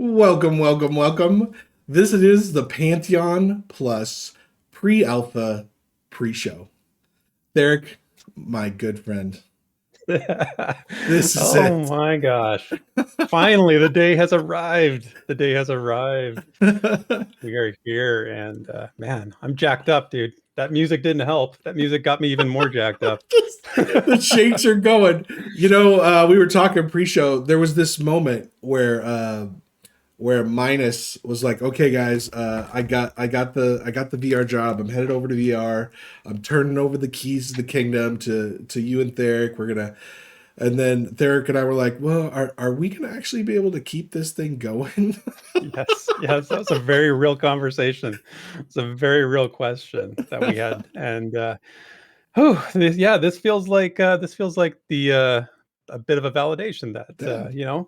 Welcome, welcome, welcome. This is the Pantheon Plus pre-alpha pre-show. Therek, my good friend, this is Oh it. my gosh. Finally, the day has arrived. The day has arrived. We are here, and man, I'm jacked up, dude. That music didn't help. That music got me even more jacked up. The shakes are going. We were talking pre-show. There was this moment where Minus was like, "Okay, guys, I got the VR job. I'm headed over to VR. I'm turning over the keys to the kingdom to you and Theric. We're gonna." And then Theric and I were like, "Well, are we gonna actually be able to keep this thing going?" Yes, yes, that was a very real conversation. It's a very real question that we had, and this feels like the a bit of a validation that Yeah.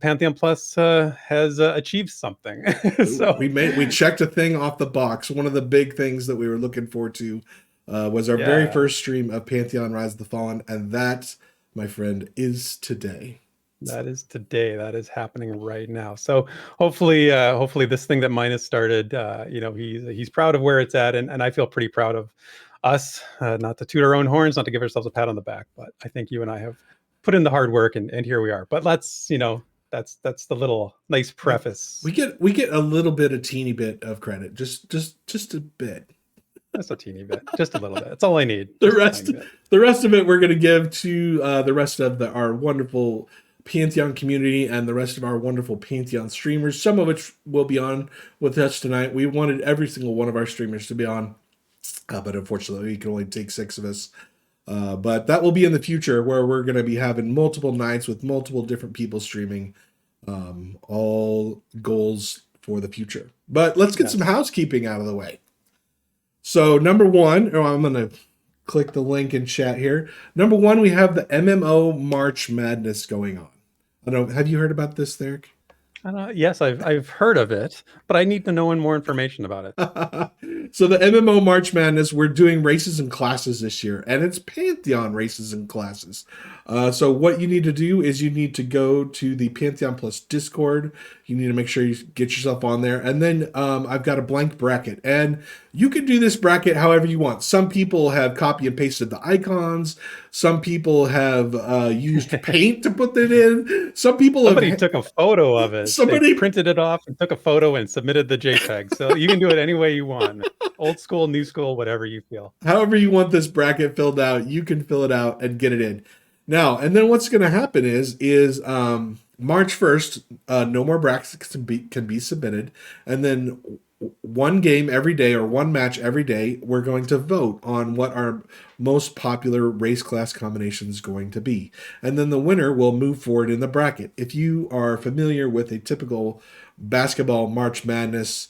Pantheon Plus has achieved something. So We checked a thing off the box. One of the big things that we were looking forward to was our very yeah, first stream of Pantheon Rise of the Fallen, and that, my friend, is today. that is today. That is happening right now. So hopefully this thing that Minus started, he's proud of where it's at, and I feel pretty proud of us. Not to toot our own horns, not to give ourselves a pat on the back, but I think you and I have put in the hard work, and here we are. But that's the little nice Yeah. preface. We get a little bit, a teeny bit of credit, just a bit. Just a teeny bit, just a little bit. That's all I need. The Just a rest tiny bit. the rest of it we're going to give to the rest of our wonderful Pantheon community and the rest of our wonderful Pantheon streamers, some of which will be on with us tonight. We wanted every single one of our streamers to be on, but unfortunately we can only take 6 of us. But that will be in the future, where we're going to be having multiple nights with multiple different people streaming, all goals for the future. But let's get some Yes. housekeeping out of the way. So number one, I'm going to click the link in chat here. Number one, we have the MMO March Madness going on. I don't know. Have you heard about this, Theric? Yes, I've heard of it, but I need to know more information about it. So the MMO March Madness, we're doing races and classes this year, and it's Pantheon races and classes. So what you need to do is you need to go to the Pantheon Plus Discord. You need to make sure you get yourself on there, and then I've got a blank bracket, and you can do this bracket however you want. Some people have copy and pasted the icons. Some people have used paint to put it in. Some people Somebody have took a photo of it. They somebody printed it off and took a photo and submitted the JPEG. So you can do it any way you want. Old school, new school, whatever you feel. however you want this bracket filled out, you can fill it out and get it in. Now, and then what's going to happen is March 1st, no more brackets can be submitted, and then one game every day or one match every day, we're going to vote on what our most popular race class combination is going to be. And then the winner will move forward in the bracket. If you are familiar with a typical basketball March Madness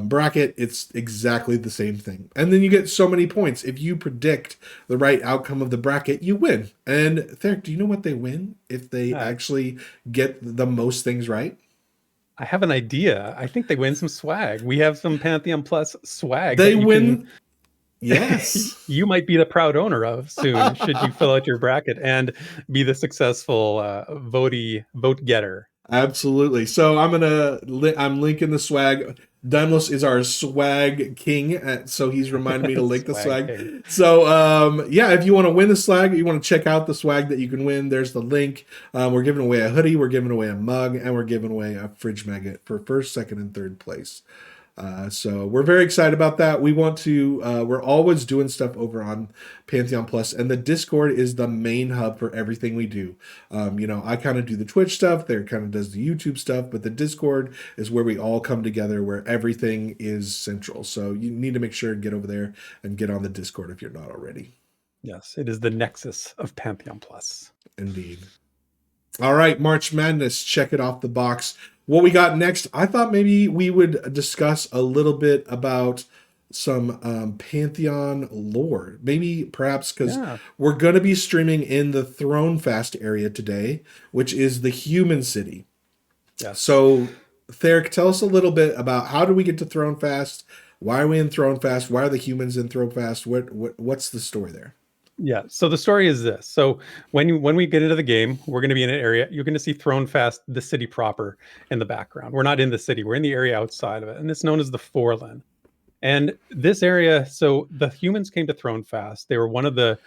bracket, it's exactly the same thing. And then you get so many points. If you predict the right outcome of the bracket, you win. And Theric, do you know what they win if they Uh, actually get the most things right? I have an idea. I think they win some swag. We have some Pantheon Plus swag They that you can win. Yes. you might be the proud owner of soon, should you fill out your bracket and be the successful vote getter. Absolutely. So I'm linking the swag. Dymlos is our swag king, so he's reminded me to link the Swag swag. king. So yeah, if you want to win the swag, you want to check out the swag that you can win. There's the link. We're giving away a hoodie, we're giving away a mug, and we're giving away a fridge magnet for first, second, and third place. So we're very excited about that. We're always doing stuff over on Pantheon Plus, and the Discord is the main hub for everything we do. I kind of do the Twitch stuff, there kind of does the YouTube stuff, but the Discord is where we all come together, where everything is central. So you need to make sure and get over there and get on the Discord if you're not already. Yes, it is the nexus of Pantheon Plus. Indeed. All right, March Madness, check it off the box. What we got next, I thought maybe we would discuss a little bit about some Pantheon lore. Maybe perhaps because Yeah. we're going to be streaming in the Throne Fast area today, which is the human city. Yes. So, Theric, tell us a little bit about how do we get to Throne Fast? Why are we in Throne Fast? Why are the humans in Throne Fast? What's the story there? Yeah. So the story is this. So when we get into the game, we're going to be in an area. You're going to see Thronefast, the city proper, in the background. We're not in the city. We're in the area outside of it, and it's known as the Foreland. And this area, so the humans came to Thronefast. They were one of the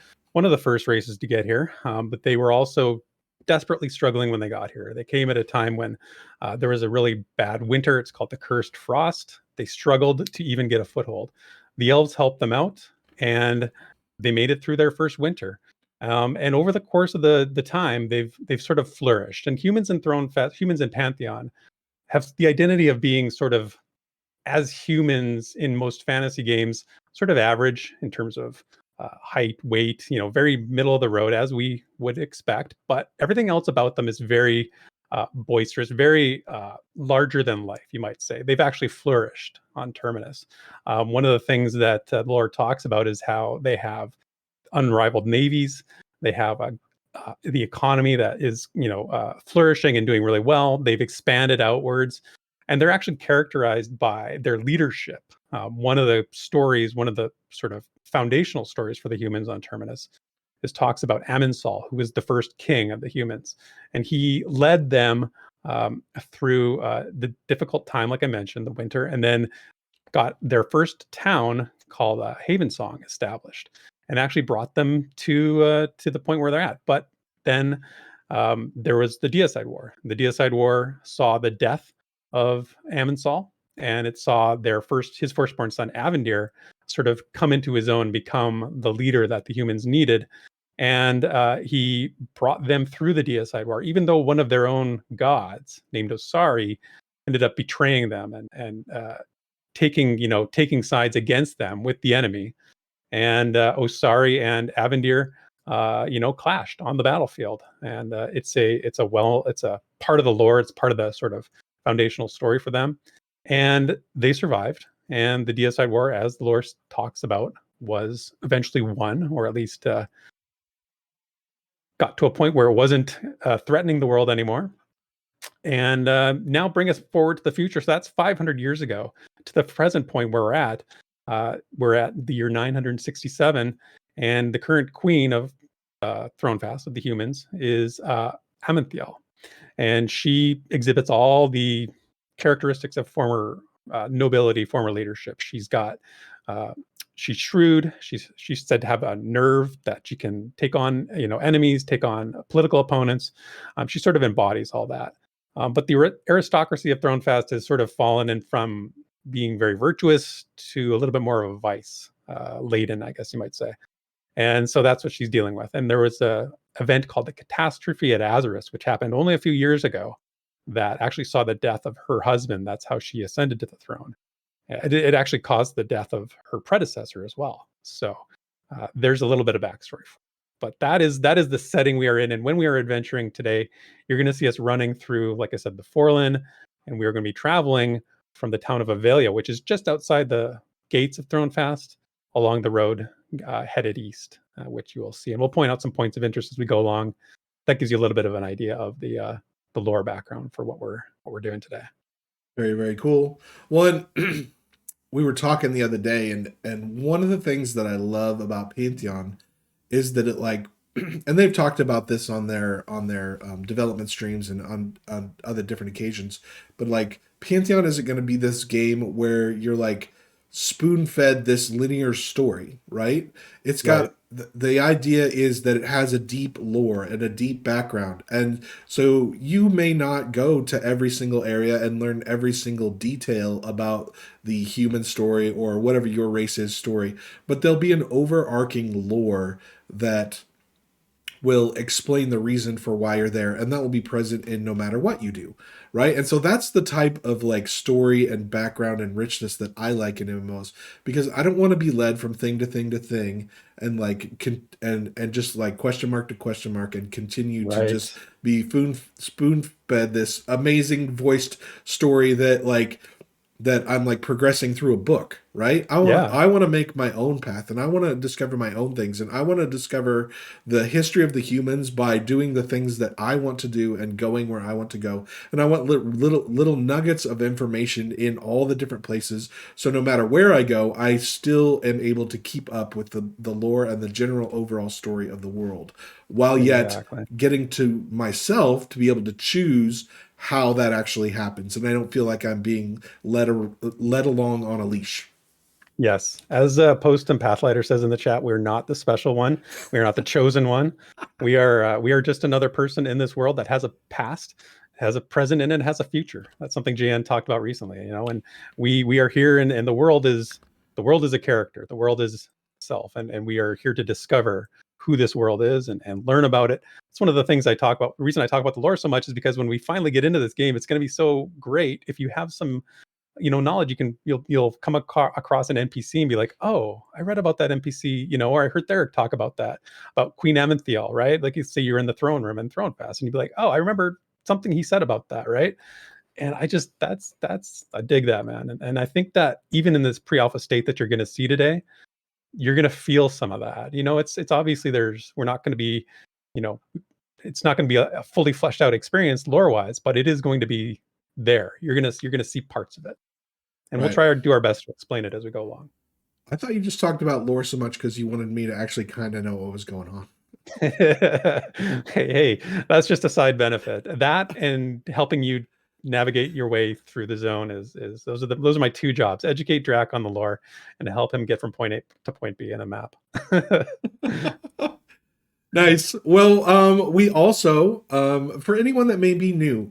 first races to get here, but they were also desperately struggling when they got here. They came at a time when there was a really bad winter. It's called the Cursed Frost. They struggled to even get a foothold. The elves helped them out, and they made it through their first winter. And over the course of the time, they've sort of flourished. And humans in Thronefest, humans in Pantheon, have the identity of being sort of, as humans in most fantasy games, sort of average in terms of height, weight, very middle of the road as we would expect. But everything else about them is very boisterous, very larger than life, you might say. They've actually flourished on Terminus. One of the things that the lore talks about is how they have unrivaled navies. They have the economy that is, flourishing and doing really well. They've expanded outwards, and they're actually characterized by their leadership. One of the stories, one of the sort of foundational stories for the humans on Terminus, is talks about Amensal, who was the first king of the humans, and he led them through the difficult time, like I mentioned, the winter, and then got their first town called Havensong established, and actually brought them to the point where they're at. But then there was the Deicide War. The Deicide War saw the death of Amensal, and it saw his firstborn son Avendir sort of come into his own, become the leader that the humans needed. And he brought them through the Deicide War, even though one of their own gods, named Osari, ended up betraying them and taking sides against them with the enemy. And Osari and Avendir, clashed on the battlefield. And it's a part of the lore. It's part of the sort of foundational story for them. And they survived. And the Deicide War, as the lore talks about, was eventually won, or at least got to a point where it wasn't threatening the world anymore. And now bring us forward to the future. So that's 500 years ago to the present point where we're at. We're at the year 967, and the current queen of Thronefast of the humans is Amanthiel, and she exhibits all the characteristics of former nobility, former leadership. She's shrewd. She's said to have a nerve that she can take on enemies, take on political opponents. She sort of embodies all that. But the aristocracy of Thronefast has sort of fallen in from being very virtuous to a little bit more of a vice laden, I guess you might say. And so that's what she's dealing with. And there was a event called the Catastrophe at Azarus, which happened only a few years ago, that actually saw the death of her husband. That's how she ascended to the throne. It actually caused the death of her predecessor as well. So there's a little bit of backstory. But that is the setting we are in. And when we are adventuring today, you're going to see us running through, like I said, the Foreland, and we are going to be traveling from the town of Availia, which is just outside the gates of Thronefast, along the road headed east, which you will see. And we'll point out some points of interest as we go along. That gives you a little bit of an idea of the lore background for what we're doing today. Very, very cool. Well, we were talking the other day, and one of the things that I love about Pantheon is that it like, and they've talked about this on their development streams and on other different occasions, but like Pantheon isn't going to be this game where you're like spoon fed this linear story, right? It's got the idea is that it has a deep lore and a deep background. And so you may not go to every single area and learn every single detail about the human story or whatever your race's story, but there'll be an overarching lore that will explain the reason for why you're there, and that will be present in no matter what you do, right? And so that's the type of like story and background and richness that I like in MMOs, because I don't want to be led from thing to thing to thing and like and just like question mark to question mark and continue to just be spoon fed this amazing voiced story that like that I'm like progressing through a book, right? Yeah, I want to make my own path, and I want to discover my own things, and I want to discover the history of the humans by doing the things that I want to do and going where I want to go. And I want little nuggets of information in all the different places, so no matter where I go, I still am able to keep up with the lore and the general overall story of the world, while yet exactly. getting to myself to be able to choose how that actually happens, and I don't feel like I'm being led along on a leash. Yes, as Post and Pathlighter says in the chat, we're not the special one. We are not the chosen one. We are just another person in this world that has a past, has a present, and it has a future. That's something JN talked about recently. And we are here, and the world is a character. The world is self, and we are here to discover who this world is and learn about it. It's one of the things I talk about. The reason I talk about the lore so much is because when we finally get into this game, it's going to be so great if you have some knowledge. You'll come across an NPC and be like, oh, I read about that NPC, or I heard Therek talk about that, about Queen Amanthiel, right? Like, you say you're in the throne room and Throne Fest, and you'd be like, oh, I remember something he said about that, right? And I just that's I dig that, man. And I think that even in this pre-alpha state that you're going to see today, you're going to feel some of that. It's obviously we're not going to be, you know it's not going to be a fully fleshed out experience lore wise, but it is going to be there. You're gonna see parts of it, and we'll Right. try to do our best to explain it as we go along. I thought you just talked about lore so much because you wanted me to actually kind of know what was going on. Hey, that's just a side benefit. That and helping you navigate your way through the zone is those are my two jobs: educate Draq on the lore and help him get from point A to point B in a map. Nice. Well, we also, for anyone that may be new,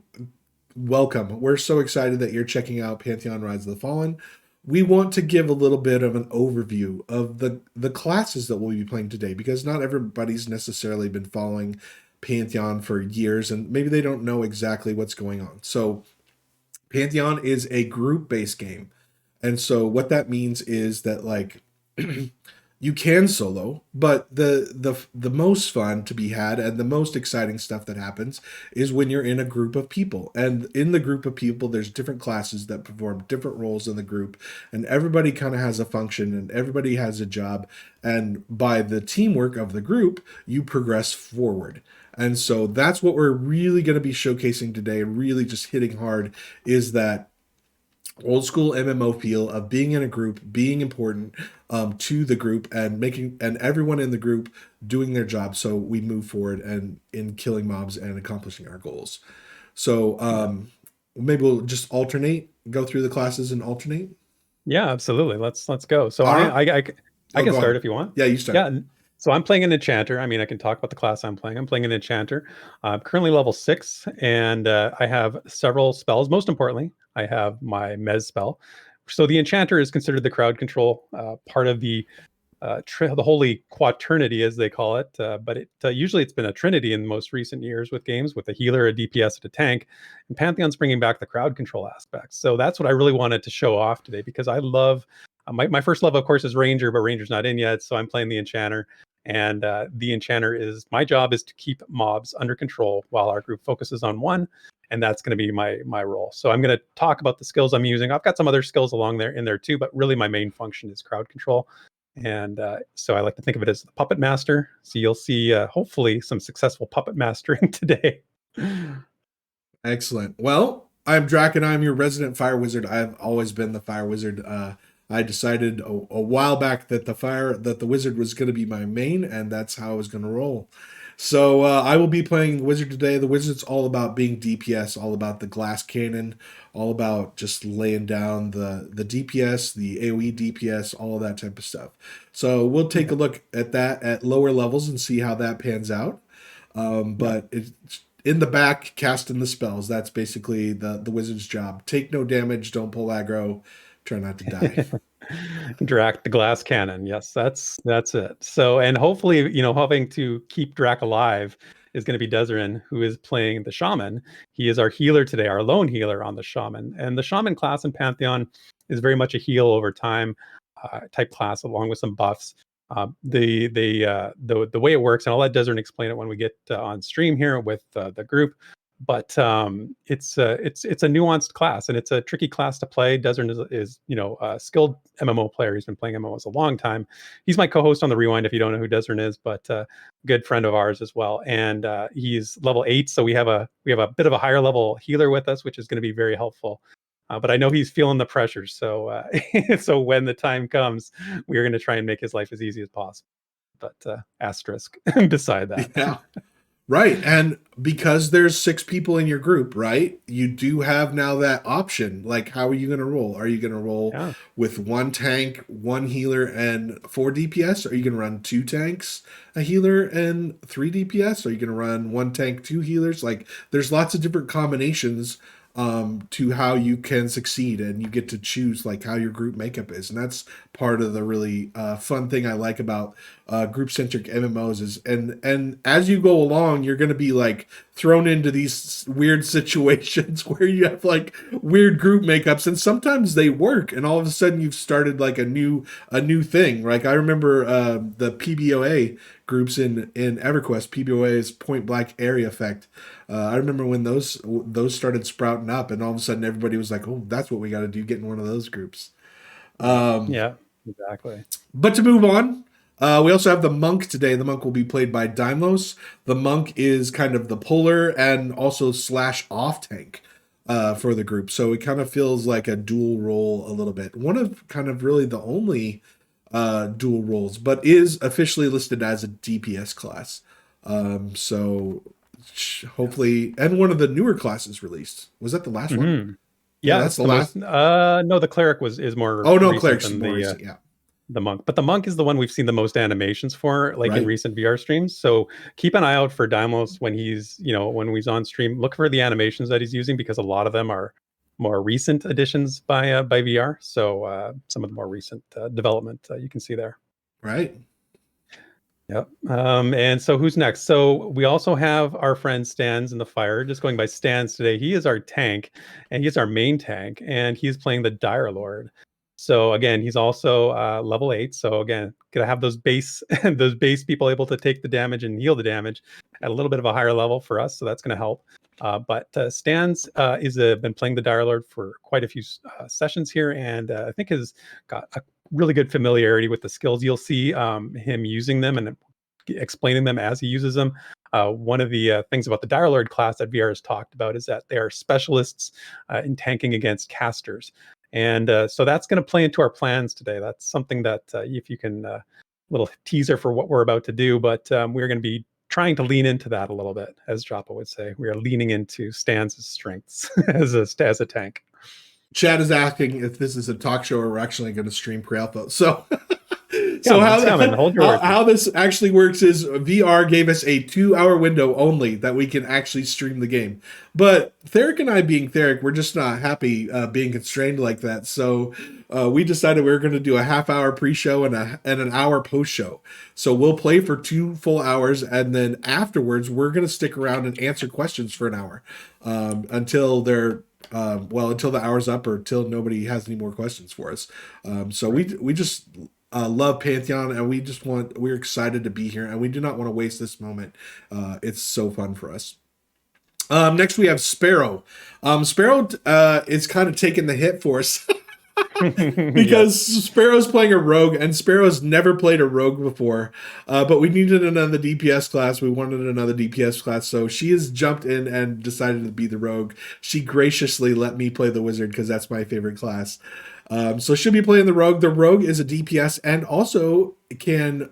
welcome. We're so excited that you're checking out Pantheon Rise of the Fallen. We want to give a little bit of an overview of the classes that we'll be playing today, because not everybody's necessarily been following Pantheon for years, and maybe they don't know exactly what's going on. So Pantheon is a group-based game. And so what that means is that, like, you can solo, but the most fun to be had and the most exciting stuff that happens is when you're in a group of people. And in the group of people, there's different classes that perform different roles in the group, and everybody kind of has a function and everybody has a job. And by the teamwork of the group, you progress forward. And so that's what we're really going to be showcasing today, and really just hitting hard, is that old school MMO feel of being in a group, being important to the group, and making and everyone in the group doing their job, so we move forward and in killing mobs and accomplishing our goals. So Yeah. maybe we'll just alternate, go through the classes and alternate. Yeah, absolutely. Let's go. So All right. I Oh, can go start on. if you want. Yeah, you start. Yeah. So I'm playing an enchanter. I mean, I can talk about the class I'm playing. I'm playing an enchanter. I'm currently level 6, and I have several spells. Most importantly, I have my Mez spell. So the enchanter is considered the crowd control part of the holy quaternity, as they call it. But usually it's been a trinity in the most recent years with games, with a healer, a DPS, and a tank. And Pantheon's bringing back the crowd control aspects. So that's what I really wanted to show off today, because I love my first level, of course, is Ranger, but Ranger's not in yet. So I'm playing the Enchanter. And the Enchanter is my job is to keep mobs under control while our group focuses on one. And that's going to be my role. So I'm going to talk about the skills I'm using. I've got some other skills along there in there too, but really my main function is crowd control. And so I like to think of it as the puppet master. So you'll see, hopefully, some successful puppet mastering today. Excellent. Well, I'm Draq, and I'm your resident fire wizard. I've always been the fire wizard. I decided a while back that the wizard was going to be my main, and that's how I was going to roll. So I will be playing the wizard today. The wizard's all about being DPS, all about the glass cannon, all about just laying down the DPS, the AOE DPS, all of that type of stuff. So we'll take Yeah. a look at that at lower levels and see how that pans out. Yeah. But it's in the back, casting the spells. That's basically the wizard's job. Take no damage, don't pull aggro, try not to die. Drac the glass cannon. Yes, that's it. So, and hopefully, helping to keep Drac alive is going to be Desryn, who is playing the shaman. He is our healer today, our lone healer on the shaman. And the shaman class in Pantheon is very much a heal over time type class, along with some buffs. The way it works, and I'll let Desryn explain it when we get on stream here with the group. But it's a nuanced class, and it's a tricky class to play. Desryn is a skilled MMO player. He's been playing MMOs a long time. He's my co-host on the Rewind, if you don't know who Desryn is, but good friend of ours as well. And he's level 8, so we have a bit of a higher level healer with us, which is going to be very helpful. But I know he's feeling the pressure, so so when the time comes, we are going to try and make his life as easy as possible. But asterisk beside that. Yeah. Right. And because there's 6 people in your group, right? You do have now that option. Like, how are you going to roll? Are you going to roll with 1 tank, 1 healer, and 4 DPS? Are you going to run 2 tanks, a healer, and 3 DPS? Are you going to run 1 tank, 2 healers? Like, there's lots of different combinations to how you can succeed, and you get to choose like how your group makeup is. And that's part of the really fun thing I like about group-centric MMOs is, and as you go along, you're going to be like thrown into these weird situations where you have like weird group makeups, and sometimes they work, and all of a sudden you've started like a new thing. Like I remember the PBOA groups in EverQuest. PBOA is Point Blank Area Effect. I remember when those started sprouting up, and all of a sudden everybody was like, "Oh, that's what we got to do. Get in one of those groups." Yeah, exactly. But to move on, we also have the monk today. The monk will be played by Dymlos. The monk is kind of the puller and also / off tank for the group. So it kind of feels like a dual role a little bit. One of kind of really the only dual roles, but is officially listed as a DPS class. So hopefully, and one of the newer classes released. Was that the last one? Yeah, that's the last. No, the cleric is more. Oh no, cleric's more recent. Yeah. The monk, but the monk is the one we've seen the most animations for, like in recent VR streams. So keep an eye out for Dymlos when he's on stream. Look for the animations that he's using, because a lot of them are more recent additions by VR. So some of the more recent development you can see there. Right. Yep. And so who's next? So we also have our friend Stans in the fire, just going by Stans today. He is our tank, and he's our main tank, and he's playing the Dire Lord. So again, he's also level 8. So again, gonna have those base people able to take the damage and heal the damage at a little bit of a higher level for us. So that's gonna help. But Stans is been playing the Dire Lord for quite a few sessions here, and I think has got a really good familiarity with the skills. You'll see him using them and explaining them as he uses them. One of the things about the Dire Lord class that VR has talked about is that they are specialists in tanking against casters. And so that's going to play into our plans today. That's something that if you can, little teaser for what we're about to do, but we're going to be trying to lean into that a little bit, as Joppa would say. We are leaning into Stans' strengths as a tank. Chad is asking if this is a talk show or we're actually going to stream pre-alpha. So how this actually works is VR gave us a 2-hour window only that we can actually stream the game. But Therek and I, being Therek, we're just not happy being constrained like that. So we decided we were going to do a half-hour pre-show and an hour post-show. So we'll play for 2 full hours, and then afterwards we're going to stick around and answer questions for an hour until they're until the hour's up or till nobody has any more questions for us. So we just love Pantheon, and we're excited to be here, and we do not want to waste this moment. It's so fun for us. Next we have Sparoh. Sparoh is kind of taking the hit for us. Because Sparoh's playing a rogue, and Sparoh's never played a rogue before, but we needed another DPS class. We wanted another DPS class, so she has jumped in and decided to be the rogue. She graciously let me play the wizard because that's my favorite class. So she'll be playing the rogue. The rogue is a DPS and also can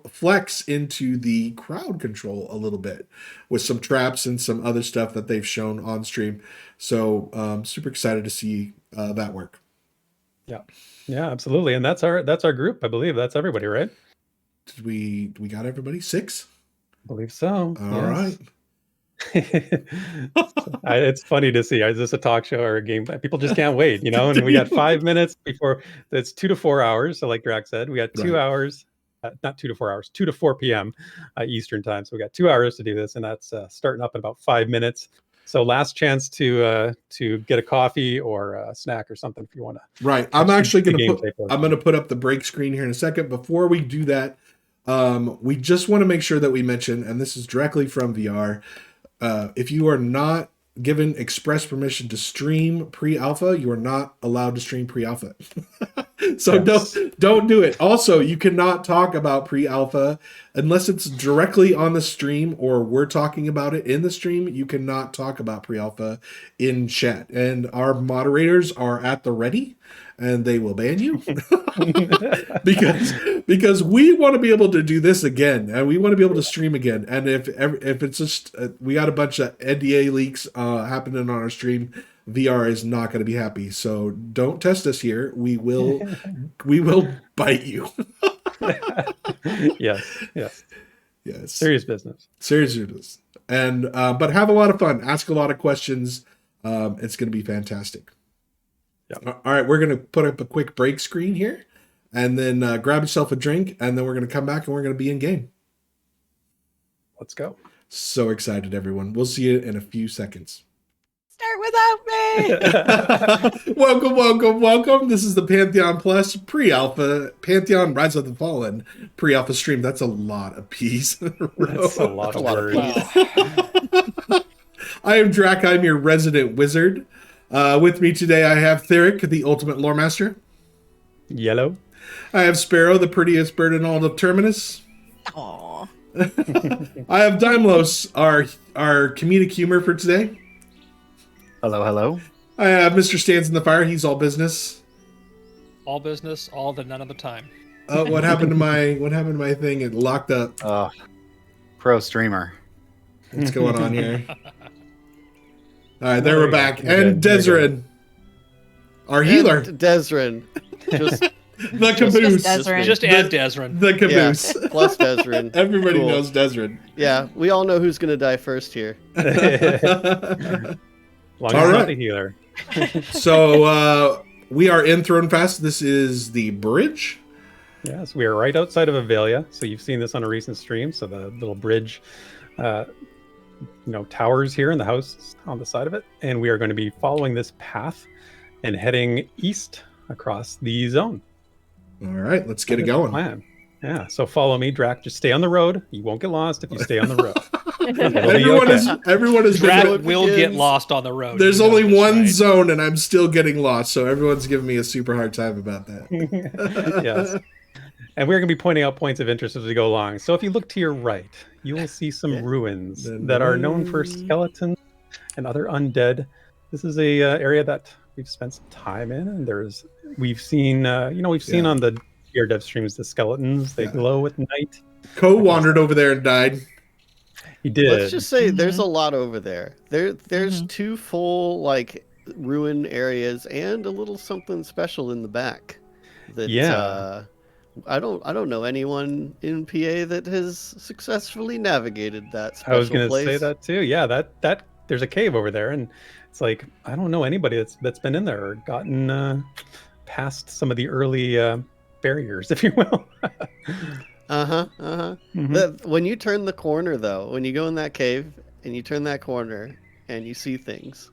flex into the crowd control a little bit with some traps and some other stuff that they've shown on stream. So super excited to see that work. Yeah, absolutely. And that's our group. I believe that's everybody, right? Did we got everybody? 6? I believe so. All right. It's funny to see. Is this a talk show or a game? People just can't wait, and we got 5 minutes before. It's 2 to 4 hours. So like Draq said, we got 2 hours, not 2 to 4 hours, 2 to 4 p.m. Eastern time. So we got 2 hours to do this, and that's starting up in about 5 minutes. So last chance to get a coffee or a snack or something if you want to. Right. I'm actually going to put up the break screen here in a second. Before we do that, we just want to make sure that we mention, and this is directly from VR, if you are not given express permission to stream pre-alpha, you are not allowed to stream pre-alpha. So Yes. don't do it. Also, you cannot talk about pre-alpha unless it's directly on the stream or we're talking about it in the stream. You cannot talk about pre-alpha in chat, and our moderators are at the ready, and they will ban you because we want to be able to do this again, and we want to be able to stream again. And if it's just we got a bunch of NDA leaks happening on our stream, VR is not going to be happy. So don't test us here. We will bite you. Yes. Yes. Serious business. And but have a lot of fun. Ask a lot of questions. It's going to be fantastic. Yeah. All right, we're going to put up a quick break screen here, and then grab yourself a drink, and then we're going to come back and we're going to be in game. Let's go. So excited, everyone. We'll see you in a few seconds. Start without me. Welcome. This is the Pantheon Plus pre-alpha Pantheon Rise of the Fallen pre-alpha stream. That's a lot of P's in a row. That's a lot of words. I am Draq. I'm your resident wizard. With me today, I have Therek, the ultimate lore master. Yellow. I have Sparoh, the prettiest bird in all of Terminus. Aww. I have Dymlos, our comedic humor for today. Hello. I have Mr. Stands in the Fire. He's all business. All business, all the none of the time. Oh, what happened to my thing? It locked up. Pro streamer. What's going on here? All right, there we're back. You're And good. Desryn, our healer. And Desryn. Just The caboose. Desryn. Just add Desryn. The caboose. yeah, plus Desryn. Everybody Cool. knows Desryn. Yeah, we all know who's gonna die first here. Long All as right. not the healer. So we are in Thronefest. This is the bridge. Yes, we are right outside of Availia. So you've seen this on a recent stream. So the little bridge, towers here in the house on the side of it. And we are going to be following this path and heading east across the zone. All right, let's get That it is the going. plan. Yeah, so follow me, Draq. Just stay on the road. You won't get lost if you stay on the road. Everyone is Draq will get begins. lost on the road. There's You know only this, one right? zone, and I'm still getting lost. So everyone's giving me a super hard time about that. Yes. And we're going to be pointing out points of interest as we go along. So if you look to your right, you will see some ruins that are known for skeletons and other undead. This is a area that we've spent some time in, and we've seen on the Gear Dev streams the skeletons. They glow at night. Co wandered over there and died. He did. Let's just say there's a lot over there. There's two full like ruin areas and a little something special in the back. That, I don't know anyone in PA that has successfully navigated that special I was going to place. say that too. Yeah, that there's a cave over there, and it's like I don't know anybody that's been in there or gotten past some of the early barriers, if you will. Mhm. When you turn the corner, though, when you go in that cave and you turn that corner and you see things,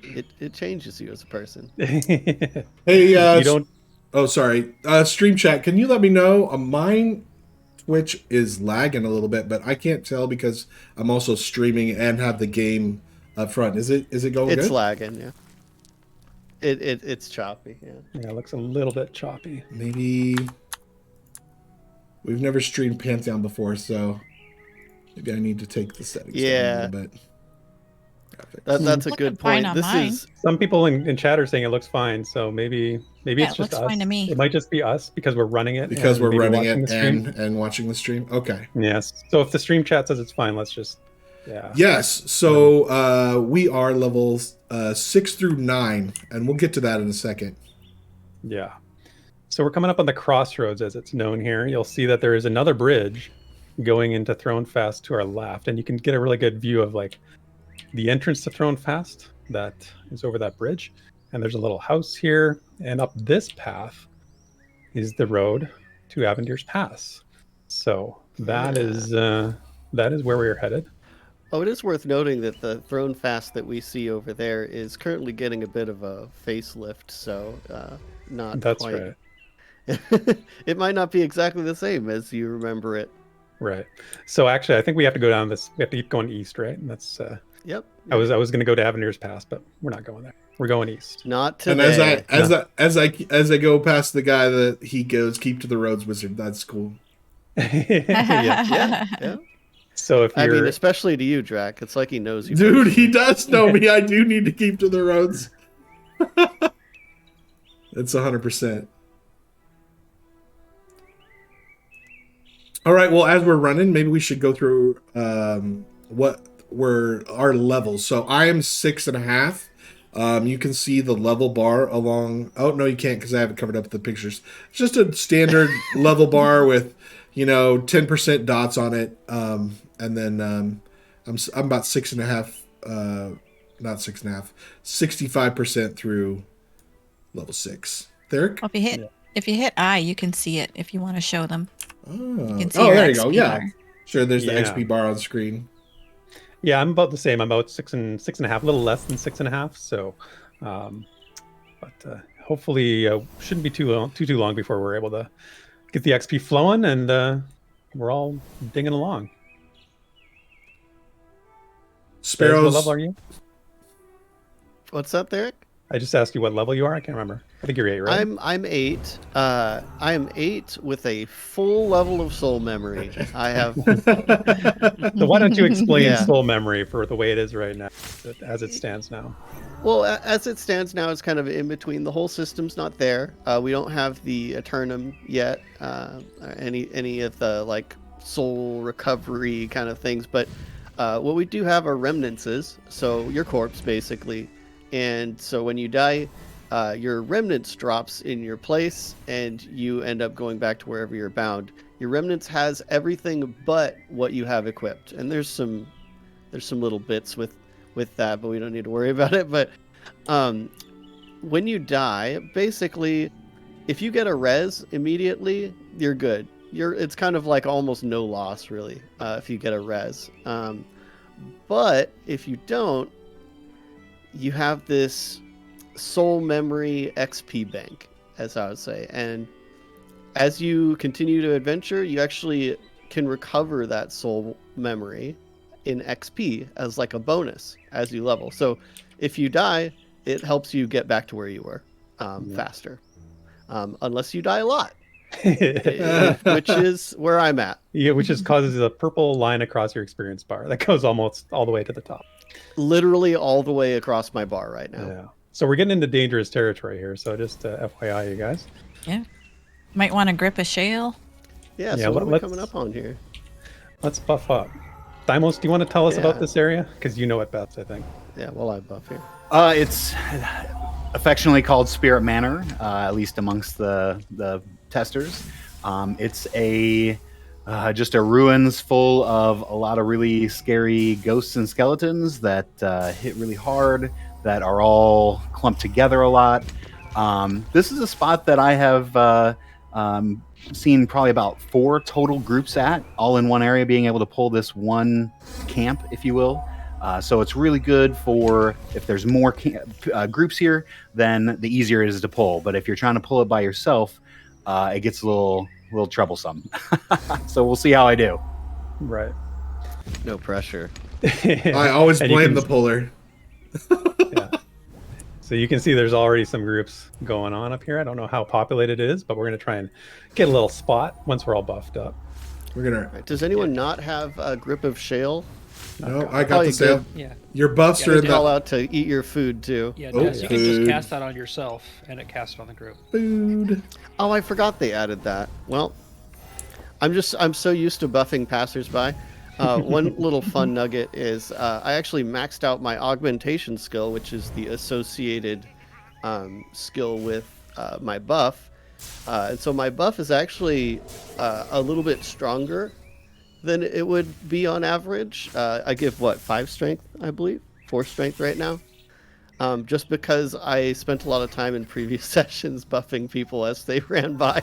it changes you as a person. Hey, You don't. oh, sorry. Stream chat, can you let me know? Mine Twitch is lagging a little bit, but I can't tell because I'm also streaming and have the game up front. Is it going It's good? lagging, yeah. It's choppy, yeah. Yeah, it looks a little bit choppy. Maybe we've never streamed Pantheon before, so maybe I need to take the settings down a little bit. Graphics. That's a Looking good fine point. on This mine. is Some people in chat are saying it looks fine, so maybe Yeah, it's it just looks us. fine to me. It might just be us because we're running it. Because and we're maybe running watching it the stream. and watching the stream. Okay. Yes. So if the stream chat says it's fine, let's just Yes. So we are levels 6 through 9, and we'll get to that in a second. Yeah. So we're coming up on the crossroads, as it's known here. You'll see that there is another bridge going into Thronefast to our left, and you can get a really good view of like the entrance to Thronefast that is over that bridge. And there's a little house here, and up this path is the road to Avendir's Pass. So that is where we are headed. it is worth noting that the throne fast that we see over there is currently getting a bit of a facelift, so not That's quite. right. It might not be exactly the same as you remember it. Right. So actually, I think we have to go down this. We have to keep going east, right? And that's Yep. I was going to go to Avenir's Pass, but we're not going there. We're going east. Not And today. as I go past the guy that he goes, keep to the roads, wizard. That's cool. Yeah. Yeah. So if I you're mean, especially to you, Draq. It's like he knows you. Dude, he personally. does know me. I do need to keep to the roads. It's 100%. All right. Well, as we're running, maybe we should go through what were our levels. So I am 6.5. You can see the level bar along. Oh no, you can't because I haven't covered up the pictures. It's just a standard level bar with 10% dots on it. And then I'm about 6.5. Not 6.5. 65% through level 6. Therek? Well, if you hit I, you can see it if you want to show them. Oh, You can see your there you go. XP Yeah, bar. sure. There's the Yeah. XP bar on screen. Yeah, I'm about the same. I'm about 6.5, a little less than 6.5. So, but hopefully, shouldn't be too long before we're able to get the XP flowing, and we're all dinging along. Des, what level are you? What's up, Therek? I just asked you what level you are. I can't remember. I think you're 8, right? I'm 8. I am 8 with a full level of soul memory. I have. So why don't you explain Yeah. soul memory for the way it is right now, as it stands now? Well, as it stands now, it's kind of in between. The whole system's not there. We don't have the Eternum yet. Any of the like soul recovery kind of things. But what we do have are remnances. So your corpse basically. And so when you die, your remnants drops in your place, and you end up going back to wherever you're bound. Your remnants has everything but what you have equipped, and there's some little bits with that, but we don't need to worry about it. But when you die, basically, if you get a res immediately, you're good. It's kind of like almost no loss really if you get a res. But if you don't, you have this soul memory XP bank, as I would say, and as you continue to adventure, you actually can recover that soul memory in XP as like a bonus as you level. So if you die, it helps you get back to where you were faster, unless you die a lot, which is where I'm at. Yeah, which just causes a purple line across your experience bar that goes almost all the way to the top. Literally all the way across my bar right now. Yeah. So we're getting into dangerous territory here. So just FYI, you guys. Yeah. Might want to grip a shale. Yeah, Yeah, so what are we let's- coming up on here? Let's buff up. Dymlos, do you want to tell us Yeah. about this area? Because you know it best, I think. Yeah, well, I buff here. It's affectionately called Spirit Manor, at least amongst the testers. It's just a ruins full of a lot of really scary ghosts and skeletons that hit really hard, that are all clumped together a lot. This is a spot that I have seen probably about 4 total groups at, all in one area, being able to pull this one camp, if you will. So it's really good for if there's more groups here, then the easier it is to pull. But if you're trying to pull it by yourself, it gets a little troublesome. So we'll see how I do. Right. No pressure. I always And you blame can- the puller. Yeah. So you can see there's already some groups going on up here. I don't know how populated it is, but we're going to try and get a little spot once we're all buffed up. We're gonna. Right, does anyone not have a grip of shale? No, I got Probably the sale. Yeah. Your buffs Yeah, are in Call the out to eat your food too. Yeah, Oh, Des, you can just food. cast that on yourself, and it casts it on the group. food. Oh, I forgot they added that. Well, I'm so used to buffing passersby. One little fun nugget is I actually maxed out my augmentation skill, which is the associated skill with my buff. And so my buff is actually a little bit stronger than it would be on average. I give, 5 strength, I believe? 4 strength right now. Just because I spent a lot of time in previous sessions buffing people as they ran by.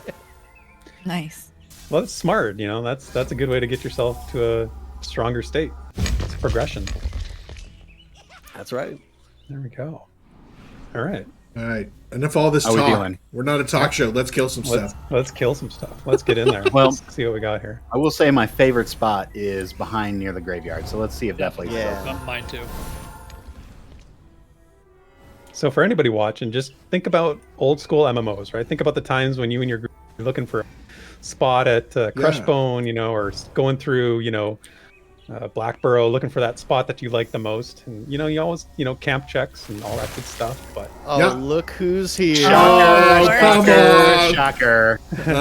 Nice. Well, that's smart. That's a good way to get yourself to a stronger state. It's a progression. That's right. There we go. All right. All right. Enough of all this How we talk. doing? We're not a talk show. Let's kill some Let's stuff. let's kill some stuff. Let's get in there. Well- Let's see what we got here. I will say my favorite spot is behind near the graveyard. So let's see if that plays Yeah. open. Mine too. So for anybody watching, just think about old school MMOs, right? Think about the times when you and your group are looking for a spot at Crushbone, you know, or going through, you know, Blackburrow, looking for that spot that you like the most. And, you know, you always, you know, camp checks and all that good stuff. But Oh, Yeah. look who's here. Shocker! come Shocker! on. Shocker! Polar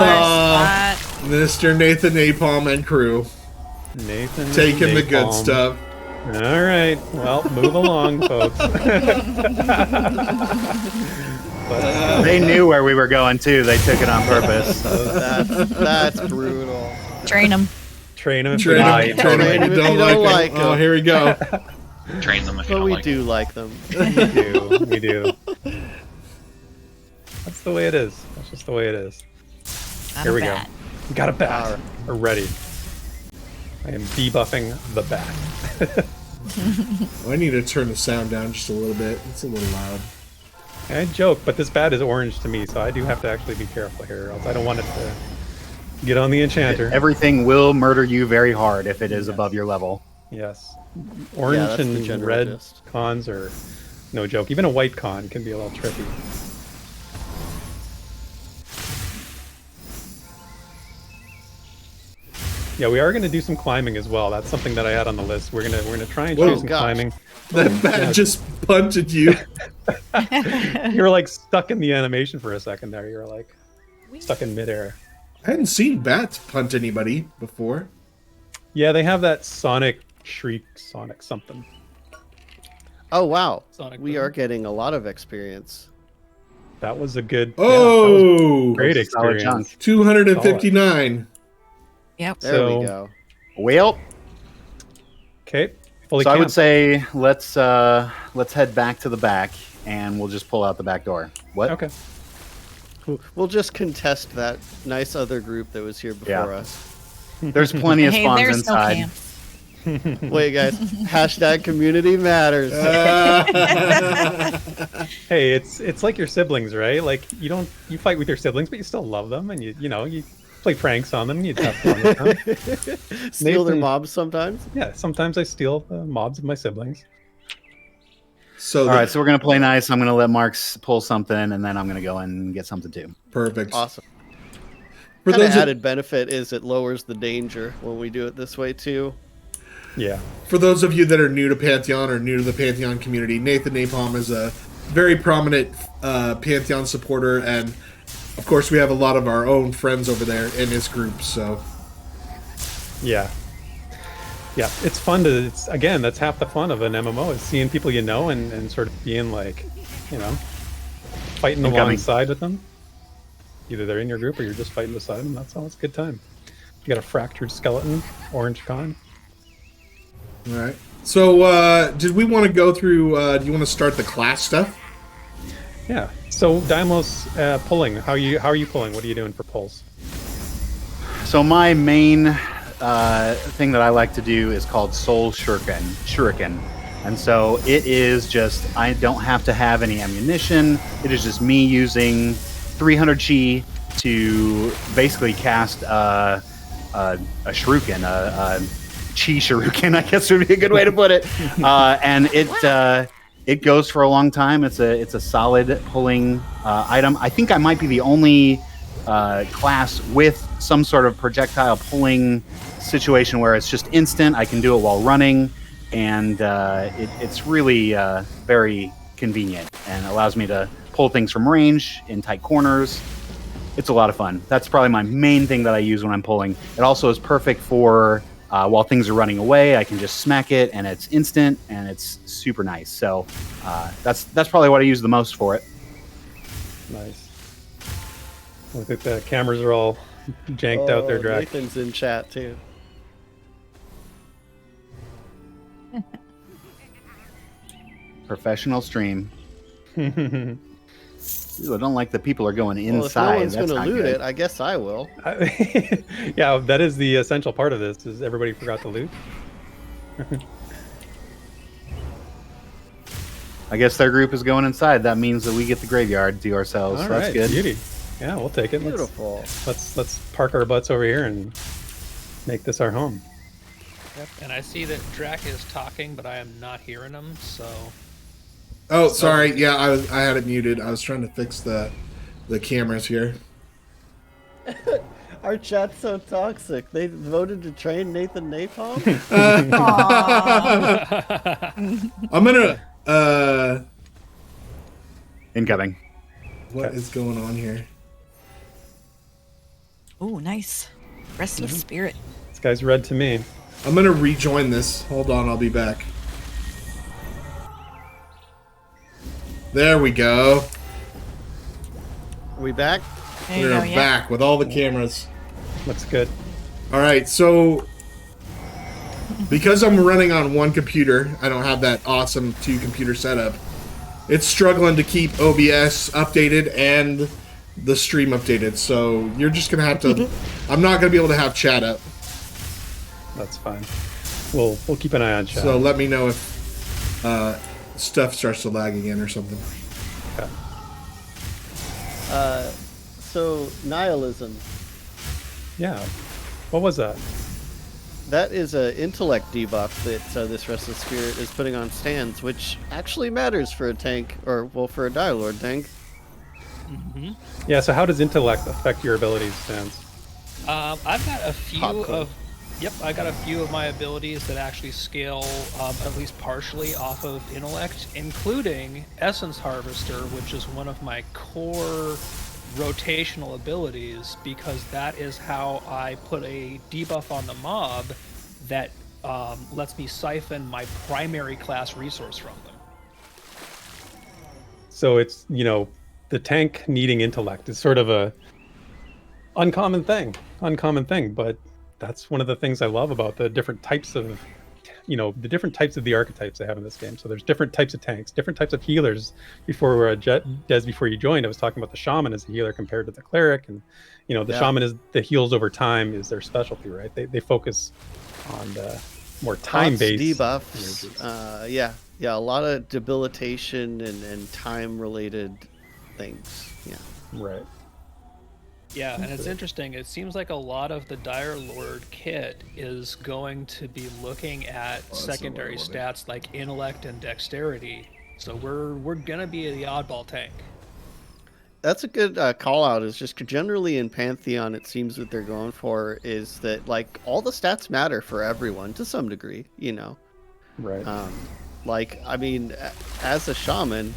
spot. Mr. Nathan Napalm and crew Nathan, taking the good Napalm. stuff. All right. Well, move along, folks. They knew where we were going too. They took it on purpose. That's brutal. Train them. Train them. Train Nah, him, you train don't him. like You him. don't You don't like like him. Oh, him. here we go. Train them if you But don't we like do like them. We do. We do. That's the way it is. That's just the way it is. Not Here a we bat. go. We got a bat. Alright. We're ready. I am debuffing the bat. I need to turn the sound down just a little bit. It's a little loud. I joke, but this bat is orange to me, so I do have to actually be careful here, or else I don't want it to get on the enchanter. Everything will murder you very hard if it is above your level. Yes. Yeah, Orange that's the and general red gist. cons are no joke. Even a white con can be a little tricky. Yeah, we are going to do some climbing as well. That's something that I had on the list. We're gonna try and Whoa, do some gosh. climbing. That bat just punted you. You were like stuck in the animation for a second there. You were like stuck in midair. I hadn't seen bats punt anybody before. Yeah, they have that sonic shriek, sonic something. Oh wow, Sonic we Boom. are getting a lot of experience. That was a good. Oh, great That was a solid experience. chunk. 259. Yep. There So- we go. Well, Okay, fully. so I would camped. say let's head back to the back and we'll just pull out the back door. What? Okay. We'll just contest that nice other group that was here before Yeah. us. There's plenty of Hey, spawns there's inside. no camps. Wait, guys. Hashtag community matters. Hey, it's like your siblings, right? Like you fight with your siblings, but you still love them, and you know you play pranks on them. You have fun with them. Steal their Nathan- mobs sometimes. Yeah, sometimes I steal the mobs of my siblings. So All right, so we're gonna play nice. I'm gonna let Marks pull something, and then I'm gonna go and get something too. perfect. Awesome. For Kind of those of, added benefit is it lowers the danger when we do it this way too. Yeah. for those of you that are new to Pantheon or new to the Pantheon community, Nathan Napalm is a very prominent Pantheon supporter, and of course we have a lot of our own friends over there in his group. So Yeah. Yeah, it's fun to, it's again, that's half the fun of an MMO is seeing people you know and sort of being like, you know, fighting Incoming. alongside with them. Either they're in your group or you're just fighting beside them. That's all. It's a good time. You got a fractured skeleton, orange con. all right. So did we want to go through? Do you want to start the class stuff? Yeah. So Dymlos pulling. How are you pulling? What are you doing for pulls? So my main thing that I like to do is called Soul Shuriken. And so it is just, I don't have to have any ammunition. It is just me using 300 chi to basically cast a shuriken, a chi shuriken, I guess would be a good way to put it. And it goes for a long time. It's a solid pulling item. I think I might be the only class with some sort of projectile pulling situation where it's just instant. I can do it while running, and it's really very convenient and allows me to pull things from range in tight corners. It's a lot of fun. That's probably my main thing that I use when I'm pulling. It also is perfect for while things are running away. I can just smack it, and it's instant, and it's super nice. So that's probably what I use the most for it. Nice. I think the cameras are all janked out there, Draq. Nathan's in chat too. Professional stream. Ooh, I don't like that people are going Well, if no inside. one's That's going to not loot good. it, I guess I will. Yeah, that is the essential part of this. Is everybody forgot to loot? I guess their group is going inside. That means that we get the graveyard to ourselves. All So that's right, good. beauty. Yeah, we'll take it. Beautiful. Let's park our butts over here and make this our home. Yep. And I see that Draq is talking, but I am not hearing him. So Oh, sorry. Yeah, I had it muted. I was trying to fix the cameras here. Our chat's so toxic. They voted to train Nathan Napalm. I'm gonna. Incoming. What is going on here? Oh, nice. Restless spirit. This guy's red to me. I'm gonna rejoin this. Hold on, I'll be back. There we go. Are we back? There you We're go, yeah. back with all the cameras. Looks good. All right, so because I'm running on one computer, I don't have that awesome 2-computer setup. It's struggling to keep OBS updated and the stream updated. So you're just gonna have to. I'm not gonna be able to have chat up. That's fine. We'll keep an eye on chat. So let me know if stuff starts to lag again or something. Okay. So nihilism. Yeah. What was that? That is an intellect debuff that this Restless Spirit is putting on stands, which actually matters for a tank, or well, for a Dire Lord tank. Mm-hmm. Yeah. So how does intellect affect your abilities, Sans? I've got a few Popcorn. of. Yep, I got a few of my abilities that actually scale at least partially off of intellect, including Essence Harvester, which is one of my core rotational abilities, because that is how I put a debuff on the mob that lets me siphon my primary class resource from them. So it's, the tank needing intellect is sort of a uncommon thing, but that's one of the things I love about the different types of, the different types of the archetypes I have in this game. So there's different types of tanks, different types of healers. Before Des, before you joined, I was talking about the shaman as a healer compared to the cleric, and the shaman is the heals over time is their specialty, right? They focus on the more time-based debuffs. Yeah, a lot of debilitation and time-related things. Yeah. Right. Yeah, and it's interesting. It seems like a lot of the Dire Lord kit is going to be looking at secondary stats like intellect and dexterity. So we're gonna be the oddball tank. That's a good call out. Is just generally in Pantheon, it seems what they're going for is that like all the stats matter for everyone to some degree. Right. Like I mean, as a shaman,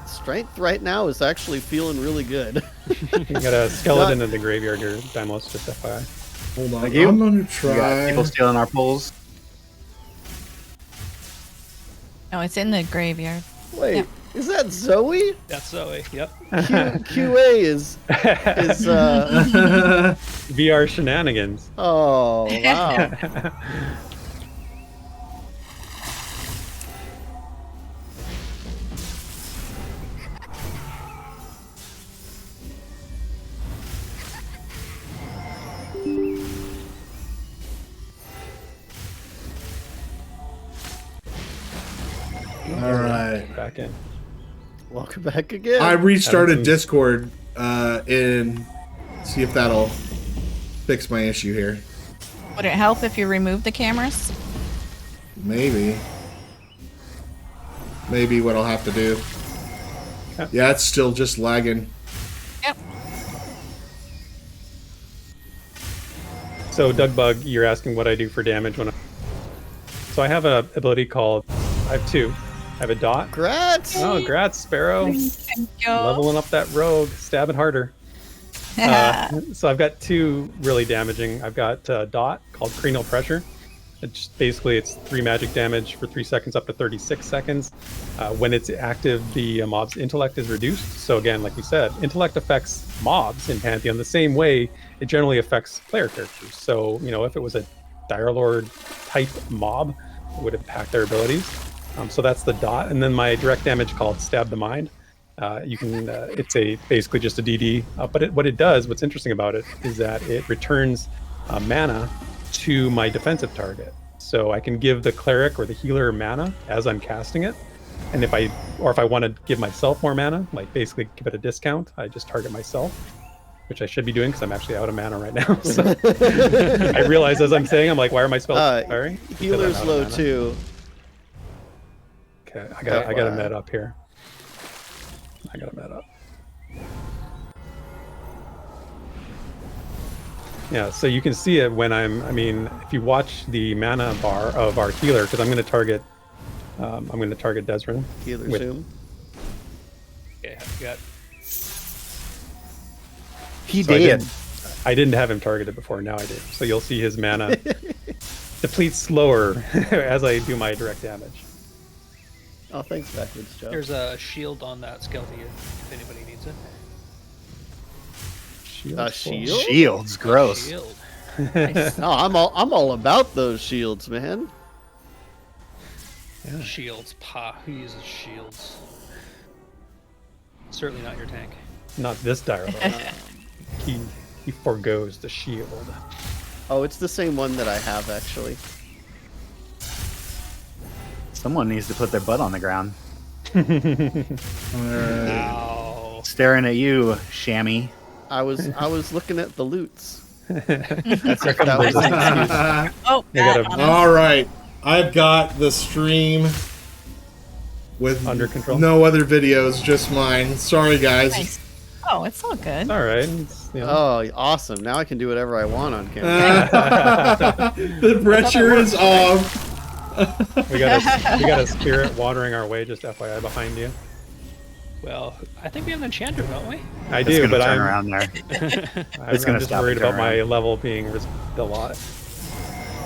strength right now is actually feeling really good. You got a skeleton in the graveyard here, Dymlos, just FYI. Hold on, Thank you. I'm gonna We got try. people stealing our pulls. No, it's in the graveyard. Wait, Yep. is that Zoe? That's Zoe. Yep. QA is VR shenanigans. oh wow. All right. Back in. Welcome back again. I restarted Haven't seen- Discord and see if that'll fix my issue here. Would it help if you remove the cameras? Maybe what I'll have to do. Yeah, it's still just lagging. Yep. So Dougbug, you're asking what I do for damage when So I have an ability called, I have two. I have a dot. Grats. Oh, grats, Sparoh. Thank you. Leveling up that rogue, stabbing harder. So I've got two really damaging. I've got a dot called cranial pressure. It's 3 magic damage for 3 seconds up to 36 seconds. When it's active, the mob's intellect is reduced. So again, like we said, intellect affects mobs in Pantheon the same way it generally affects player characters. So, if it was a Dire Lord type mob, it would impact their abilities. So that's the dot. And then my direct damage called Stab the Mind. You can, it's basically just a DD. But what it does, what's interesting about it, is that it returns mana to my defensive target. So I can give the cleric or the healer mana as I'm casting it. And if I want to give myself more mana, like basically give it a discount, I just target myself, which I should be doing because I'm actually out of mana right now. So I realize as I'm saying, I'm like, why are my spells expiring? Healer's low too. Okay, I got a med up here. I got a med up. Yeah, so you can see it when if you watch the mana bar of our healer, because I'm going to target Desryn. Healer zoom. Okay, I've got. He So did. I didn't have him targeted before, now I do. So you'll see his mana deplete slower as I do my direct damage. Oh, thanks, backwards, Joe. There's a shield on that Skelty if anybody needs it. Shield? Shields, gross. Shield. No, I'm all about those shields, man. Yeah. Shields. Who uses shields? Certainly not your tank. Not this dire though. He forgoes the shield. Oh, it's the same one that I have actually. Someone needs to put their butt on the ground. Ow. Staring at you, Shammy. I was looking at the loots. That's our That was an excuse. Oh, You gotta- that on All right, I've got the stream with Under control? no other videos, just mine. Sorry, guys. Nice. Oh, it's all good. All right. It's, you know, Oh, awesome! Now I can do whatever I want on camera. The pressure is off. we got a spirit wandering our way, just FYI, behind you. Well, I think we have an enchanter, don't we? I It's do, gonna but turn I'm around there. I'm gonna just stop worried and turn about my around. level being a lot.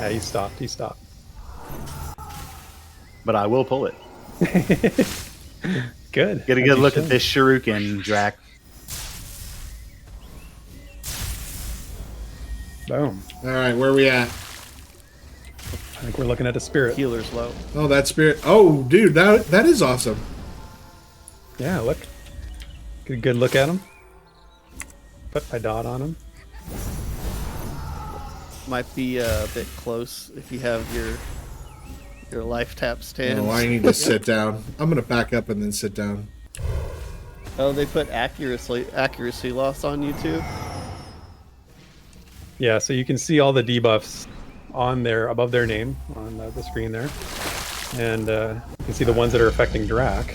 Yeah, he stopped. But I will pull it. Good. Get a As good you look at should. this shuriken, Draq. Boom. All right, where are we at? I think we're looking at a spirit. Healer's low. Oh, that spirit. Oh, dude, that is awesome. Yeah, look. Get a good look at him. Put my dot on him. Might be a bit close if you have your life tap stand. Oh, I need to sit down. I'm gonna back up and then sit down. Oh, they put accuracy loss on you too. Yeah, so you can see all the debuffs on there above their name on the screen there, and you can see the ones that are affecting Draq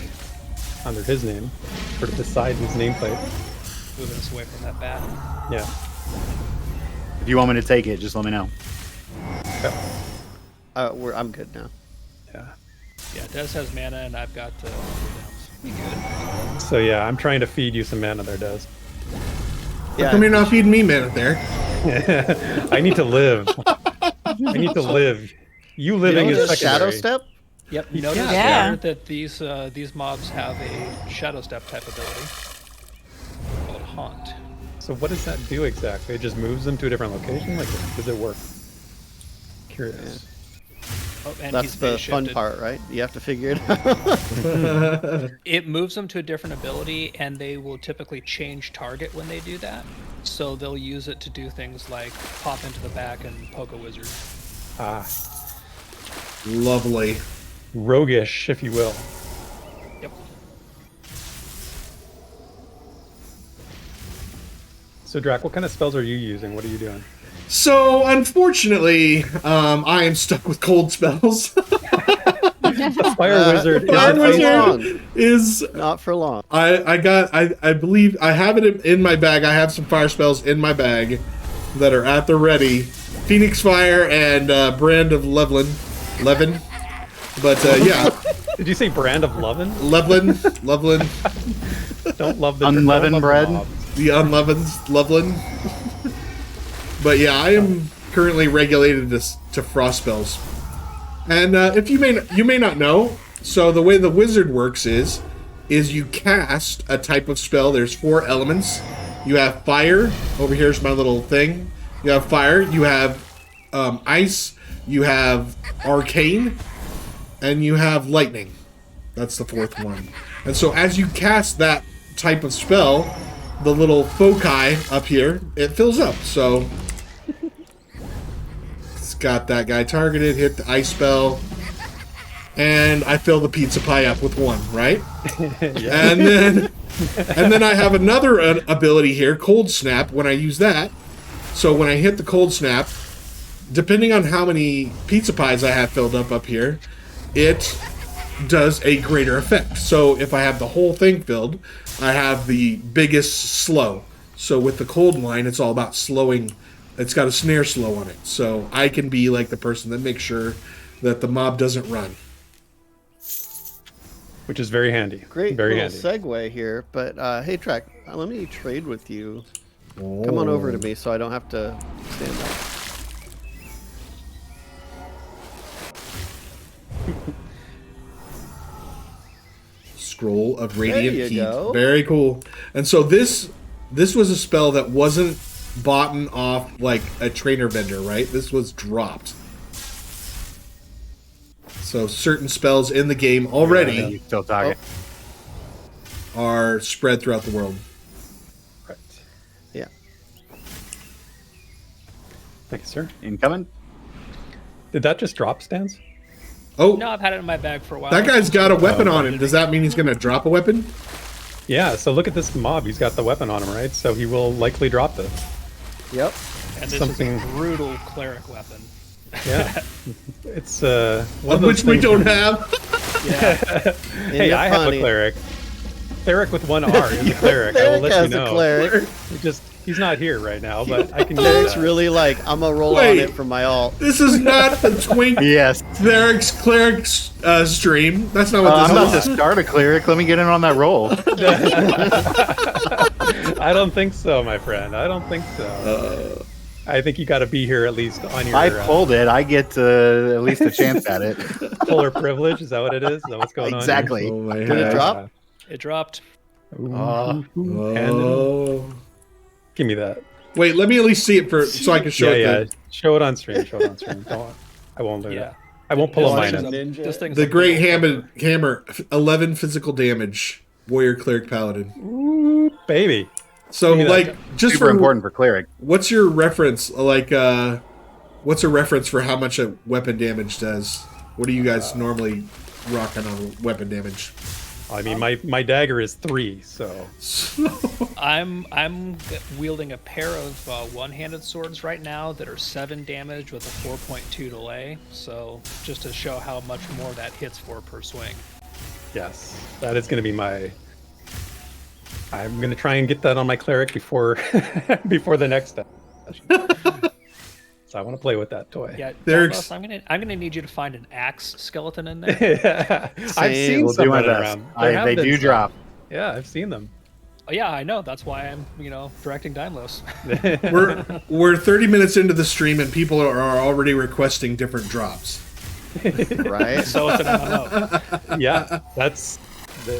under his name, sort of beside his nameplate. Moving us away from that bat. Yeah. If you want me to take it, just let me know. I'm good now. Yeah. Yeah, Des has mana and I've got cooldowns. We good. So yeah, I'm trying to feed you some mana there, Des. How come you're not feeding me, man, up there? I need to live. I need to live. You living You know is the secondary. shadow step? Yep. Notice Yeah. here that these mobs have a shadow step type ability called Haunt. So what does that do exactly? It just moves them to a different location? Like, does it work? Curious. Oh, and That's he's the phase fun shifted. part, right? You have to figure it out. It moves them to a different ability, and they will typically change target when they do that. So they'll use it to do things like pop into the back and poke a wizard. Ah, Lovely. roguish, if you will. Yep. So Draq, what kind of spells are you using? What are you doing? So, unfortunately, I am stuck with cold spells. Fire Wizard is Fire an Wizard long. is Not for long. I believe I have it in my bag. I have some fire spells in my bag that are at the ready. Phoenix Fire and Brand of Levin. But yeah, Did you say Brand of Lovin'? Levin. Don't love the Unleavened don't love the bread? mobs. The unleavened Loveland. But yeah, I am currently regulated to frost spells. And if you may not know, so the way the wizard works is you cast a type of spell. There's 4 elements. You have fire. Over here's my little thing. You have fire. You have ice. You have arcane, and you have lightning. That's the 4th one. And so as you cast that type of spell, the little foci up here, it fills up. So it's got that guy targeted, hit the ice spell, and I fill the pizza pie up with 1, right? Yeah. And then I have another ability here, Cold Snap, when I use that. So when I hit the Cold Snap, depending on how many pizza pies I have filled up here, it does a greater effect. So if I have the whole thing filled, I have the biggest slow. So with the cold line, it's all about slowing. It's got a snare slow on it. So I can be like the person that makes sure that the mob doesn't run. Which is very handy. Great very little handy. segue here, but hey, Draq, let me trade with you. Come on over to me so I don't have to stand up. Scroll of There Radiant you Heat. go. Very cool. And so this was a spell that wasn't bought off like a trainer vendor, right? This was dropped. So certain spells in the game already Still talking. are spread throughout the world. Right. Yeah. Thank you, sir. Incoming. Did that just drop, Stans? Oh, No, I've had it in my bag for a while. that guy's got a weapon on him. Does that mean he's going to drop a weapon? Yeah, so look at this mob. He's got the weapon on him, right? So he will likely drop this. Yep. And this something- is a brutal cleric weapon. Yeah. It's one of Of those which we things don't where- have. Yeah. Hey, I have a funny. cleric. Therek with 1 R is a cleric. I will Therek let has you know. a cleric. He's not here right now, but I can use Therek's that. really like, I'm gonna roll Wait. on it for my alt. This is not the Twink Yes. Therek's Cleric stream. That's not what I'm about this to is. start a cleric. Let me get in on that roll. I don't think so, my friend. I don't think so. I think you got to be here at least on your I pulled it. I get at least a chance at it. fuller privilege. Is that what it is? Is that what's going Exactly. Oh my Did it God. drop? It dropped. on? Ooh, Oh. give me that. Wait, let me at least see it so I can show Yeah, it. yeah. to- Show it on stream. Show it on stream. I won't do Yeah. that. I won't pull a This mine thing's in. a- This thing's The a Great big Hammer, 11 physical damage. Warrior, Cleric, Paladin. Ooh, baby. So, Give me that. like, just Super for important for cleric. what's your reference? Like, what's a reference for how much a weapon damage does? What do you guys normally rocking on weapon damage? I mean, my dagger is 3, so I'm wielding a pair of one-handed swords right now that are 7 damage with a 4.2 delay. So just to show how much more that hits for per swing. yes, that is going to be my. I'm going to try and get that on my cleric before before the next step. So I want to play with that toy. Yeah, There's- Dymlos, I'm gonna need you to find an axe skeleton in there. I've Same. seen We'll some do my running best. around. There have They been do some. drop. Yeah, I've seen them. Oh, yeah, I know. That's why I'm directing Dymlos. We're 30 minutes into the stream and people are already requesting different drops. Right? So it's an MMO. Yeah,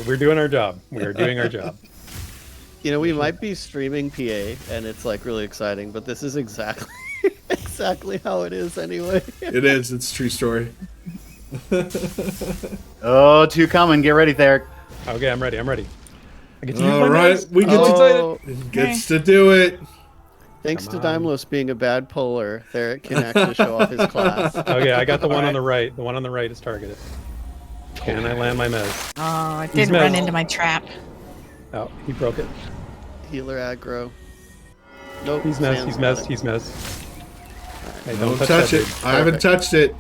we're doing our job. We are doing our job. You know, we might be streaming PA, and it's like really exciting, but this is exactly exactly how it is anyway. It is. It's a true story. Oh, 2 coming. Get ready, Therek. Okay, I'm ready. I get to use All my right, mouse. we get Oh, to gets to do it. thanks to Come on. Dymlos being a bad puller, Therek can actually show off his class. Okay, I got the one All on the right. The one on the right is targeted. Can I land my mez? Oh, I He's didn't run messed. into my trap. Oh, he broke it. Healer aggro. Nope. He's messed. Sam's He's got messed. it. He's messed. Hey, Don't touch that, it. dude. I haven't touched it.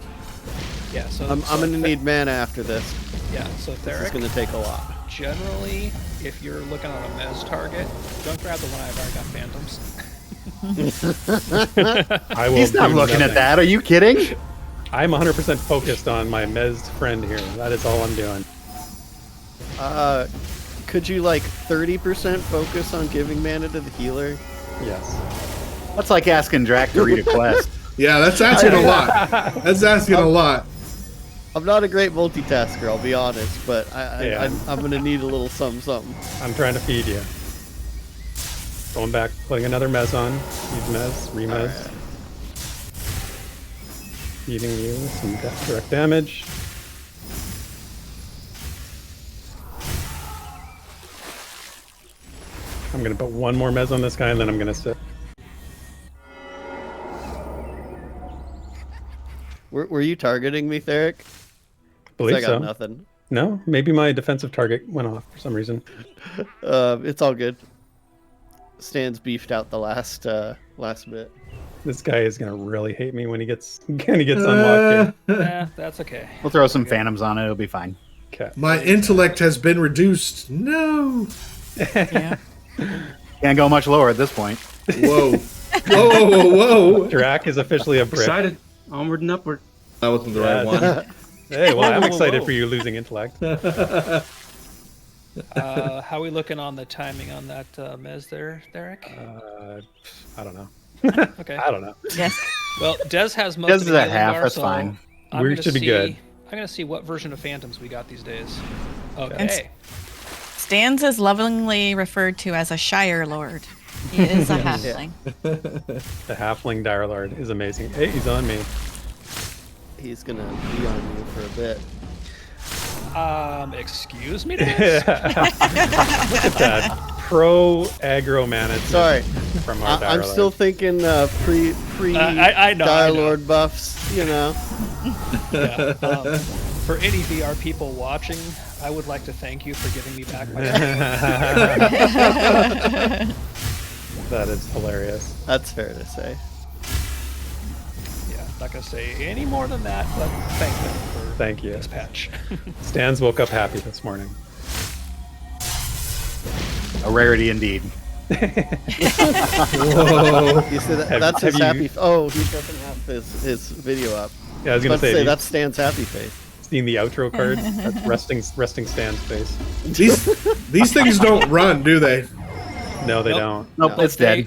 Yeah, so I'm gonna need mana after this. Yeah, so This is Therek, gonna take a lot. generally, if you're looking on a mez target, don't grab the one I've already got phantoms. I will He's not do looking at nothing. that. Are you kidding? I'm 100% focused on my mez friend here. That is all I'm doing. Could you like 30% focus on giving mana to the healer? Yes. That's like asking Draq to read a quest. Yeah, that's asking a lot. That's asking a lot. I'm not a great multitasker, I'll be honest, but Yeah. I'm gonna need a little something. I'm trying to feed you. Going back, putting another mez on. Use mez, remez. Alright. Feeding you some direct damage. I'm gonna put one more mez on this guy and then I'm gonna sit. Were you targeting me, Therek? Believe I got so. nothing. No, maybe my defensive target went off for some reason. It's all good. Stan's beefed out the last bit. This guy is gonna really hate me when he gets unlocked here. That's okay. We'll throw some phantoms on it. It'll be fine. Okay. My intellect has been reduced. No. Yeah. Can't go much lower at this point. Whoa. Whoa. Draq is officially a brick. Excited. Onward and upward. That wasn't the right one. Hey, well, I'm Whoa. excited for you losing intellect. How are we looking on the timing on that Mez there, Therek? I don't know. Okay. I don't know. Yes. Well, Des has most Des of is the at healing half, bar, that's so fine. I'm We gonna should be see- good. I'm gonna see what version of Phantoms we got these days. Okay. And Stans is lovingly referred to as a Shire Lord. He is a halfling. The halfling dire lord is amazing. Hey, he's on me. He's gonna be on you for a bit. Excuse me. Look at that pro aggro management. Sorry, from our dire I'm lord. still thinking pre I know, Dire I know. Lord buffs. You know. Yeah. For any VR people watching, I would like to thank you for giving me back my. That is hilarious. That's fair to say. Yeah, not gonna say any more than that, but thank you for Thank you. this patch. Stans woke up happy this morning. A rarity indeed. Whoa. You see that? Have- That's his have you- happy. Oh, he doesn't have his video up. Yeah, I was I gonna was about to say, say have that's Stan's happy face. you seen the outro card? That's resting Stan's face. These things don't run, do they? No, they Nope. don't. Nope, But it's dead.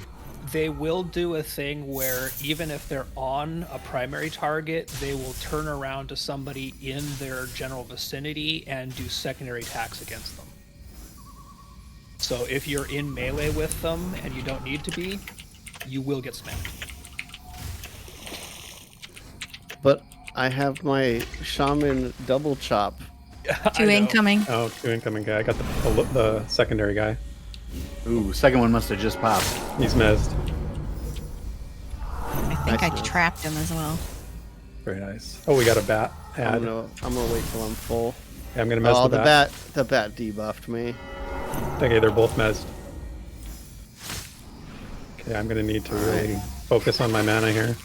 They will do a thing where even if they're on a primary target, they will turn around to somebody in their general vicinity and do secondary attacks against them. So if you're in melee with them and you don't need to be, you will get smacked. But I have my shaman double chop. I Two know. incoming. Oh, two incoming guy. I got the secondary guy. Ooh, second one must have just popped. He's mezzed. I think I trapped him as well. Very nice. Oh, we got a bat ad. I'm gonna wait till I'm full. Yeah, I'm gonna mezz Oh, the the bat. bat debuffed me. Okay, they're both mezzed. Okay, I'm gonna need to really focus on my mana here.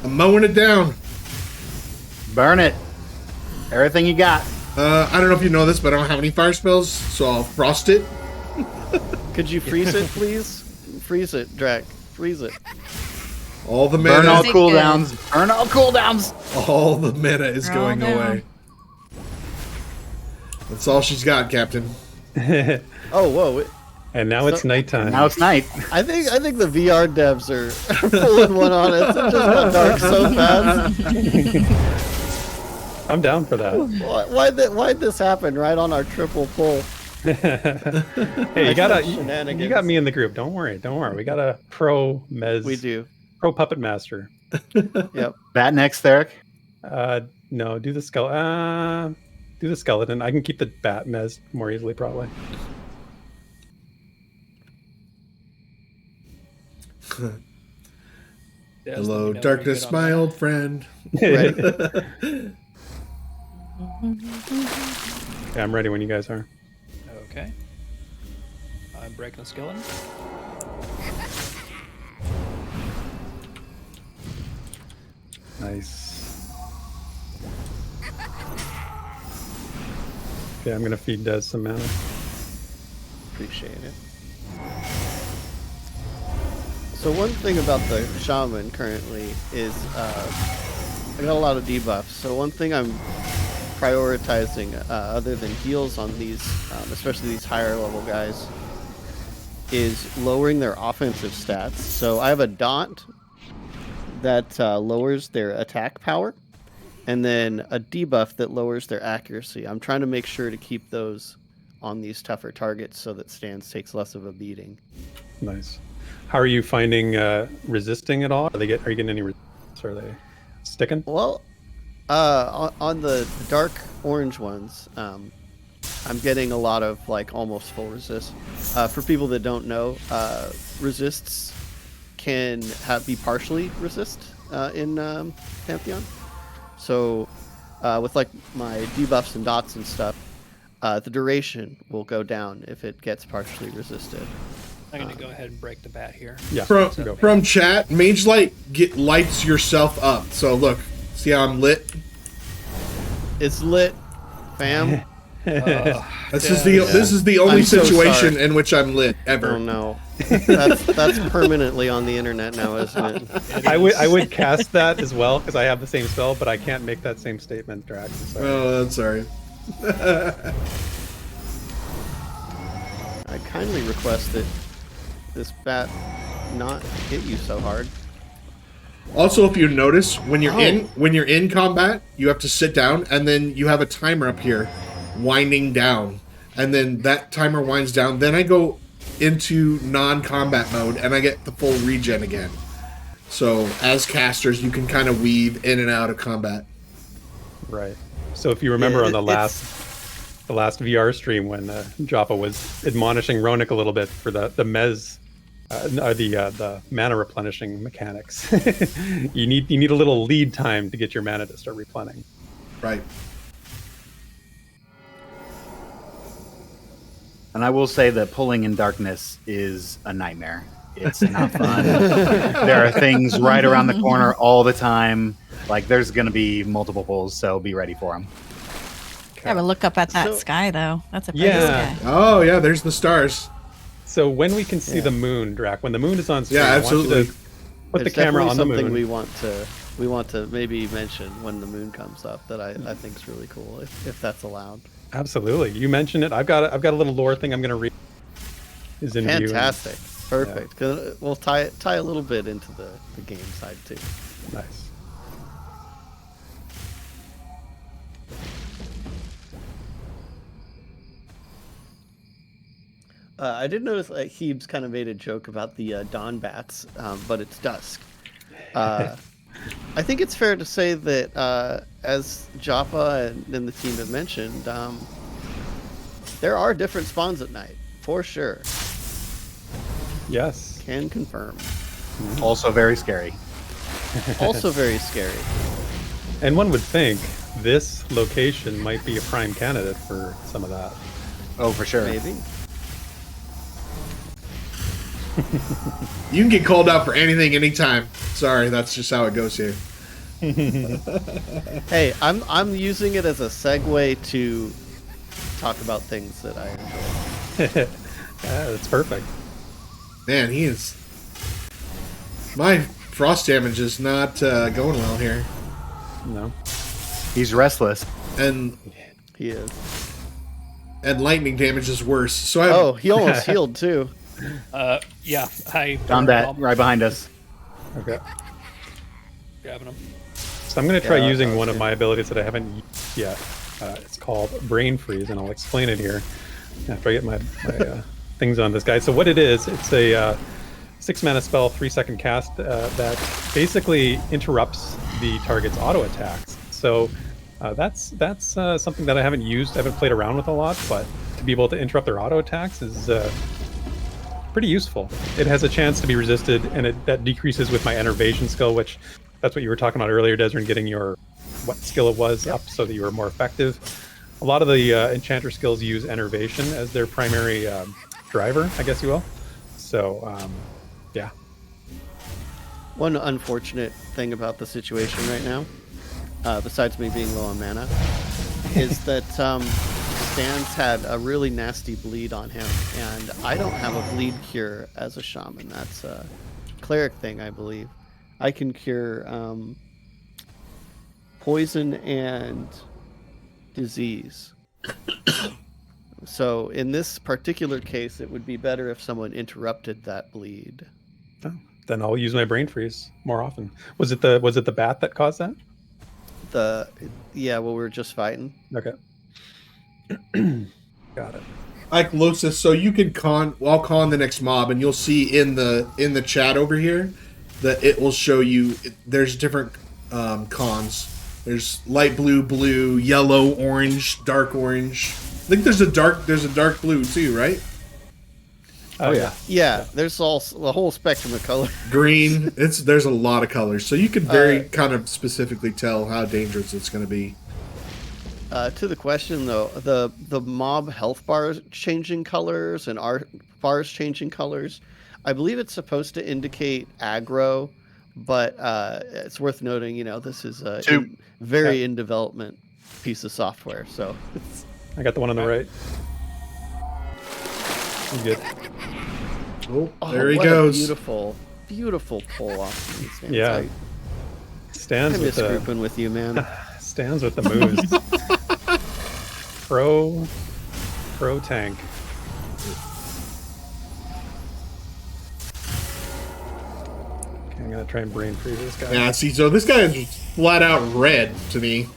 I'm mowing it down. Burn it. Everything you got. I don't know if you know this, but I don't have any fire spells, so I'll frost it. Could you freeze it, please? Freeze it, Draq. Freeze it. All the Burn all mana, Big cooldowns. Burn all cooldowns. all the mana is They're all going down. away. That's all she's got, Captain. Oh, whoa! And now it's nighttime. Now it's night. I think the VR devs are pulling one on us. It just got dark so fast. I'm down for that. Why'd this happen right on our triple pull? Hey, you Shenanigans. got me in the group. Don't worry. We got a pro mez. We do. Pro puppet master. Yep. Bat next, Therek. No, do the skeleton. Do the skeleton. I can keep the bat mez more easily, probably. Des, let me Hello, know when you're darkness, good on my that. old friend. Right. Okay, I'm ready when you guys are. Okay. I'm breaking the skeleton. Nice. Okay, I'm gonna feed Des some mana. Appreciate it. So one thing about the shaman currently is I got a lot of debuffs. So one thing I'm prioritizing, other than heals on these, especially these higher level guys, is lowering their offensive stats. So I have a daunt that lowers their attack power, and then a debuff that lowers their accuracy. I'm trying to make sure to keep those on these tougher targets so that Stans takes less of a beating. Nice. How are you finding resisting at all? Are you getting any resistance? Are they sticking? Well, on the dark orange ones, I'm getting a lot of like almost full resist. For people that don't know, resists can be partially resist in Pantheon. So with like my debuffs and dots and stuff, the duration will go down if it gets partially resisted. I'm going to go ahead and break the bat here. Yeah. From chat, Mage Light lights yourself up. So look, see how I'm lit? It's lit, fam. This is the only I'm so situation sorry. in which I'm lit ever. Oh no, that's permanently on the internet now, isn't it? I would cast that as well because I have the same spell, but I can't make that same statement, Draq. Sorry. Oh, I'm sorry. I kindly request that this bat not hit you so hard. Also, if you notice, when you're in combat, you have to sit down, and then you have a timer up here, winding down, and then that timer winds down. Then I go into non-combat mode, and I get the full regen again. So, as casters, you can kind of weave in and out of combat. Right. So if you remember on the last VR stream when Joppa was admonishing Ronik a little bit for the mana replenishing mechanics, you need a little lead time to get your mana to start replenishing. Right. And I will say that pulling in darkness is a nightmare. It's not fun. There are things right around the corner all the time. Like, there's going to be multiple pulls, so be ready for them. Yeah, but look up at that sky, though. That's a pretty sky. Oh, yeah, there's the stars. So when we can see the moon, Draq, when the moon is on screen, Yeah, absolutely. I want you to put the camera on the moon. Something we want to maybe mention when the moon comes up that I think is really cool, if that's allowed. Absolutely. You mentioned it. I've got a little lore thing I'm going to read. Is in view. Fantastic. Perfect. 'Cause we'll tie a little bit into the game side too. Nice. I did notice Heebs kind of made a joke about the dawn bats, but it's dusk. I think it's fair to say that, as Joppa and the team have mentioned, there are different spawns at night, for sure. Yes. Can confirm. Also very scary. Also very scary. And one would think this location might be a prime candidate for some of that. Oh, for sure. Maybe. You can get called out for anything, anytime. Sorry, that's just how it goes here. Hey, I'm using it as a segue to talk about things that I enjoy. Yeah, that's perfect. Man, my frost damage is not going well here. No. He's restless. And He is. lightning damage is worse. So He almost healed too. Yeah, I Found that right behind us. Okay. grabbing them. So I'm going to try using one of my abilities that I haven't used yet. It's called Brain Freeze, and I'll explain it here after I get my things on this guy. So what it is, it's a 6-mana spell, 3-second cast that basically interrupts the target's auto attacks. So that's something that I haven't used. I haven't played around with a lot, but to be able to interrupt their auto attacks is pretty useful. It has a chance to be resisted, and that decreases with my enervation skill, which that's what you were talking about earlier, Desryn, getting your what skill it was up so that you were more effective. A lot of the enchanter skills use enervation as their primary driver, I guess you will. So, yeah. One unfortunate thing about the situation right now, besides me being low on mana, is that Stan's had a really nasty bleed on him, and I don't have a bleed cure as a shaman. That's a cleric thing, I believe. I can cure poison and disease. So in this particular case, it would be better if someone interrupted that bleed. Oh, then I'll use my Brain Freeze more often. Was it the bat that caused that? Yeah, well, we were just fighting. Okay. Got it. Like Losis, so you can I'll con the next mob, and you'll see in the chat over here that it will show you there's different cons. There's light blue, blue, yellow, orange, dark orange. I think there's a dark blue too, right? Oh yeah. Yeah, there's all the whole spectrum of color. Green. There's a lot of colors, so you can very kind of specifically tell how dangerous it's going to be. To the question though, the mob health bars changing colors and art bars changing colors, I believe it's supposed to indicate aggro, but it's worth noting, this is a very in development piece of software. So I got the one on the right. You good? Oh, there he what goes. A beautiful pull off. Yeah. Stands I with miss grouping with you, man. Stands with the moves. Pro tank. Okay, I'm gonna try and brain freeze this guy. Yeah, see, so this guy is flat out red to me.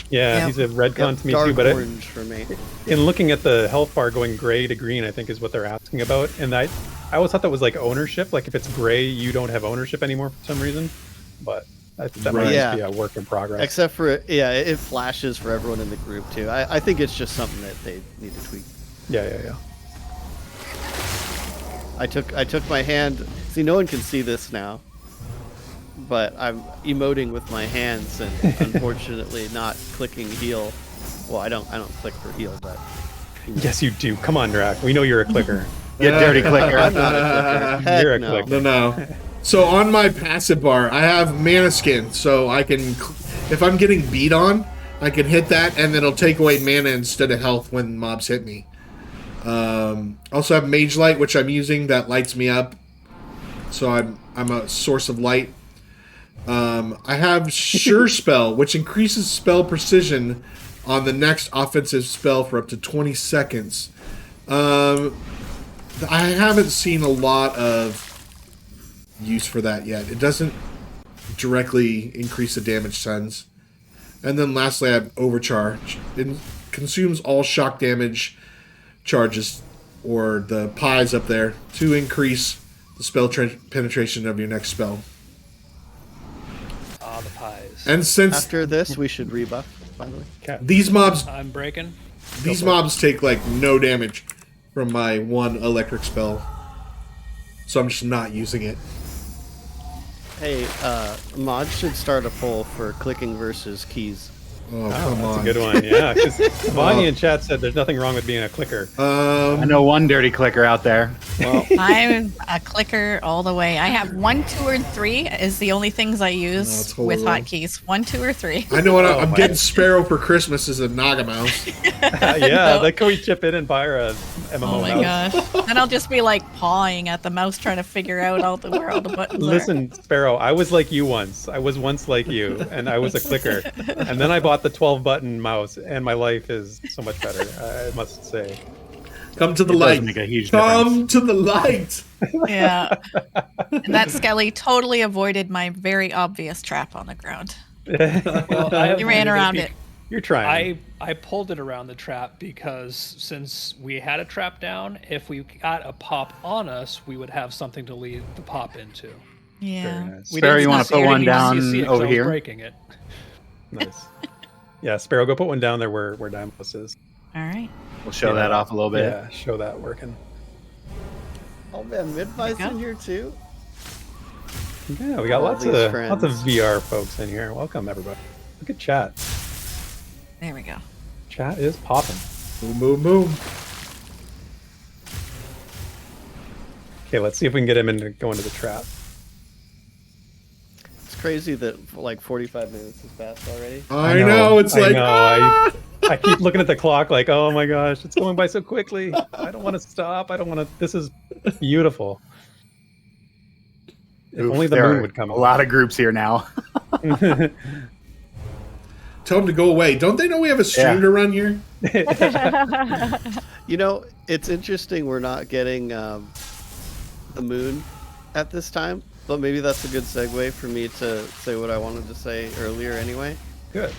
Yeah, Yep. he's a red con to me Dark too. But orange for me. in looking at the health bar going gray to green, I think is what they're asking about. And I always thought that was like ownership. Like if it's gray, you don't have ownership anymore for some reason. But that might just be a work in progress. Except for it flashes for everyone in the group too. I think it's just something that they need to tweak. Yeah. I took my hand. See, no one can see this now, but I'm emoting with my hands and unfortunately not clicking heal. Well, I don't click for heal, but Yes, you do. Come on, Draq. We know you're a clicker. You dirty clicker. I'm not a clicker. Heck You're a no. clicker. No. So on my passive bar, I have mana skin, so I can, if I'm getting beat on, I can hit that, and it'll take away mana instead of health when mobs hit me. Also have mage light, which I'm using, that lights me up, so I'm a source of light. I have sure spell, which increases spell precision on the next offensive spell for up to 20 seconds. I haven't seen a lot of use for that yet. It doesn't directly increase the damage tons. And then lastly, I have overcharge. It consumes all shock damage charges, or the pies up there, to increase the spell penetration of your next spell. Ah, the pies. And since After this, we should rebuff. By the way, these mobs I'm breaking. take like no damage from my one electric spell, so I'm just not using it. hey, Mod should start a poll for clicking versus keys. Oh, come That's on. a good one. Yeah, because Vanya in chat said there's nothing wrong with being a clicker. I know one dirty clicker out there. Well, I'm a clicker all the way. I have 1, 2, or 3 is the only things I use it's with horrible. hotkeys. 1, 2, or 3. I know what I'm my. getting Sparoh for Christmas as a Naga mouse. Yeah, like can we chip in and buy her a MMO Oh my mouse? gosh. Then I'll just be like pawing at the mouse trying to figure out where all the buttons are. Listen, Sparoh, I was like you once. I was once like you, and I was a clicker. And then I bought the 12-button mouse, and my life is so much better, I must say. Come to the It does light. make a huge Come to the light. Yeah. And that Skelly totally avoided my very obvious trap on the ground. Well, I He ran avoided around bec- it. You're trying. I pulled it around the trap because since we had a trap down, if we got a pop on us, we would have something to lead the pop into. Yeah. Very nice. We Sparoh, didn't you wanna necessarily put one need to down CC it 'cause over I was here? breaking it. Nice. Yeah, Sparoh, go put one down there where Dymlos is. All right. We'll show that off a little bit. Yeah, show that working. oh man, Midvise in here too. Yeah, we got All lots these of friends. VR folks in here. Welcome everybody. Look at chat. There we go. Chat is popping. Boom, boom, boom. Okay, let's see if we can get him into going to the trap. It's crazy that like 45 minutes has passed already. I know. It's like, I keep looking at the clock like, oh my gosh, it's going by so quickly. I don't want to stop. I don't want to. This is beautiful. If Oof, only the there moon are would come a out. lot of groups here now. tell them to go away. Don't they know we have a stream Yeah. to run here? You know, it's interesting we're not getting the moon at this time, but maybe that's a good segue for me to say what I wanted to say earlier anyway. Good.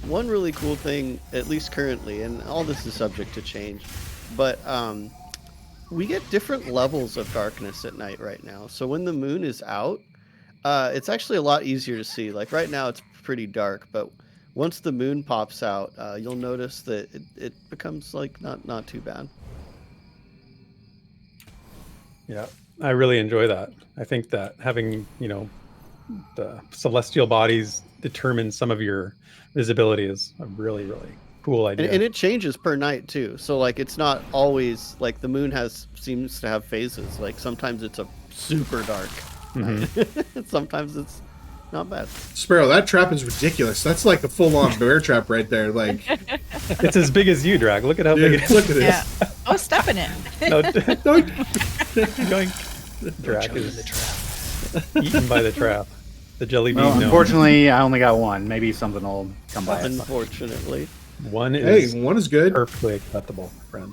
One really cool thing, at least currently, and all this is subject to change, but we get different levels of darkness at night right now. So when the moon is out, it's actually a lot easier to see. Like right now it's pretty dark, but once the moon pops out, you'll notice that it becomes like not too bad. Yeah, I really enjoy that. I think that having, the celestial bodies determine some of your visibility is a really, really cool idea. And it changes per night too. So like it's not always like the moon seems to have phases. Like sometimes it's a super dark night. Sometimes it's not bad. Sparoh, that trap is ridiculous. That's like a full-on bear trap right there. Like, it's as big as you, Draq. Look at how big it is. Look at this. Yeah. Oh, step in it. No, Doink. Draq is eaten by the trap. The jelly bean. Well, no. unfortunately, I only got one. Maybe something will come by. Unfortunately. One is Hey, one is good. perfectly acceptable, friend.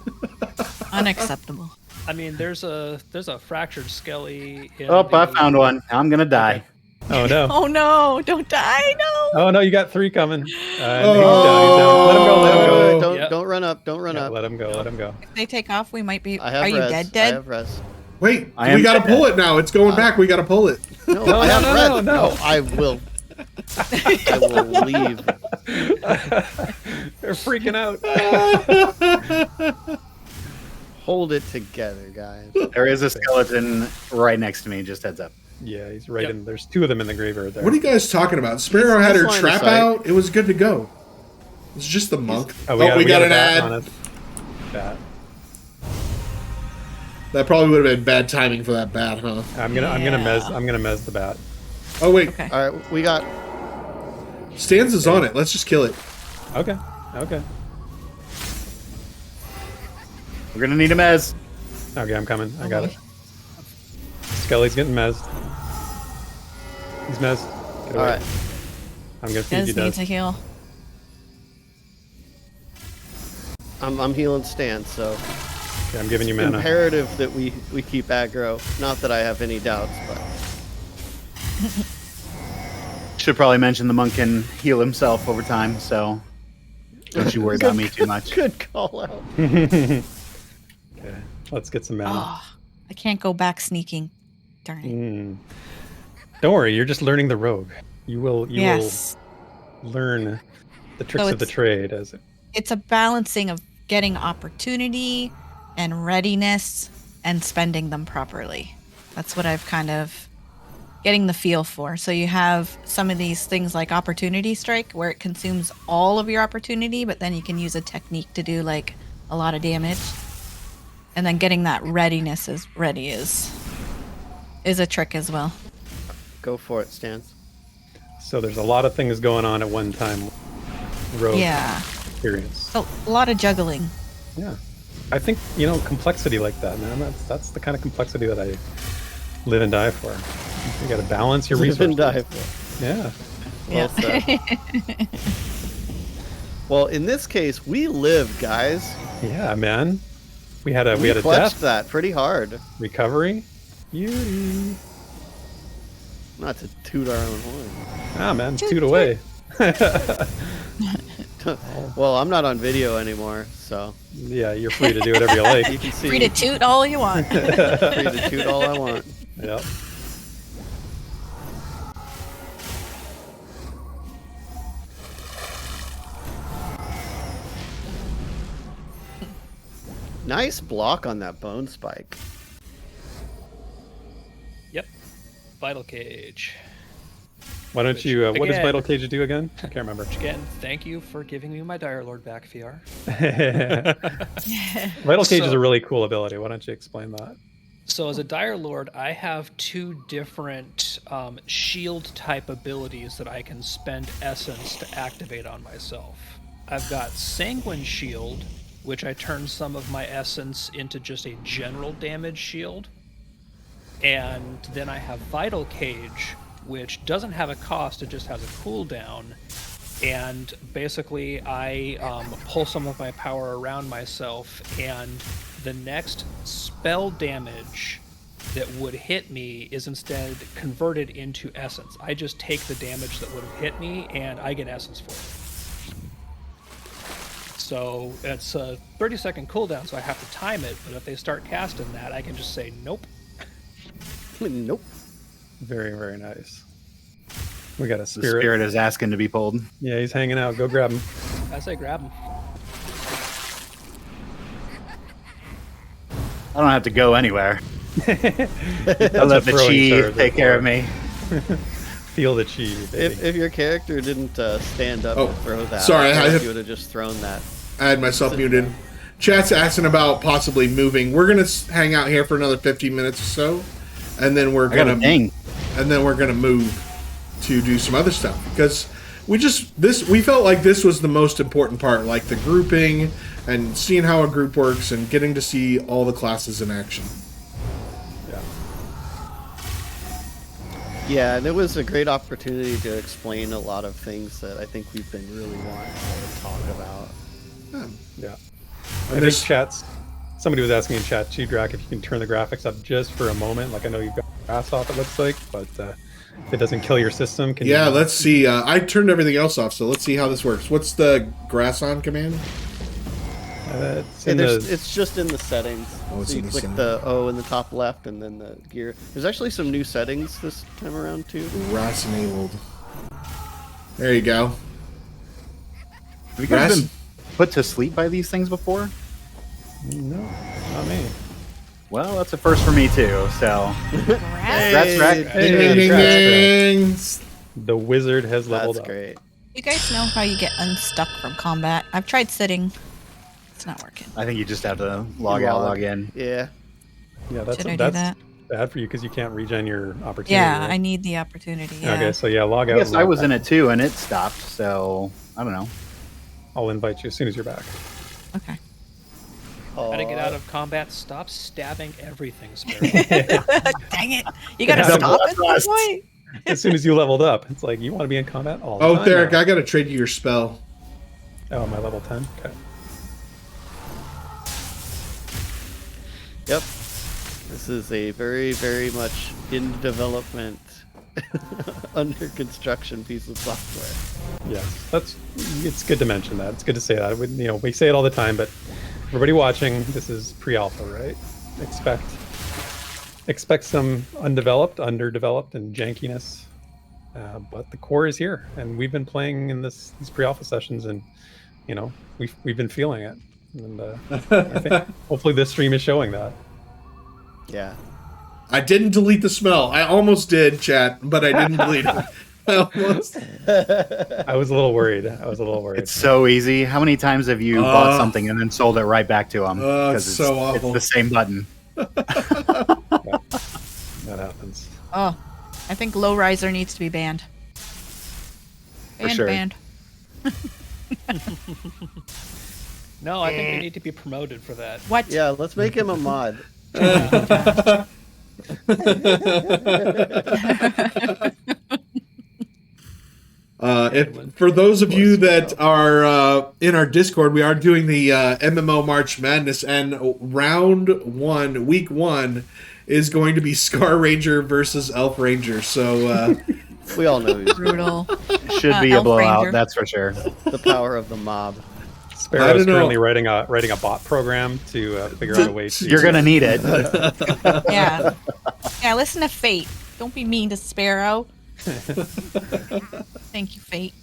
Unacceptable. I mean, there's a fractured skelly. In Oh, I the- found one. I'm gonna die. Oh no! Oh no! Don't die! No! Oh no! You got 3 coming. He's down. He's Oh. down. Let him go. Let him go. Don't Yep. don't run up. Don't run Yeah, up. let him go. Let him go. If they take off, we might be. I have Are you res. dead? I Dead? have res. Wait, I am we gotta dead. pull it now. It's going back. We gotta pull it. No, No, I no, have no, res. no. I will. I will leave. They're freaking out. Hold it together, guys. There is a skeleton right next to me. Just heads up. Yeah, he's right Yep. in. There's 2 of them in the graveyard there. What are you guys talking about? Sparoh had This her line of trap sight. out. It was good to go. It's just the monk. Oh, we got a an bat ad. on it. Bat. That probably would have been bad timing for that bat, huh? I'm gonna mez the bat. Oh wait, Okay. All right, we got. Stanza's on it. Let's just kill it. Okay. Okay. We're gonna need a mez. Okay, I'm coming. I got it. Skelly's getting mezzed. He's mezzed. Get All away. right. I'm gonna feed you, Does need Des. to heal. I'm healing Stan, so Okay, I'm giving you mana. imperative that we keep aggro. Not that I have any doubts, but Should probably mention the monk can heal himself over time, so don't you worry about me too much. good call out. Okay, let's get some mana. Oh, I can't go back sneaking. Darn it. Don't worry, you're just learning the rogue. You will Yes. learn the tricks of the it's- trade as it. It's a balancing of getting opportunity and readiness and spending them properly. That's what I've kind of getting the feel for. So you have some of these things like opportunity strike where it consumes all of your opportunity, but then you can use a technique to do like a lot of damage. And then getting that readiness is a trick as well. Go for it, Stan. So there's a lot of things going on at one time. Rogue Yeah. experience. So a lot of juggling. Yeah, I think complexity like that, man. That's the kind of complexity that I live and die for. You got to balance your Live resources. and die for. Yeah. Well said. Well, in this case, we live, guys. Yeah, man. We had a clutched death that pretty hard. recovery. Beauty. Not to toot our own horn. Ah, man, toot away. Well, I'm not on video anymore, so Yeah, you're free to do whatever you like. you can see Free to toot all you want. free to toot all I want. Yep. Nice block on that bone spike. Yep. Vital Cage. Why don't you? What does Again. Vital Cage do again? I can't remember. Again, thank you for giving me my Dire Lord back, VR. Vital Cage is So- a really cool ability. Why don't you explain that? So as a Dire Lord, I have 2 different shield type abilities that I can spend essence to activate on myself. I've got Sanguine Shield, which I turn some of my essence into just a general damage shield. And then I have Vital Cage, which doesn't have a cost, it just has a cooldown. And basically, I pull some of my power around myself, and the next spell damage that would hit me is instead converted into essence. I just take the damage that would have hit me, and I get essence for it. So it's a 30-second cooldown, so I have to time it, but if they start casting that, I can just say, nope. Nope. Very, very nice. We got a The spirit. spirit is asking to be pulled. Yeah, he's hanging out. Go grab him. I say grab them. I don't have to go anywhere. I'll let the chi take care of me. Feel the chi, baby. If your character didn't stand up and throw that, sorry, you would have just thrown that. I had myself muted. Chat's asking about possibly moving. We're gonna hang out here for another 15 minutes or so, and then we're gonna move to do some other stuff because we felt like this was the most important part, like the grouping and seeing how a group works and getting to see all the classes in action. Yeah, and it was a great opportunity to explain a lot of things that I think we've been really wanting to talk about. Yeah. I think somebody was asking in chat too, Draq, if you can turn the graphics up just for a moment. Like I know you've got grass off, it looks like, but if it doesn't kill your system, can you? Yeah, let's see. I turned everything else off, so let's see how this works. What's the grass on command? It's just in the settings. Oh, so you click the O in the top left, and then the gear. There's actually some new settings this time around too. Grass enabled. There you go. Have you guys been put to sleep by these things before? No, not me. Well, that's a first for me too. So that's right. Ding. The wizard has leveled up. That's great. You guys know how you get unstuck from combat? I've tried sitting. It's not working. I think you just have to log out, log in. Yeah. Yeah, Should I do that? Bad for you because you can't regen your opportunity. Yeah, right? I need the opportunity. Yeah. Okay, so yeah, log out. Yes, I was in it too, and it stopped. So I don't know. I'll invite you as soon as you're back. Okay. How to get out of combat? Stop stabbing everything, Sparoh. Dang it! You gotta stop at some point. As soon as you leveled up, it's like you want to be in combat all the time. Therek, now. I gotta trade you your spell. Oh, my level 10. Okay. Yep. This is a very, very much in development, under construction piece of software. Yes, it's good to mention that. It's good to say that. We say it all the time, but everybody watching, this is pre-alpha, right? Expect some undeveloped, underdeveloped, and jankiness. But the core is here, and we've been playing in these pre-alpha sessions, and we've been feeling it. And I think hopefully this stream is showing that. Yeah. I didn't delete the smell. I almost did, chat, but I didn't delete it. I almost. I was a little worried. It's so easy. How many times have you bought something and then sold it right back to them? It's so awful. It's the same button. That happens. Oh, I think low riser needs to be banned. sure. Banned. No, I think you need to be promoted for that. What? Yeah, let's make him a mod. For those of you that are in our Discord, we are doing the MMO March Madness, and week one is going to be Scar Ranger versus Elf Ranger. So We all know who's Brutal. Should be a Elf blowout, Ranger. that's for sure. the power of the mob. Sparoh is currently writing a bot program to figure out a way to. You're gonna need it. Yeah. Yeah, listen to Fate. Don't be mean to Sparoh. Thank you, Fate.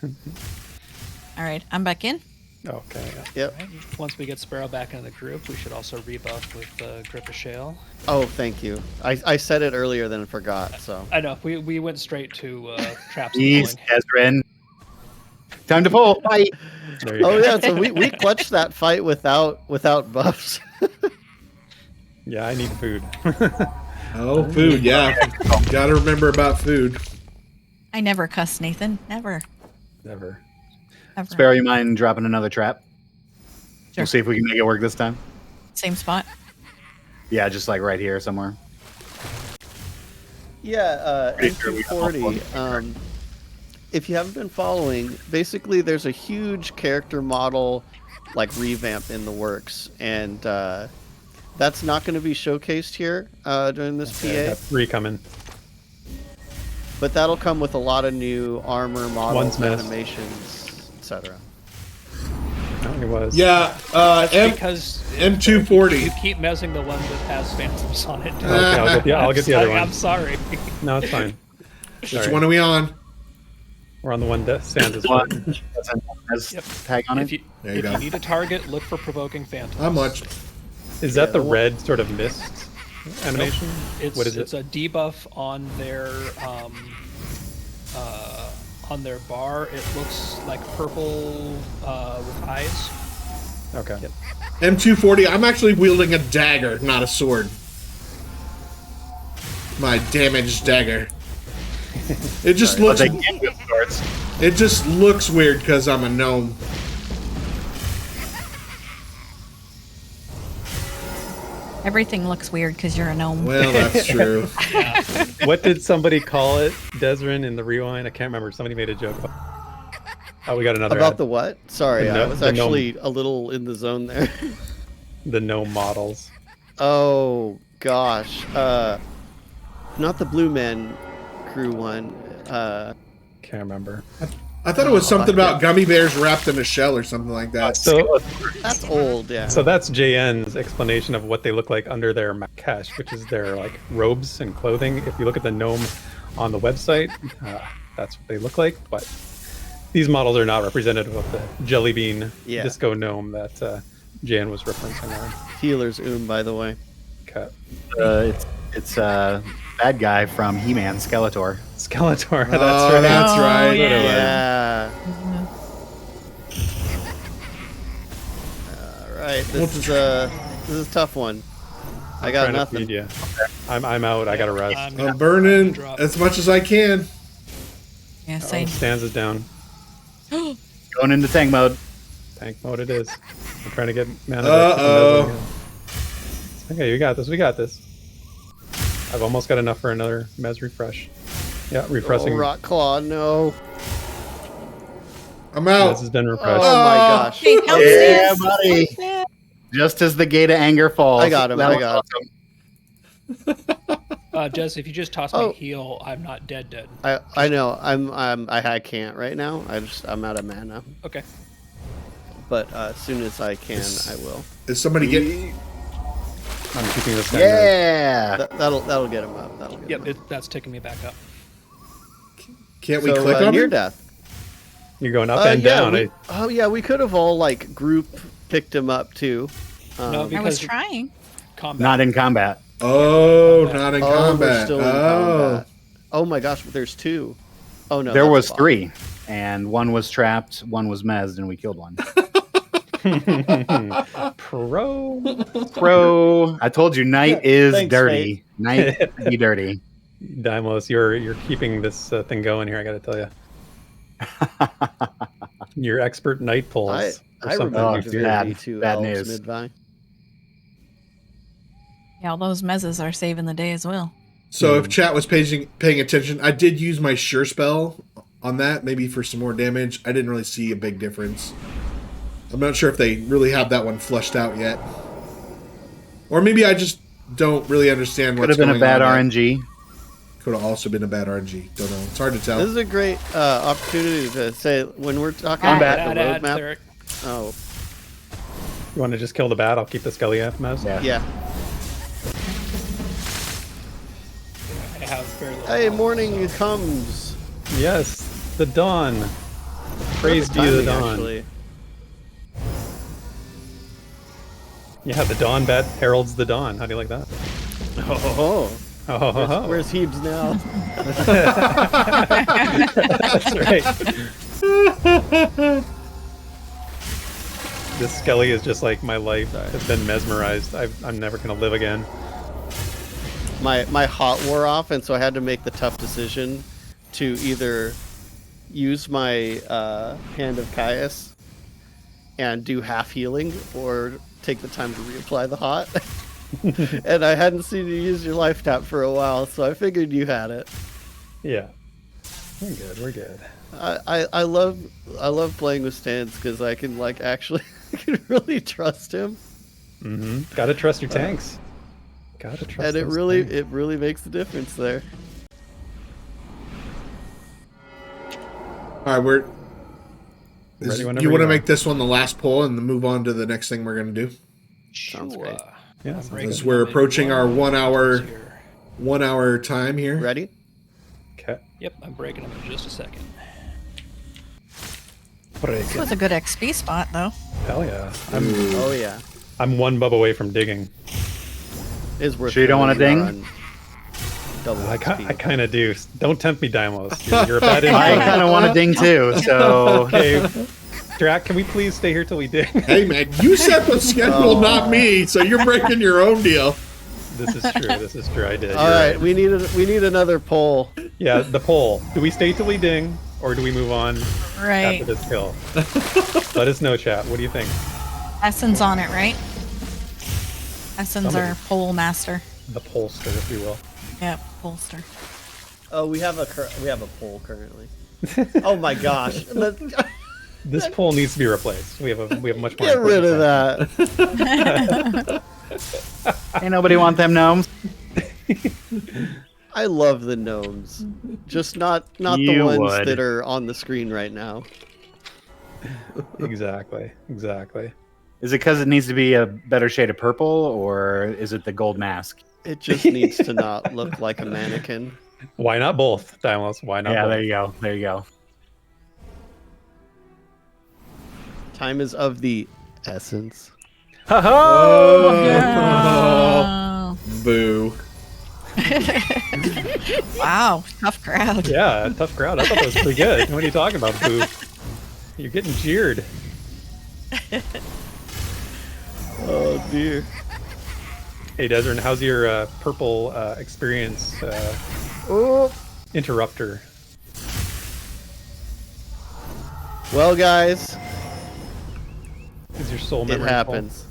All right, I'm back in. Okay. Yep. Once we get Sparoh back into the group, we should also rebuff with Grip of Shale. Oh, thank you. I said it earlier, then forgot. So I know we went straight to traps. Jeez, Desryn. Time to pull. Fight. There you go. yeah, so we clutched that fight without buffs. Yeah, I need food. food, yeah. Gotta remember about food. I never cuss, Nathan. Never. Never. Ever. Sparoh, you mind dropping another trap? Sure. We'll see if we can make it work this time. Same spot. Yeah, just like right here somewhere. Yeah, Pretty sure we got all NT40. If you haven't been following, basically there's a huge character model like revamp in the works, and that's not going to be showcased here during this Okay, PA. got 3 coming. But that'll come with a lot of new armor models, One's missed. animations, etc. No, it was. Yeah, Because M240. you keep messing the one that has phantoms on it. Okay, I'll get the other one. I'm sorry. No, it's fine. Which one are we on? We're on the one that stands as One one. that's has Yep. tag on If it. There you if go. you need a target, look for provoking phantoms. How much? Is that the red sort of mist animation? It's What is it's it? a debuff on their bar. It looks like purple with eyes. Okay. Yep. M240. I'm actually wielding a dagger, not a sword. My damaged dagger. It just But looks. they can with swords. It just looks weird because I'm a gnome. Everything looks weird because you're a gnome. Well, that's true. What did somebody call it, Desryn, in the rewind? I can't remember. Somebody made a joke about. Oh, we got another About ad. the what? Sorry, The I no- was the gnome. actually a little in the zone there. The gnome models. Oh gosh, not the Blue Man Crew one. Can't remember. I thought it was something about gummy bears wrapped in a shell or something like that. So, That's old, yeah. so that's JN's explanation of what they look like under their Makash, which is their like robes and clothing. If you look at the gnome on the website, that's what they look like. But these models are not representative of the jelly bean Yeah. disco gnome that JN was referencing on. Healer's by the way. Okay. It's bad guy from He-Man, Skeletor. Skeletor. That's Oh, right. that's Oh, right. yeah. Yeah. All right, this is a tough one. I got Trying to nothing. feed you. I'm out. I gotta rest. I'm gonna I'm burning drop. as much as I can. Yeah, Oh, same. Stanza's down. Going into tank mode. Tank mode it is. I'm trying to get mana. Uh-oh. Okay, we got this. We got this. I've almost got enough for another Mez refresh. Yeah, refreshing. Oh, Rock Claw, no. I'm Mez out. has been Oh refreshed. my gosh. Hey, help Yeah, Stan. buddy. Just as the gate of anger falls. I got him, That I was got awesome. Jess, if you just toss Oh. me heal, I'm not dead. I know. I can't right now. I'm out of mana. Okay. But as soon as I can, I will. Is somebody getting? I'm keeping this guy. Yeah. That'll get him up. That'll get Yep, him up. that's taking me back up. Can't we click on near him? death. You're going up and yeah, down. oh yeah, we could have all like group picked him up too. No, I was because trying. combat. Not in combat. Oh, not in Oh, combat. we're still in combat. Oh my gosh, there's two. Oh no, There that's was fine. 3, and one was trapped, one was mezzed, and we killed one. Bro, I told you, night is thanks, dirty. Night be dirty. Dymlos, you're keeping this thing going here. I got to tell you, your expert night pulls. I or something. Oh, removed dude, bad, bad- two bad elves news. mid-vi. Yeah, all those mezzes are saving the day as well. So if chat was paying attention, I did use my sure spell on that, maybe for some more damage. I didn't really see a big difference. I'm not sure if they really have that one flushed out yet. Or maybe I just don't really understand Could what's have been going a bad on. RNG. Could have also been a bad RNG. Don't know. It's hard to tell. This is a great opportunity to say when we're talking Combat. about the Add, roadmap. Therek. Oh You want to just kill the bat? I'll keep the Skelly Mez. Yeah. yeah. I have very little. Hey, health, morning so- comes. Yes, the dawn. Praise be the Timing, dawn. actually. Yeah, the dawn bat heralds the dawn. How do you like that? Oh, Oh, ho, ho, ho. where's Hebes now? That's right. This Skelly is just like my life has been mesmerized. I'm never gonna live again. My hot wore off, and so I had to make the tough decision to either use my Hand of Caius and do half healing, or take the time to reapply the hot. And I hadn't seen you use your life tap for a while, so I figured you had it. Yeah, we're good. We're good. I love playing with Stans because I can actually I can really trust him, Mm-hmm. Gotta trust your tanks. Gotta trust. and it those really tanks. makes the difference there. All right, we're. Ready whenever You want to are. make this one the last poll and then move on to the next thing we're going to do? Sounds great. Yeah, I'm sounds breaking As good. we're them into approaching our 1 hour here. 1 hour time here. Ready? Okay. Yep, I'm breaking them in just a second. This was a good XP spot, though. Hell yeah. Oh yeah. I'm one bub away from digging. Is worth. Sure you don't want a killing ding? Double I XP. kind of do. Don't tempt me, Dymlos. You're a bad I influence. kind of want a ding too. So Okay, Draq, can we please stay here till we dig? Hey man, you set the schedule, not me. So you're breaking your own deal. This is true. This is true. I did. All You're right, we need another poll. Yeah, the poll. Do we stay till we ding, or do we move on Right. after this kill? Let us know, chat. What do you think? Essen's on it, right? Essen's Somebody. our pole master. The pollster, if you will. Yep, polster. Oh, we have a poll currently. Oh my gosh! This poll needs to be replaced. We have much more. Get rid of important that. ain't nobody want them gnomes. I love the gnomes, just not the You ones would. that are on the screen right now. Exactly. Is it because it needs to be a better shade of purple, or is it the gold mask? It just needs to not look like a mannequin. Why not both, Dymlos? Why not Yeah, both? there you go. There you go. Time is of the essence. Oh. Boo. Wow, tough crowd. Yeah, tough crowd. I thought that was pretty good. What are you talking about, boo? You're getting jeered. Oh dear. Hey, Desryn, how's your purple experience Oh. interrupter? Well, guys, Is your soul it memory full? happens.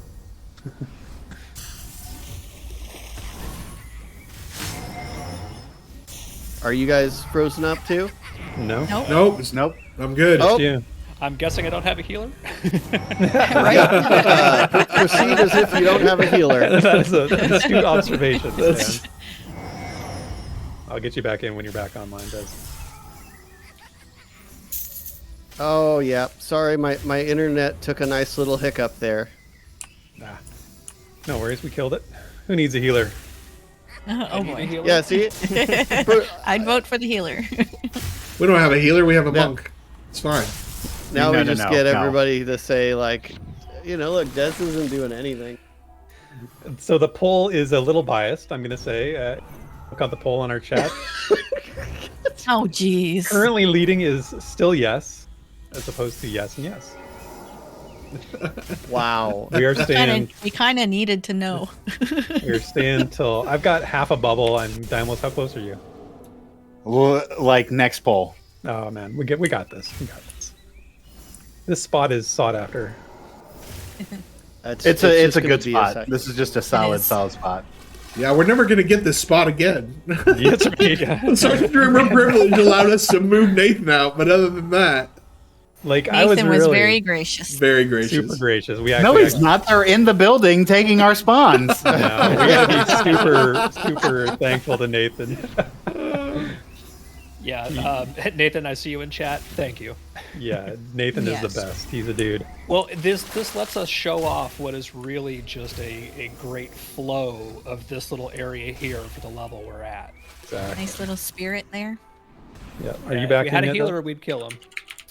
Are you guys frozen up too? No. Nope. Nope. Nope. I'm good. Oh. Yeah. I'm guessing I don't have a healer. Proceed as if you don't have a healer. That is an astute observation, man. I'll get you back in when you're back online, Des. Oh yeah. Sorry, my internet took a nice little hiccup there. Nah. No worries, we killed it. Who needs a healer? Oh Need a boy. healer? Yeah. See. I'd vote for the healer. We don't have a healer. We have a Yeah. monk. It's fine. Now No, we no, just no, get no. everybody to say like, look, Des isn't doing anything. So the poll is a little biased, I'm going to say. Look on the poll on our chat. Oh jeez. Currently leading is still yes, as opposed to yes and yes. Wow. We are staying. We kind of needed to know. We're staying till I've got half a bubble. And Dymlos, how close are you? Well, like next poll. Oh man, we got this. We got this. This spot is sought after. It's It's just a gonna good be spot. sec- This is just a solid is. spot. Yeah, we're never gonna get this spot again. Yes, right. Sergeant Dreamer Privilege allowed us to move Nathan out, but other than that, Like I was Nathan was really very gracious. very gracious. super gracious. We No, actually he's not. They're in the building taking our spawns. No, we gotta be super thankful to Nathan. Yeah, Nathan, I see you in chat. Thank you. Yeah, Nathan is Yes. the best. He's a dude. Well, this lets us show off what is really just a great flow of this little area here for the level we're at. Exactly. Nice little spirit there. Yeah. Are you If back we had in a yet, healer, we'd kill him.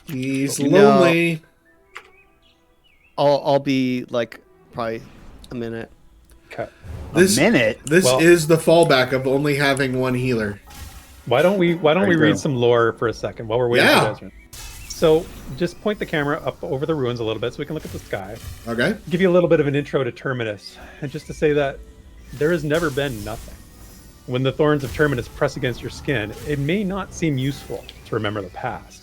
He's No. lonely. I'll be like probably a minute. Okay. This minute? This Well- is the fallback of only having one healer. Why don't we Very read true. some lore for a second while we're waiting Yeah. for Desryn? So just point the camera up over the ruins a little bit so we can look at the sky. Okay. Give you a little bit of an intro to Terminus, and just to say that there has never been nothing. When the thorns of Terminus press against your skin, it may not seem useful to remember the past.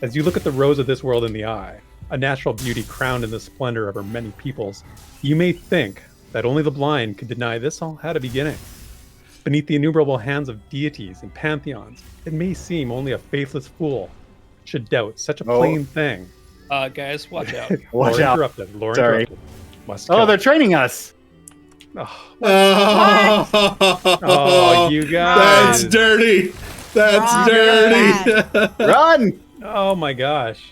As you look at the rose of this world in the eye, a natural beauty crowned in the splendor of her many peoples, you may think that only the blind could deny this all had a beginning. Beneath the innumerable hands of deities and pantheons, it may seem only a faithless fool should doubt such a Oh. plain thing. Guys, watch out. Watch Lore out. interrupted. Lore Sorry. interrupted. Must Oh, kill. they're training us. Oh, Oh, you guys. That's dirty. That's Wrong. dirty. Run! Oh my gosh.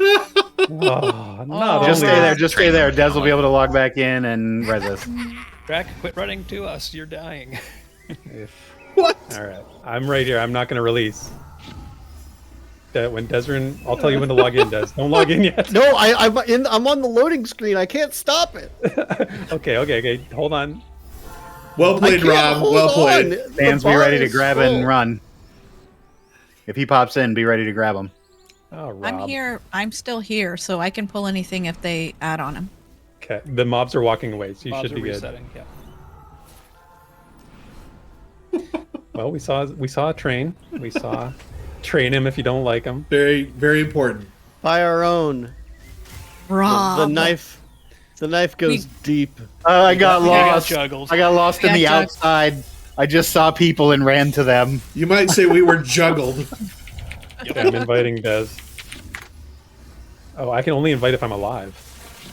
Oh, not Just only stay there. Just stay there. Des will be able to log back in and res us. Draq, quit running to us. You're dying. What? All right, I'm right here. I'm not going to release. When Desryn, I'll tell you when to log in, Des. Don't log in yet. No, I'm on the loading screen. I can't stop it. Okay. Hold on. Well played, Rob. Well played. Fans, be ready to grab it and run. If he pops in, be ready to grab him. Oh, Rob. I'm here. I'm still here, so I can pull anything if they add on him. Okay, the mobs are walking away, so you Mobs should are be good. resetting. Yeah. Well, we saw a train. We saw train him if you don't like him. Very, very important. By our own. Rob. The knife goes deep. I got lost. juggled. I got lost in Yeah, the jug- outside. I just saw people and ran to them. You might say we were juggled. Okay, I'm inviting Des. Oh, I can only invite if I'm alive.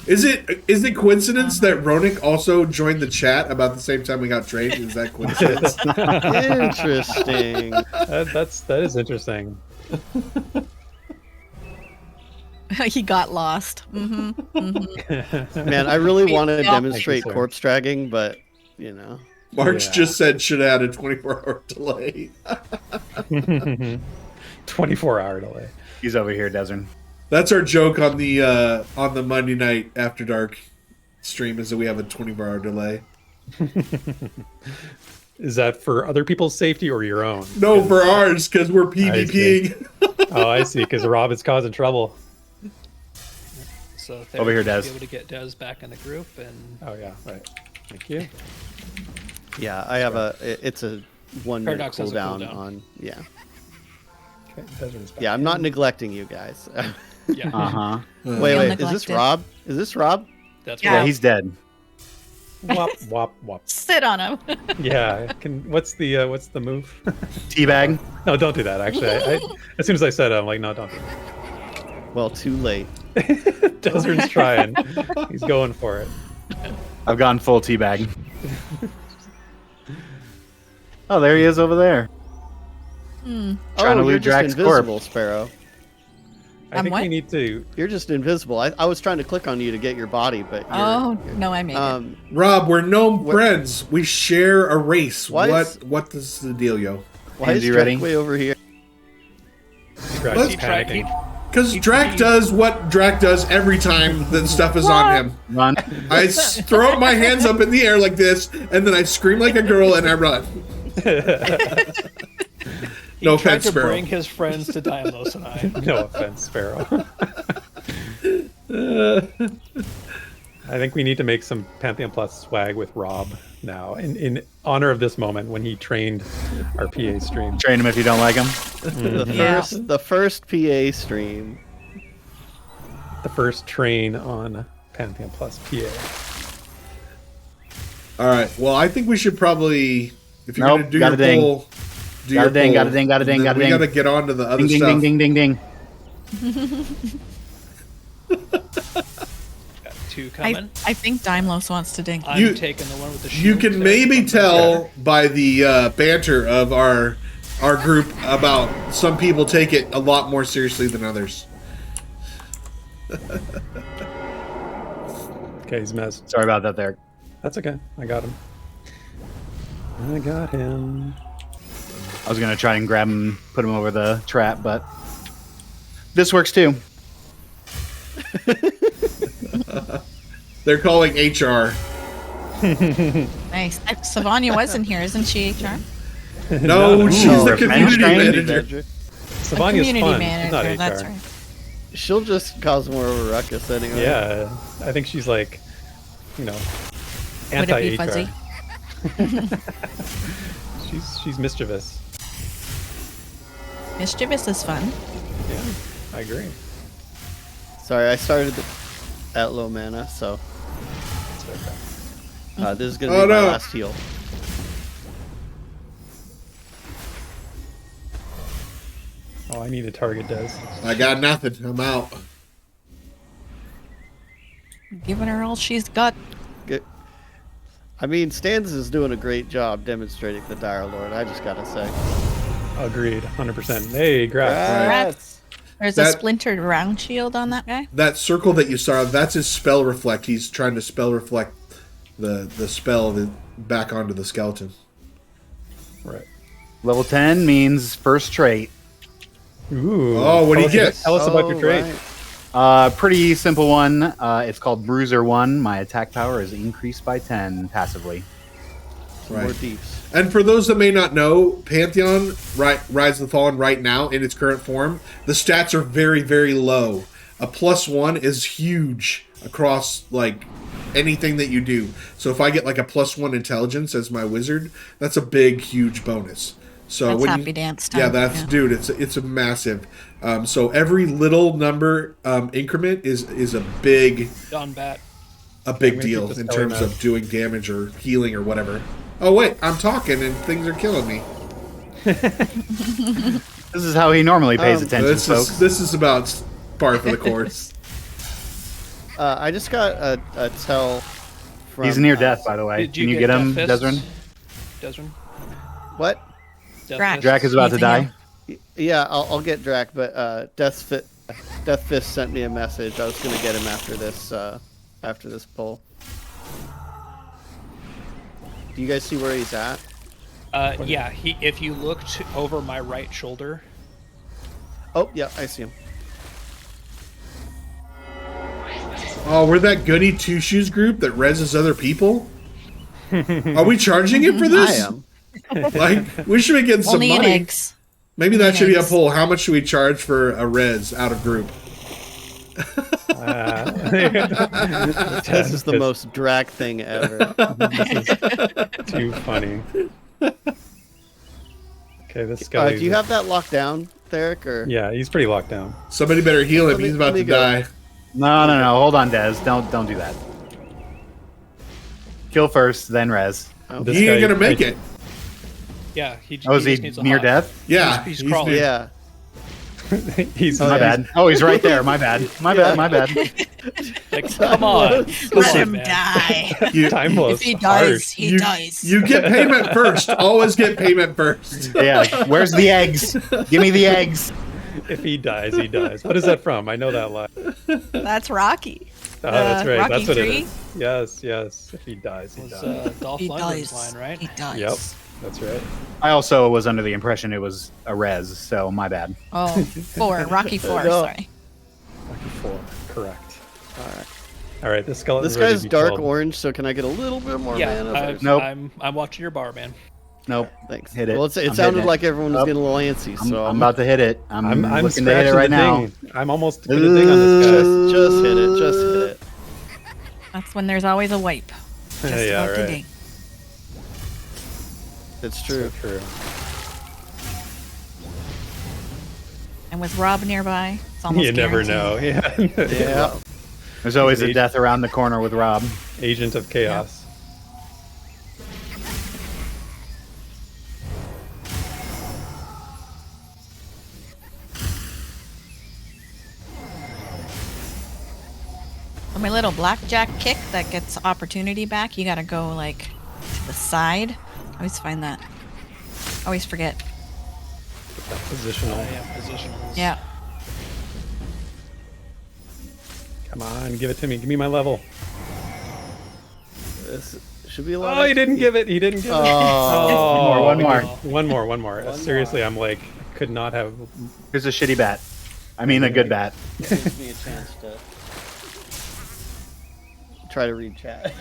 Is it coincidence that Ronik also joined the chat about the same time we got trained? Is that coincidence? Interesting. That is interesting. He got lost. Mm-hmm. Man, I really want to Yeah. demonstrate Thank you, sir. corpse dragging, but you know. March Yeah. just said should add a 24-hour delay. 24-hour delay. He's over here, Desryn. That's our joke on the Monday night After Dark stream, is that we have a 24-hour delay. Is that for other people's safety or your own? No, for ours, because we're see. PvPing. Oh, I see. Because Rob is causing trouble. So Over here, Therek Des. should be able to get Des back in the group, and Oh yeah, right. Thank you. Yeah, I have it's a 1 minute Paradox has a cooldown cooldown. on. Yeah, Okay, Desryn's back. yeah. I'm not neglecting you guys. yeah, Uh-huh. Wait, is this neglected. Rob? Is this Rob? that's Yeah. Yeah, right. he's dead. Wop wop wop. Sit on him. Yeah. What's the move? Teabag. No, don't do that. Actually, as soon as I said it, I'm like, no, don't do Well, too late. that. Desryn's trying. He's going for it. I've gone full teabag. Oh, there he is over there. Trying to you're loot just Draq's invisible, Sparoh. I think what? we need to. You're just invisible. I was trying to click on you to get your body, but you're, Oh no, I made it. Rob, we're gnome friends. We share a race. Why is- What is the dealio? Why is Andy, ready? Draq way over here? Draq's He tried- panicking. Because Draq does what Draq does every time that stuff is on him. Run. I throw my hands up in the air like this, and then I scream like a girl and I run. He No tried offense, to Sparoh. bring his friends to Dymlos and I. No offense, Sparoh. I think we need to make some Pantheon Plus swag with Rob now, in honor of this moment when he trained our PA stream. Train him if you don't like him. Yeah. The first PA stream. The first train on Pantheon Plus PA. All right. Well, I think we should probably, if you're Nope, going to do got your a ding. poll, do Got your a ding, got a poll, ding, got a ding, and then got a we ding. got to get on to the other Ding, ding, stuff. ding, ding, ding, ding. Got two coming. I think Dymlos wants to ding. I'm You- taking the one with the shield. You can to maybe come tell by the banter of our group about some people take it a lot more seriously than others. Okay, he's messed. Sorry about that there. That's okay. I got him. I got him. I was going to try and grab him and put him over the trap, but this works too. They're calling HR. Nice. Savanya was in here, isn't she? HR. No, she's Ooh, the revenge community train? manager. Savania's Community fun. manager. She's not That's HR. right. She'll just cause more of a ruckus anyway. Yeah, I think she's like, Would it anti-HR. be fuzzy? She's mischievous. Mischievous is fun. Yeah, I agree. Sorry, I started at low mana, so this is gonna Oh, be my no. last heal. Oh, I need a target, Des. I got nothing. I'm out. Giving her all she's got. Good. I mean, Stans is doing a great job demonstrating the Dire Lord. I just gotta say. Agreed, 100%. Hey, Graf. Rats. There's a That- splintered round shield on that guy. That circle that you saw, that's his spell reflect. He's trying to spell reflect the spell back onto the skeleton. Right. Level 10 means first trait. Ooh. Oh, what do you Tell us- get? Tell us about your trade. right. Pretty simple one. It's called Bruiser 1. My attack power is increased by 10 passively. Some more deeps. And for those that may not know, Pantheon, Rise of the Fallen right now in its current form, the stats are very, very low. A +1 is huge across like anything that you do. So if I get like a +1 intelligence as my wizard, that's a big, huge bonus. So That's when happy dance time. Yeah, that's dude. It's a massive. So every little number increment is a big Done bat. deal in terms of doing damage or healing or whatever. Oh wait, I'm talking and things are killing me. This is how he normally pays attention, folks. This is about par for the course. I just got a tell from... He's near death, by the way. Did Can you get him, Death Desryn? Fists? Desryn? What? Death Draq. Fists? Draq is about to Using die. him. Yeah, I'll get Draq, but Death Fist sent me a message. I was gonna get him after this poll. Do you guys see where he's at? Yeah, if you looked over my right shoulder, Oh, yeah, I see him. Oh, we're that goody two shoes group that reses other people. Are we charging him for this? I am. Like, we should be getting some Only in money. eggs. Maybe that should be a eggs. poll. How much should we charge for a res out of group? This is the most Draq thing ever. Too funny. Okay, this guy. Do you have that locked down, Therek? Or Yeah, he's pretty locked down. Somebody better heal him. He's about to die. No. Hold on, Des. Don't do that. Kill first, then res. This He ain't guy- gonna make it. yeah, Oh, is he he just needs a near hop. death? Yeah, He's crawling. near- yeah. He's My bad. Oh, he's right there. My bad. My bad. Like, come on. Let him man. die. You, Timeless. If he dies, harsh. he you, dies. you get payment first. Always get payment first. Yeah. Where's the eggs? Give me the eggs. If he dies, he dies. What is that from? I know that line. That's Rocky. Oh, that's right. Rocky That's what it 3? is. Yes, yes. If he dies, he It's dies. Dolph He Lundgren's dies. line, right? He dies. Yep, that's right. I also was under the impression it was a res, so my bad. Oh, 4. Rocky 4, No. sorry. Lucky 4. Correct. All right. All right, this skeleton. This guy's dark orange, so can I get a little bit more mana? first? Nope. I'm watching your bar, man. Nope. Thanks. Hit it. Well, it I'm sounded hitting it. like everyone was Up. getting a little antsy, so I'm about to hit it. I'm I'm looking to hit it scratching right the now. ding. I'm almost gonna ding on this just hit it. Just hit it. That's when there's always a wipe. Just Yeah, about to right. ding. It's guy. true. So true. And with Rob nearby, it's almost You never guaranteed. know. Yeah. Yeah. There's always a Agent. death around the corner with Rob. Agent of Chaos. For my little blackjack kick that gets opportunity back, you gotta go like to the side. I always find that. Always forget. That positional. Positionals. Yeah. Come on, give it to me. Give me my level. This should be a lot. Oh, he didn't give it. He didn't give it. Oh. One more. One more. Seriously, I'm like, could not have. Here's a shitty bat. I mean, a good bat. Gives me a chance to try to read chat.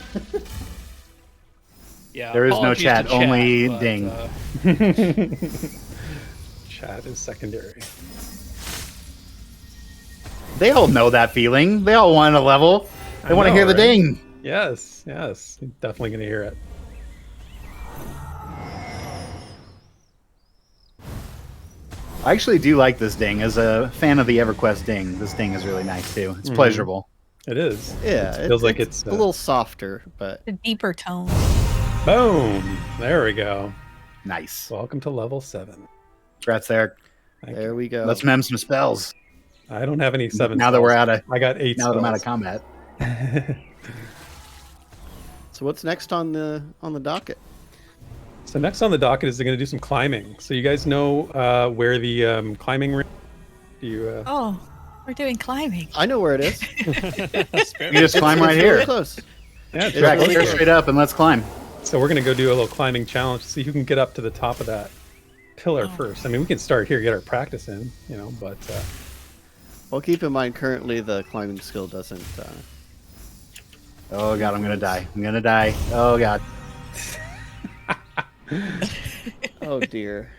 Yeah. There is no apologies to chat, only but, ding. Chat is secondary. They all know that feeling. They all want a level. They want to hear the right? ding. Yes, yes. You're definitely gonna hear it. I actually do like this ding. As a fan of the EverQuest ding, this ding is really nice too. It's pleasurable. It is. Yeah, It feels like it's a little softer, but A deeper tone. boom. There we go. Nice. Welcome to level 7. Congrats there. Thank there you. we go. Let's mem some spells. I don't have any 7. Now that we're spells. out of I got 8 now that I'm out of spells. combat. So what's next on the docket? So next on the docket is they're going to do some climbing. So you guys know where the climbing ring? Do you? Oh, we're doing climbing. I know where it is. You just climb right It's here. really close. Yeah, It's Draq, really stare close. straight up and let's climb. So we're going to go do a little climbing challenge to see who can get up to the top of that pillar first. I mean, we can start here, get our practice in, you know, but Well, keep in mind, currently the climbing skill doesn't. Oh god, I'm gonna die. I'm gonna die. Oh god. Oh dear.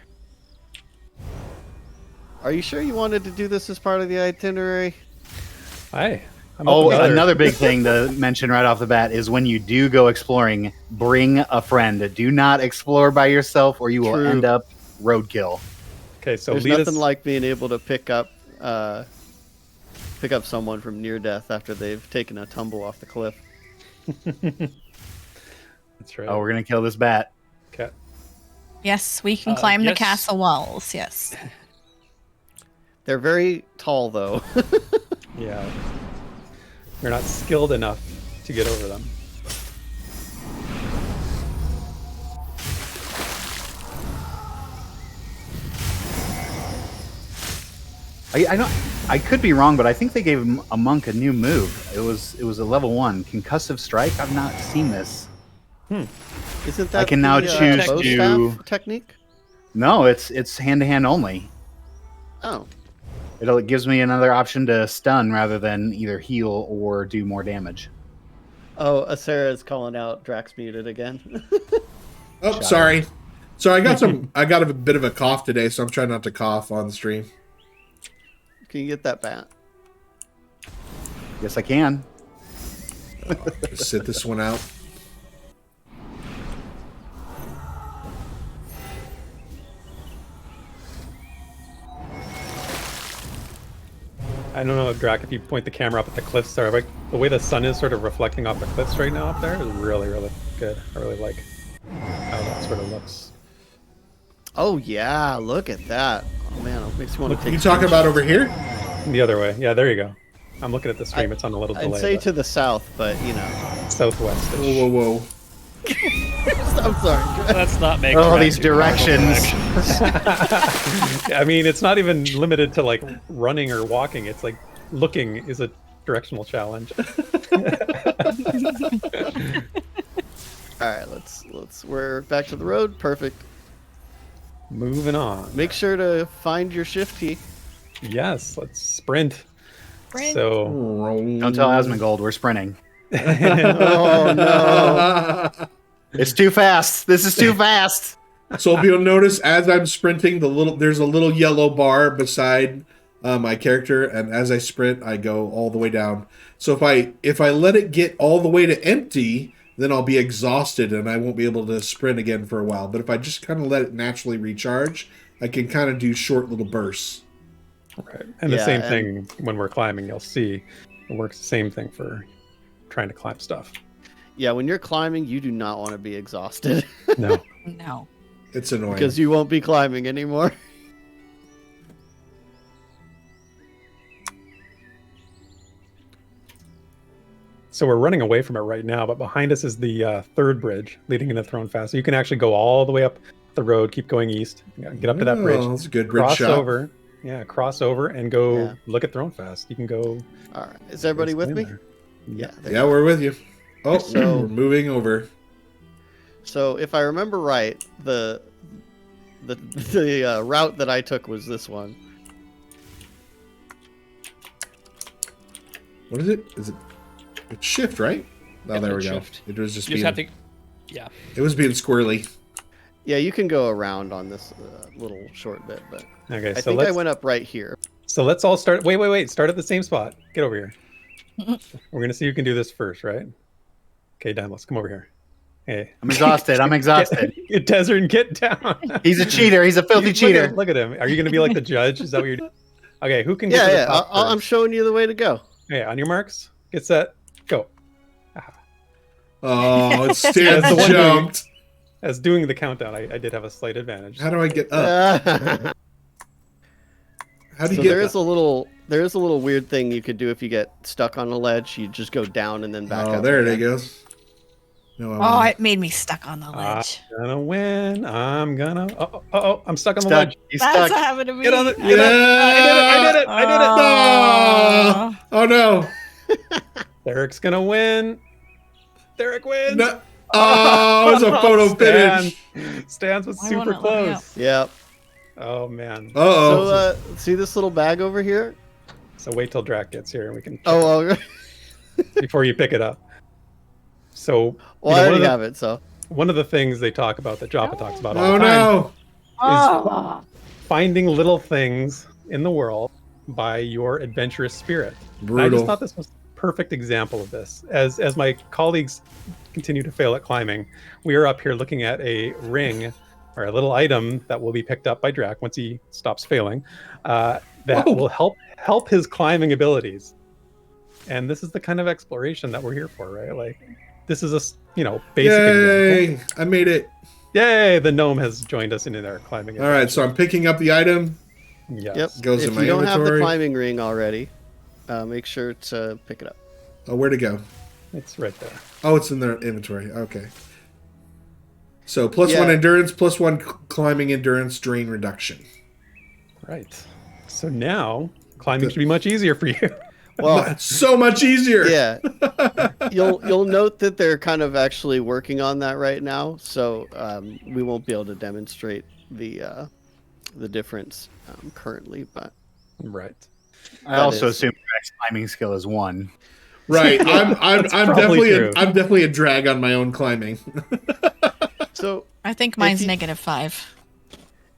Are you sure you wanted to do this as part of the itinerary? I'm Oh, open to other- another big thing to mention right off the bat is when you do go exploring, bring a friend. Do not explore by yourself, or you will True. end up roadkill. Okay, so There's lead nothing us. like being able to pick up someone from near death after they've taken a tumble off the cliff. That's right. Oh, we're gonna kill this bat. Okay. Yes, we can climb the yes. castle walls. Yes. They're very tall, though. Yeah. You're not skilled enough to get over them. I know I could be wrong, but I think they gave a monk a new move. It was a level 1 concussive strike. I've not seen this. Isn't that I can now the, choose bow to- staff technique? No, it's hand to hand only. Oh, It gives me another option to stun rather than either heal or do more damage. Sarah is calling out Drax muted again. Oh, sorry. So I got I got a bit of a cough today, so I'm trying not to cough on the stream. Can you get that bat? Yes, I can. Just sit this one out. I don't know, Draq, if you point the camera up at the cliffs there, like the way the sun is sort of reflecting off the cliffs right now up there is really, really good. I really like how that sort of looks. Oh yeah, look at that. Oh man, it makes me want to take. You talking about over here? The other way. Yeah, there you go. I'm looking at the stream. It's on a little I'd delay. say but to the south, but you know. southwest. Whoa, whoa, whoa. I'm sorry. Let's not make. Oh, Draq these do cardinal directions. I mean, it's not even limited to like running or walking. It's like looking is a directional challenge. All right, let's. We're back to the road. Perfect. Moving on. Make sure to find your shift key. Yes, let's sprint. Sprint. So Don't tell Asmongold we're sprinting. Oh no! It's too fast. This is too fast. So if you'll notice, as I'm sprinting, there's a little yellow bar beside my character, and as I sprint, I go all the way down. So if I let it get all the way to empty, then I'll be exhausted and I won't be able to sprint again for a while. But if I just kind of let it naturally recharge, I can kind of do short little bursts. right, and the Yeah, same and- thing when we're climbing. You'll see it works the same thing for trying to climb stuff. Yeah, when you're climbing, you do not want to be exhausted No. No. It's annoying. because you won't be climbing anymore. So we're running away from it right now, but behind us is the third bridge leading into Throne Fast. So you can actually go all the way up the road, keep going east, get up to that bridge, Oh, that's a good bridge cross shot. over. Yeah, cross over and go Yeah. look at Throne Fast. You can go. All right, is everybody with me? there. Yeah. Yeah, we're with you. Oh, So- we're moving over. So if I remember right, the route that I took was this one. What is it? Is it? It's shift, right? Oh, Yeah, there we it's go. shift. It was just You being. just have to. Yeah. It was being squirrely. Yeah, you can go around on this little short bit, but Okay, I so think I let's went up right here. all start. Wait! Start at the same spot. Get over here. We're gonna see who can do this first, right? Okay, Dymlos, come over here. Hey, I'm exhausted. I'm exhausted. Desryn, get down. He's a cheater. He's a filthy cheater. Look at him. Are you gonna be like the judge? Is that what you're doing? Okay, who can get Yeah, to the yeah. top I'm first? showing you the way to go. Okay, on your marks, get set, go. Oh, it That's the stands one jumped. As doing the countdown, I did have a slight advantage. How do I get up? How do you So get there up? is a little weird thing you could do if you get stuck on a ledge. You just go down and then back up. Oh, there it again. goes. No, Oh, it made me stuck on the I'm ledge. gonna win. I'm gonna. Oh! I'm stuck on the Stuck. ledge. He's That's stuck. what happened to me. Get on the. Yeah! I did it! Oh. Oh no! Therek's gonna win. Therek wins. No! Oh, it was a photo finish. Stans was Why super won't it let me close. Yep. Oh man. Uh-oh. So see this little bag over here? So wait till Draq gets here and we can. Oh, well, Before you pick it up. So. well I already have it. So one of the things they talk about that Joppa talks about all Oh the time no! is finding little things in the world by your adventurous spirit. And I Brutal. just thought this was a perfect example of this. As my colleagues continue to fail at climbing, we are up here looking at a ring or a little item that will be picked up by Draq once he stops failing, that Whoa. will help his climbing abilities. And this is the kind of exploration that we're here for, right? Like, this is a basic Yay! example. I made it. Yay! The gnome has joined us in our climbing. All right, so I'm picking up the item. Yes. Yep. Goes if in my you don't have the inventory. climbing ring already, make sure to pick it up. Oh, where'd it go? It's right there. Oh, it's in their inventory. Okay. So +1 Yeah. endurance, +1 climbing endurance, drain reduction. Right. So now climbing should be much easier for you. Well, It's so much easier. yeah, you'll note that they're kind of actually working on that right now, so we won't be able to demonstrate the difference currently. But Right. I also assume Drax's climbing skill is 1. Right. I'm probably true. definitely a drag on my own climbing. so I think mine's you- -5.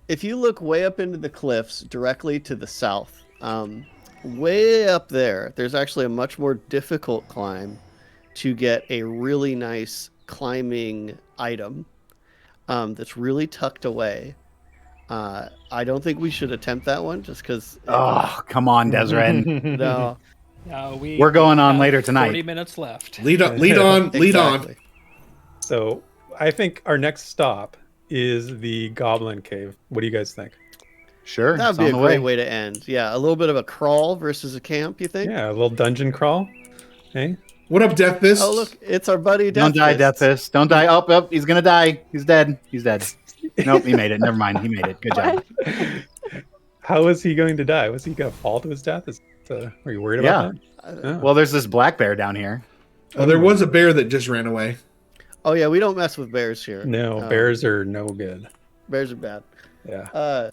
if you look way up into the cliffs directly to the south, way up there, there's actually a much more difficult climb to get a really nice climbing item that's really tucked away. I don't think we should attempt that one just because. Oh, come on, Desryn. No. We're going on have later tonight. 40 minutes left. Lead on. Exactly. So I think our next stop is the Goblin Cave. What do you guys think? Sure. That would it's be a on the great way to end. Yeah, a little bit of a crawl versus a camp, you think? Yeah, a little dungeon crawl. Hey, What up, Death Fist? Oh, look, it's our buddy Death Don't die, Fist. Death Fist. Don't die. Oh, he's going to die. He's dead. He's dead. Nope, he made it. Never mind. He made it. Good job. how is he going to die? Was he going to fall to his death? Are you worried about that? Oh. Well, there's this black bear down here. Oh, there was a bear that just ran away. Oh, yeah, we don't mess with bears here. No, bears are no good. Bears are bad. Yeah.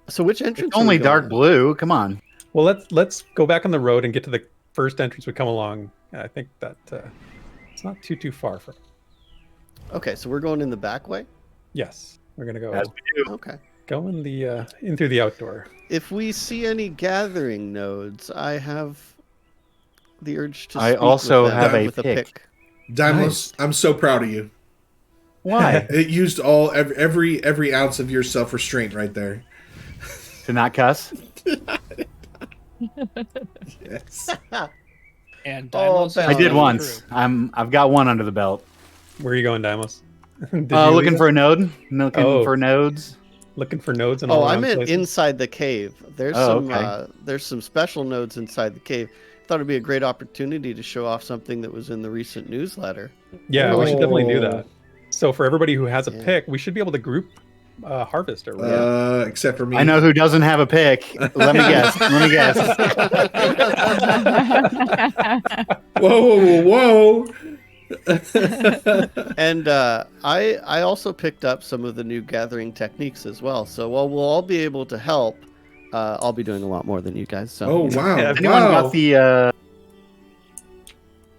So which entrance? It's only are we dark going blue. Come on. Well, let's go back on the road and get to the first entrance we come along. I think that it's not too far from. in? Okay, so we're going in the back way? Yes, we're gonna go As we do. Okay. go in through the outdoor. If we see any gathering nodes, I have the urge to I speak also with them have a with pick. Dymlos, Nice. I'm so proud of you. Why? It used every ounce of your self-restraint right there. To not cuss? Yes. And Oh, Dymlos I I is did really once. true. I've got one under the belt. Where are you going, Dymlos? Looking for a node. Looking Oh. for nodes. looking for nodes and Oh, all I around meant places? inside the cave. There's Oh, there's some special nodes inside the cave. Thought it'd be a great opportunity to show off something that was in the recent newsletter. Yeah, we should definitely do Oh. that. So for everybody who has a Yeah. pick, we should be able to group harvest or whatever. Except for me. I know who doesn't have a pick. Let me guess. Let me guess. Whoa. And I also picked up some of the new gathering techniques as well. So while we'll all be able to help, I'll be doing a lot more than you guys. So Oh wow! Yeah, Anyone Wow. got the?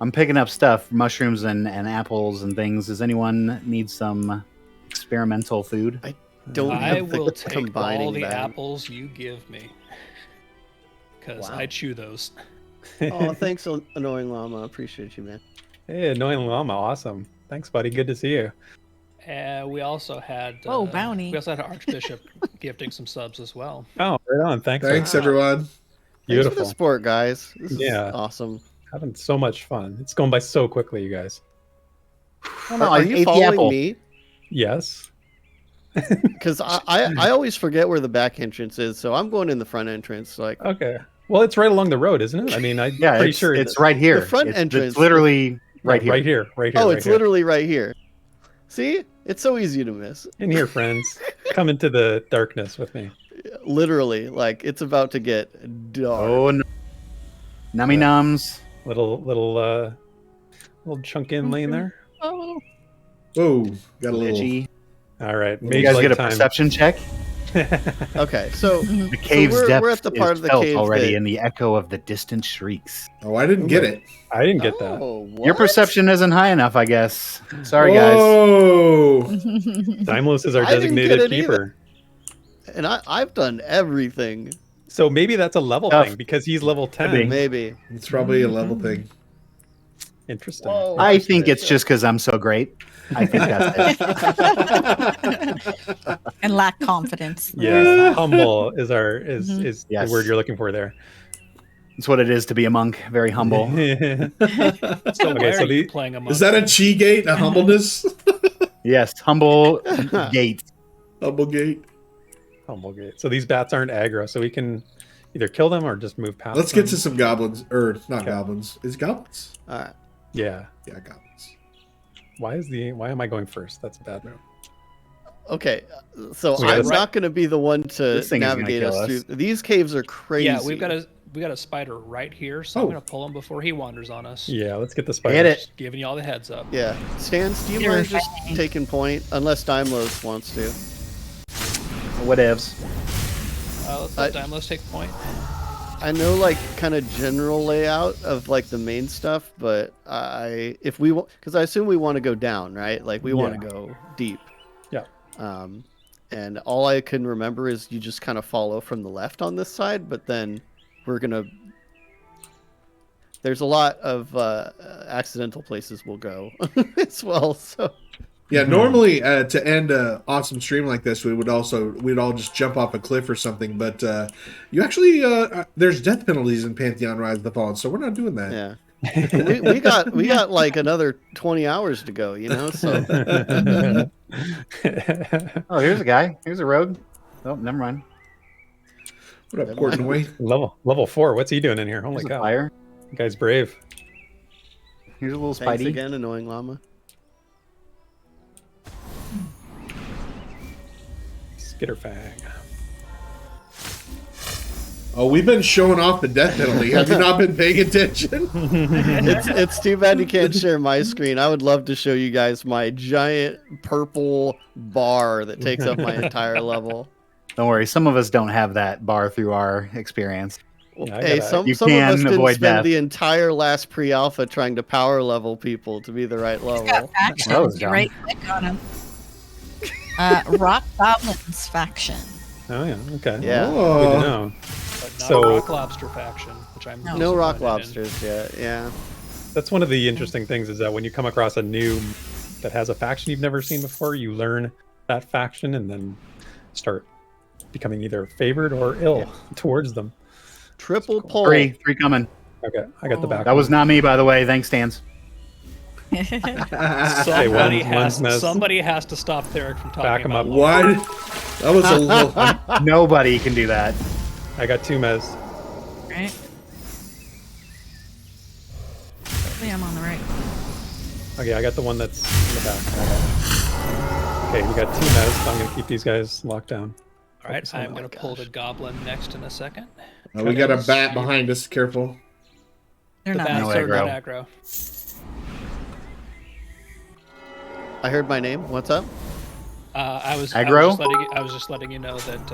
I'm picking up stuff, mushrooms and apples and things. Does anyone need some experimental food? don't I have the will take combining all the bag. apples you give me. Because Wow. I chew those. Oh, thanks, annoying llama. Appreciate you, man. Hey, annoying llama, awesome. Thanks, buddy. Good to see you. We also had bounty. We also had Archbishop gifting some subs as well. Oh, right on. Thanks. Thanks everyone. Thanks for Beautiful. the sport, guys. This is Yeah. awesome. Having so much fun. It's going by so quickly, you guys. Are you following me? Yes. Because I always forget where the back entrance is, so I'm going in the front entrance. Like Okay. Well, it's right along the road, isn't it? I mean, I'm Yeah, pretty it's, sure it's right here. the front it's, entrance- It's literally right here. Right here. Right here. oh, right it's here. literally right here. See, it's so easy to miss. In here, friends. Come into the darkness with me. Literally, like it's about to get dark. Oh no. Nummy nums. Little chunk in lane there. Oh. Whoa, got a little. Glitchy. All right. You Mage guys Light get a time. perception check? Okay, so The cave's depth we're at the part is of the felt cave already that- in the echo of the distant shrieks. Oh, I didn't get it. I didn't get that. Oh, Your what? perception isn't high enough, I guess. Sorry, guys. Oh, Dymlos is our I didn't get designated it either. keeper. And I've done everything. So maybe that's a level Tough. thing because he's level Could be. 10. Maybe. it's probably a level thing. Interesting. Whoa. I think it's just because I'm so great. I think that's it. And lack confidence. Yeah, humble is is Yes. the word you're looking for there. It's what it is to be a monk. Very humble. So Okay, why so are you the- playing a monk? Is that a chi gate? A humbleness? Yes, humble gate. Humble gate. Humble gate. So these bats aren't aggro, so we can either kill them or just move past Let's them. get to some goblins, or not Okay. goblins. Is it goblins? All right. Yeah. Yeah, goblins. Why am I going first? That's a bad move. Okay, so We gotta- I'm not going to be the one to This thing is gonna navigate kill us us. through. These caves are crazy. Yeah, we got a spider right here, so I'm Oh. gonna pull him before he wanders on us. Yeah, let's get the spiders. Hit it. Just giving you all the heads up. Yeah, Stans, do you You're mind just fighting. taking point? Unless Dymlos wants to. Whatevs. Let's let Dymlos take point. I know like kind of general layout of like the main stuff, but if we want, because I assume we want to go down, right? Like we want to go deep. Yeah. And all I can remember is you just kind of follow from the left on this side, but then we're gonna. There's a lot of accidental places we'll go as well. So Yeah, normally to end an awesome stream like this, we'd all just jump off a cliff or something. But you actually, there's death penalties in Pantheon Rise of the Fallen, so we're not doing that. yeah, we got like another 20 hours to go, you know. So Oh, here's a guy. Here's a rogue. Oh, never mind. What up, Courtney Way? level 4. What's he doing in here? Holy Here's a cow. fire. The guy's brave. Here's a little thanks Spidey. again, annoying llama. Skitterfang. Oh, we've been showing off the death penalty. Have you not been paying attention? It's too bad you can't share my screen. I would love to show you guys my giant purple bar that takes up my entire level. Don't worry, some of us don't have that bar through our experience. Yeah, I Hey, gotta- some You of us can didn't avoid spend death. the entire last pre-alpha trying to power level people to be the right He's got level. factions. That was You dumb. right click on him. Rock Goblins faction. Oh yeah, okay. Yeah. Good to Oh, know. But not So- a rock lobster faction, which I'm No. No rock disappointed in. lobsters yet. Yeah. That's one of the interesting things is that when you come across a new that has a faction you've never seen before, you learn that faction and then start becoming either favored or ill towards them. Triple pull. Three coming. Okay, I got the back. That was not me, by the way. Thanks, Stans. Somebody has to stop Therek from talking Back him about up. what? That was a little. Nobody can do that. I got 2 mez. Right? Hopefully I'm on the right. Okay, I got the one that's in the back. Okay, we got 2 mez, so I'm gonna keep these guys locked down. All right, Focus on I'm that. going to pull the goblin next in a second. We got a bat behind us. Careful. They're The not. bats No are not aggro. aggro. I heard my name. What's up? I was Aggro? just letting you know that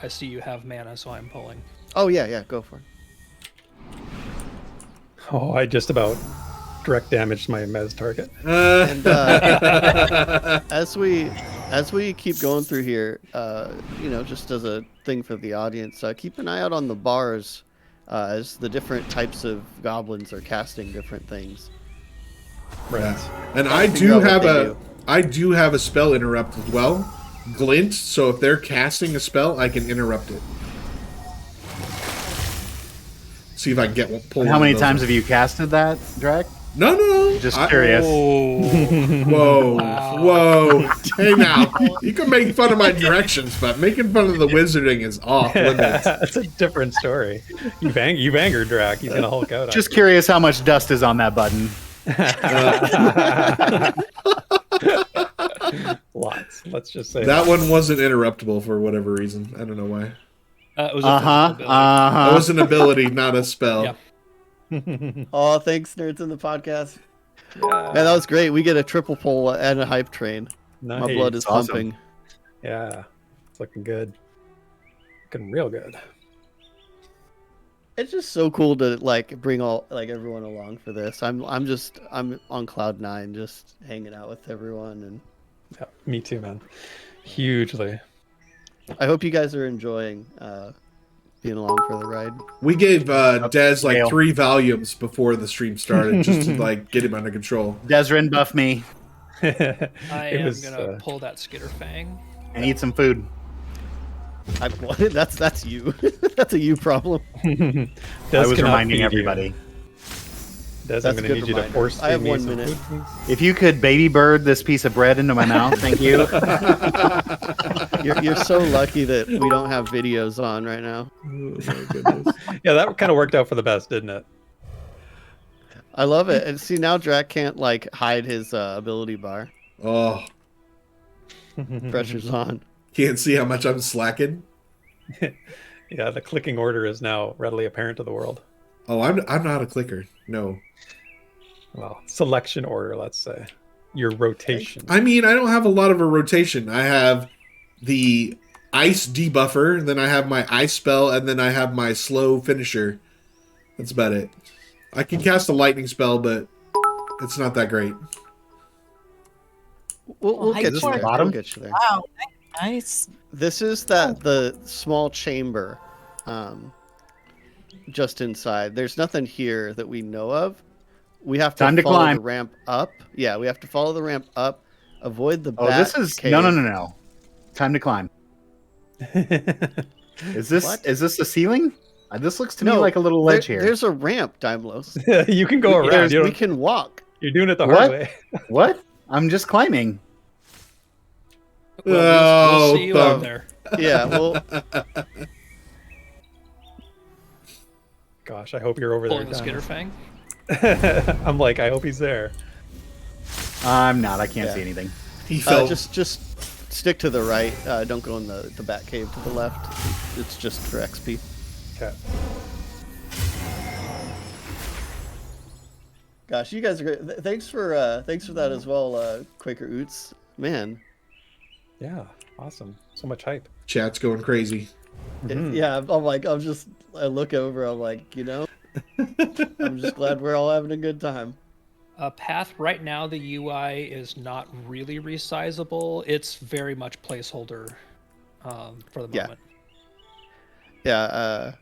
I see you have mana, so I'm pulling. Oh yeah, go for it. Oh, I just about direct damaged my mez target. And as we keep going through here, just as a thing for the audience, keep an eye out on the bars as the different types of goblins are casting different things. Yeah. And I figure out what they do. I do have a spell interrupt as well, glint. So if they're casting a spell, I can interrupt it. See if I can get one. Pull How one many of those times up. have you casted that, Draq? No. Just curious. Whoa, Wow. whoa! Hey now, you can make fun of my directions, but making fun of the wizarding is off limits. That's a different story. You've angered Draq. He's gonna Hulk out. Just curious how much dust is on that button. Lots. Let's just say That one wasn't interruptible for whatever reason. I don't know why. It was a physical ability. That was an ability, not a spell. Yep. Oh, thanks, nerds in the podcast. Yeah. Man, that was great. We get a triple pull and a hype train. Nice. My blood is Awesome. pumping. Yeah. looking good. Looking real good. It's just so cool to like bring all like everyone along for this. I'm on cloud 9, just hanging out with everyone, and Yeah, me too, man. Hugely. I hope you guys are enjoying being along for the ride. We gave Des like Hail. 3 volumes before the stream started just to like get him under control. Desryn, buff me I It am was, gonna pull that Skitter Fang. and eat some food. That's you. That's a you problem. Des I was cannot reminding feed you. everybody. Des, That's I'm a going to good need you to reminder. force I have feed me 1 some minute. food, If you could baby bird this piece of bread into my mouth, thank you. You're so lucky that we don't have videos on right now. Oh my goodness. please. Yeah, that kind of worked out for the best, didn't it? I love it. And see, now Draq can't like hide his ability bar. Oh, Pressure's on. can't see how much I'm slacking. Yeah, the clicking order is now readily apparent to the world. Oh, I'm not a clicker. No. Well, selection order, let's say. Your rotation. I mean, I don't have a lot of a rotation. I have the ice debuffer, then I have my ice spell, and then I have my slow finisher. That's about it. I can cast a lightning spell, but it's not that great. We'll High get you court. there. Bottom? We'll get you there. Wow, nice. This is the small chamber, just inside. There's nothing here that we know of. We have to Time to follow climb. the ramp up. Yeah, we have to follow the ramp up. Avoid the. Oh, bat this is cave. no. Time to climb. Is this What? is this the ceiling? This looks to me No, like a little ledge here. There's a ramp, Dymlos. You can go around. We can walk. You're doing it the What? hard way. What? I'm just climbing. Well, we'll see you thumb. out there. Yeah, well, Gosh, I hope you're over Pulling the there. Skitter Fang. I'm like, I hope he's there. I'm not. I can't Yeah. see anything. He fell. just stick to the right. Don't go in the bat cave to the left. It's just for XP. Okay. Gosh, you guys are great. Thanks for that as well, Quaker Oots. Man, Yeah, awesome. So much hype. Chat's going crazy. yeah. I'm like, I look over. I'm like, I'm just glad we're all having a good time. Path right now, the UI is not really resizable. It's very much placeholder for the Yeah. moment. Yeah,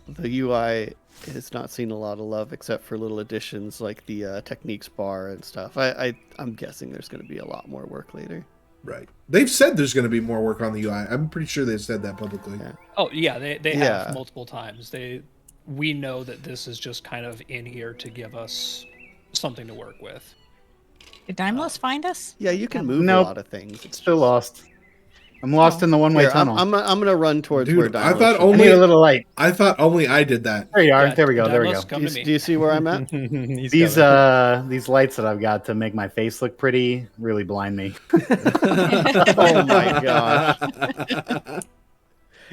the UI has not seen a lot of love except for little additions like the techniques bar and stuff. I'm guessing there's going to be a lot more work later. Right. They've said there's going to be more work on the UI. I'm pretty sure they've said that publicly. Yeah. Oh yeah, they Yeah. have multiple times. We know that this is just kind of in here to give us something to work with. Did Dymlos find us? Yeah, you can move Nope. a lot of things. It's Still lost. I'm lost in the one-way Here, tunnel. I'm gonna run towards Dude, where I Dymlos thought is. I only- need a little light. I thought only I did that. There you are. Yeah, there we go. There we Dymlos, go. come Do to me. you see where I'm at? He's These coming. these lights that I've got to make my face look pretty really blind me. Oh my gosh.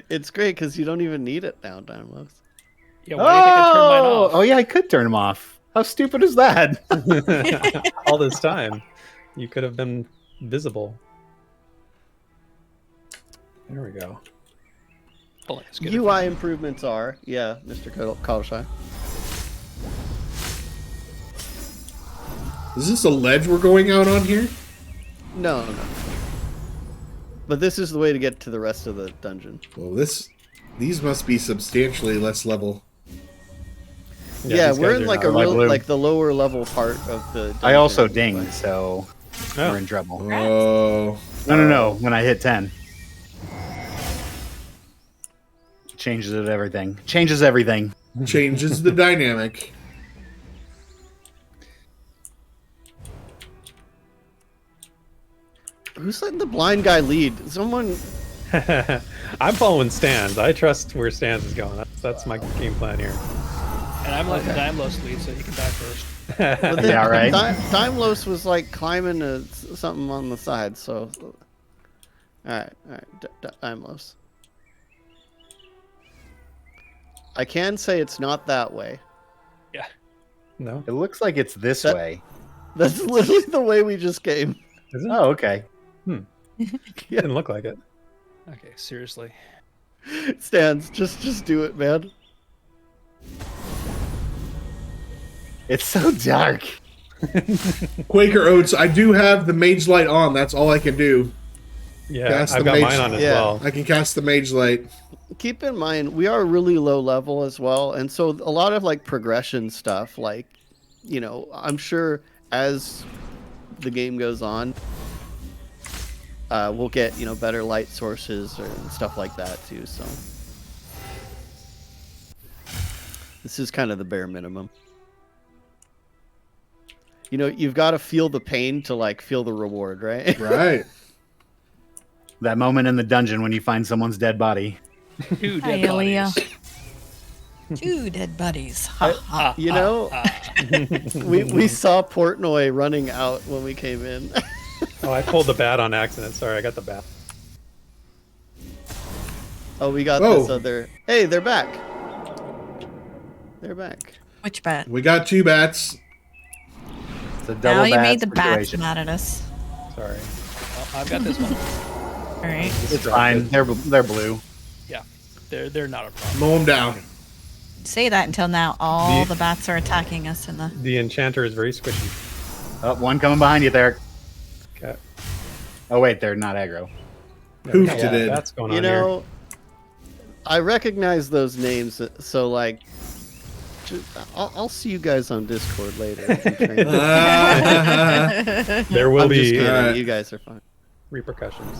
It's great because you don't even need it now, Dymlos. Yeah, why do you think I turned mine off? Oh yeah, I could turn them off. How stupid is that? All this time, you could have been visible. There we go. Pulling the Skitter UI improvements are, yeah, Mr. Kalshai. Is this a ledge we're going out on here? No. But this is the way to get to the rest of the dungeon. Well, these must be substantially less level. Yeah, these we're guys in are like not- a light real, blue. like the lower level part of the dungeon. I also dinged, so Oh. we're in trouble. Oh. No. When I hit 10. Changes it everything. Changes everything. Changes the dynamic. Who's letting the blind guy lead? Someone. I'm following Stans. I trust where Stans is going. That's my game plan here. And I'm letting Dymlos lead so he can die first. But then Yeah, right. Dymlos was like climbing something on the side, so. Alright. Dymlos. I can say it's not that way. Yeah. No? It looks like it's this That- way. That's literally the way we just came. Is it? Oh, okay. Didn't look like it. Okay, seriously. Stans, just do it, man. It's so dark. Quaker Oats, I do have the Mage Light on. That's all I can do. Yeah, Cast I've the got mage- mine on as yeah. well. I can cast the Mage Light. Keep in mind, we are really low level as well, and so a lot of like progression stuff, like, you know, I'm sure as the game goes on, we'll get, you know, better light sources and stuff like that too. So this is kind of the bare minimum. You know, you've got to feel the pain to like feel the reward, right? Right. That moment in the dungeon when you find someone's dead body. 2 dead Availia. bodies. 2 dead buddies. Ha, ha. You know, we saw Portnoy running out when we came in. Oh, I pulled the bat on accident. Sorry, I got the bat. Oh, we got Oh. this other. Hey, they're back. They're back. Which bat? We got 2 bats. It's a double Now you bat made the bats situation. mad at us. Sorry. Oh, I've got this one. All right. It's fine. They're blue. Yeah, they're not a problem. Mow them down. Say that until now. All the bats are attacking us in the. The enchanter is very squishy. Oh, one coming behind you, Therek. Okay. Oh wait, they're not aggro. Poofed Yeah, it in. that's going You on know, I recognize those names, so like, I'll see you guys on Discord later. We can train. here. There will I'm just be kidding. Alright. You guys are fine. repercussions.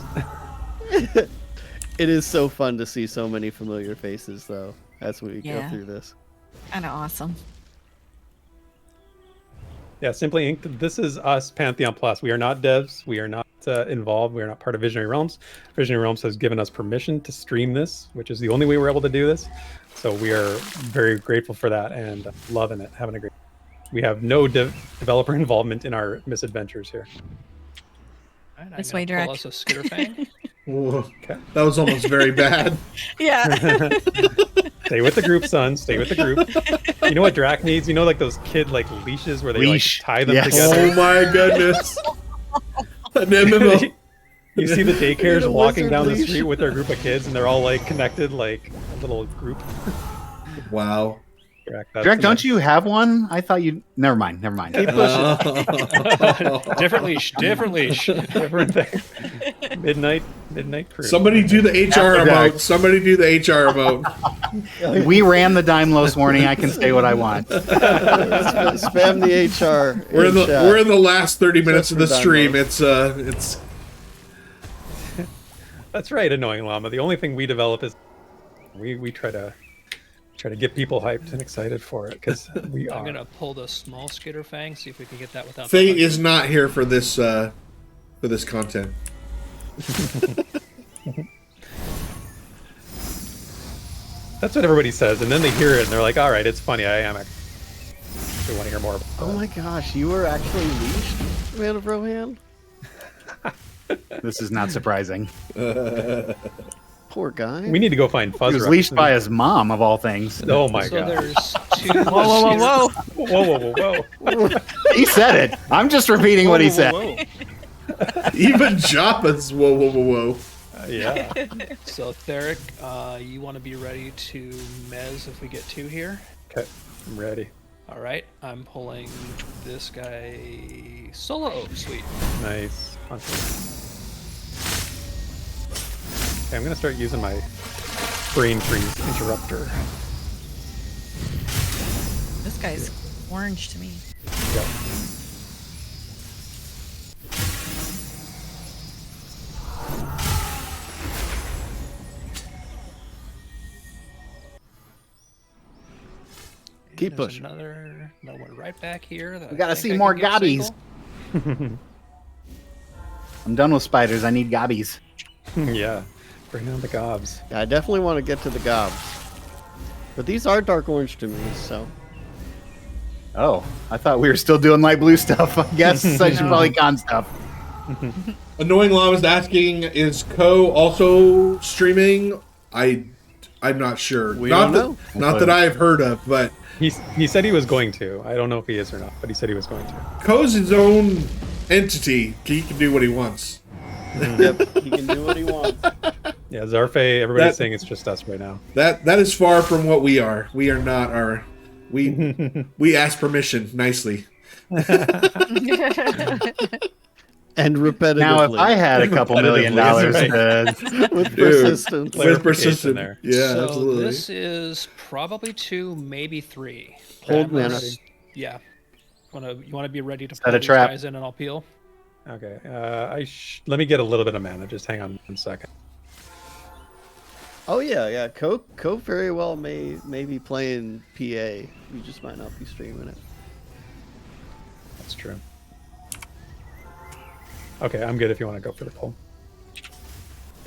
It is so fun to see so many familiar faces, though, as we go Yeah. through this. Kind of awesome. Yeah, Simply Inked. This is us, Pantheon Plus. We are not devs. We are not involved. We are not part of Visionary Realms. Visionary Realms has given us permission to stream this, which is the only way we're able to do this. So we are very grateful for that and loving it, having a great. We have no developer involvement in our misadventures here. All right, This I'm way, gonna pull Draq. us a Skitterfang. Whoa. Okay. That was almost very bad. Yeah. Stay with the group, son. Stay with the group. You know what Draq needs? You know, like those kid like leashes where they Leash. like tie them Yes. together. Oh my goodness. An MMO. You see the Need daycares a walking wizard down the leash. street with their group of kids, and they're all like connected, like a little group. Wow. Draq, that's Draq, the don't next- you have one? I thought you. Never mind. Never mind. Keep pushing. Different leash. Different leash. different thing? Midnight crew. Somebody do the HR After dark. remote. Somebody do the HR remote. We ran the Dymlos warning. I can say what I want. Spam the HR. We're in the last 30 minutes of the for stream. download. It's That's right, Annoying Llama. The only thing we develop is we try to get people hyped and excited for it because we I'm are. gonna pull the small Skitterfang, see if we can get that without. Faye the is not here for this content. That's what everybody says, and then they hear it and they're like, "All right, it's funny. I am." They want to hear more. About Oh my gosh, you were actually leashed, Man of Rohan? This is not surprising. Poor guy. We need to go find Fuzz. He was leashed by his mom, of all things. Oh my So god! there's 2. Whoa. Whoa! He said it. I'm just repeating what he said. Even Joppa's whoa. Yeah. So Therek, you want to be ready to mez if we get 2 here. Okay, I'm ready. All right, I'm pulling this guy solo. Oh, sweet. Nice. Okay, I'm gonna start using my brain freeze interrupter. This guy's orange to me. Yep. Keep There's pushing. Another one right back here. that We I gotta think see I more can get gobbies. single. I'm done with spiders. I need gobbies. Yeah. Bring on the gobs. Yeah, I definitely want to get to the gobs. But these are dark orange to me, so. Oh, I thought we were still doing light blue stuff. I guess I should No. probably con stuff. Annoying Llama is asking, is Ko also streaming? I'm not sure. We not don't that, Not that I've heard of, but He said he was going to. I don't know if he is or not, but he said he was going to. Ko's his own entity. He can do what he wants. Yep, he can do what he wants. Yeah, Zarfe, everybody's saying it's just us right now. That is far from what we are. We are not our. We ask permission nicely. And repetitively. Now, if I had a couple $1 million with persistence. With persistence. There. Yeah, So absolutely. this is probably 2, maybe 3. Hold mana. Yeah. You wanna be ready to Set pull a these trap. guys in and I'll peel? Okay, let me get a little bit of mana. Just hang on 1 second. Oh yeah. Coke very well may be playing PA. You just might not be streaming it. That's true. Okay, I'm good if you want to go for the pull.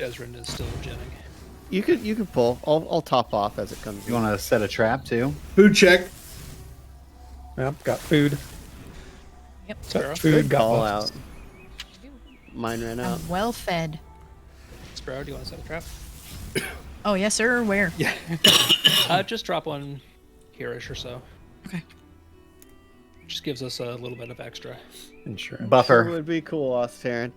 Desryn is still genning. You could pull. I'll top off as it comes. You want to set a trap too? Food check. Yep, got food. Yep. Set Sparoh? food, Good got call buffs. out. Mine ran out. I'm well fed. Sparoh, do you want to set a trap? Oh, yes, sir. Where? Yeah. Just drop one here-ish or so. Okay. Just gives us a little bit of extra. Insurance. Sure Buffer. would be cool, Ostaren.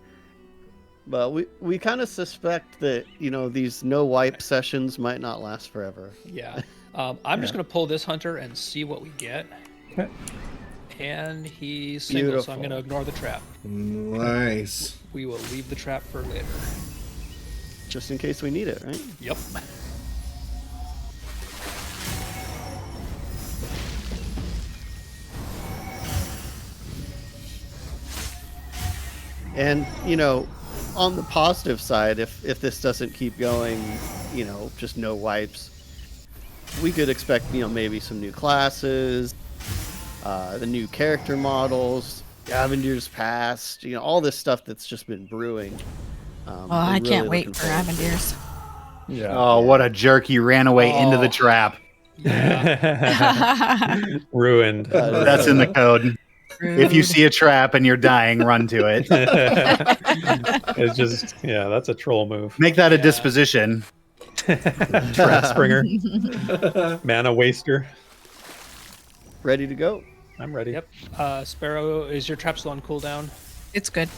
But we kind of suspect that these no wipe sessions might not last forever. Yeah. I'm just going to pull this hunter and see what we get. Okay. And he's single, so I'm Beautiful. going to ignore the trap. Nice. We will leave the trap for later. Just in case we need it, right? Yep. And on the positive side, if this doesn't keep going, just no wipes, we could expect maybe some new classes, the new character models, Avendir's Past, all this stuff that's just been brewing. Oh, I can't wait for Avendir's. Yeah. Oh, what a jerk! He ran away into the trap. Ruined. That's in the code. If you see a trap and you're dying, run to it. It's just, that's a troll move. Make that a disposition. Trap springer. Mana waster. Ready to go? I'm ready. Yep. Sparoh, is your trap still on cooldown? It's good.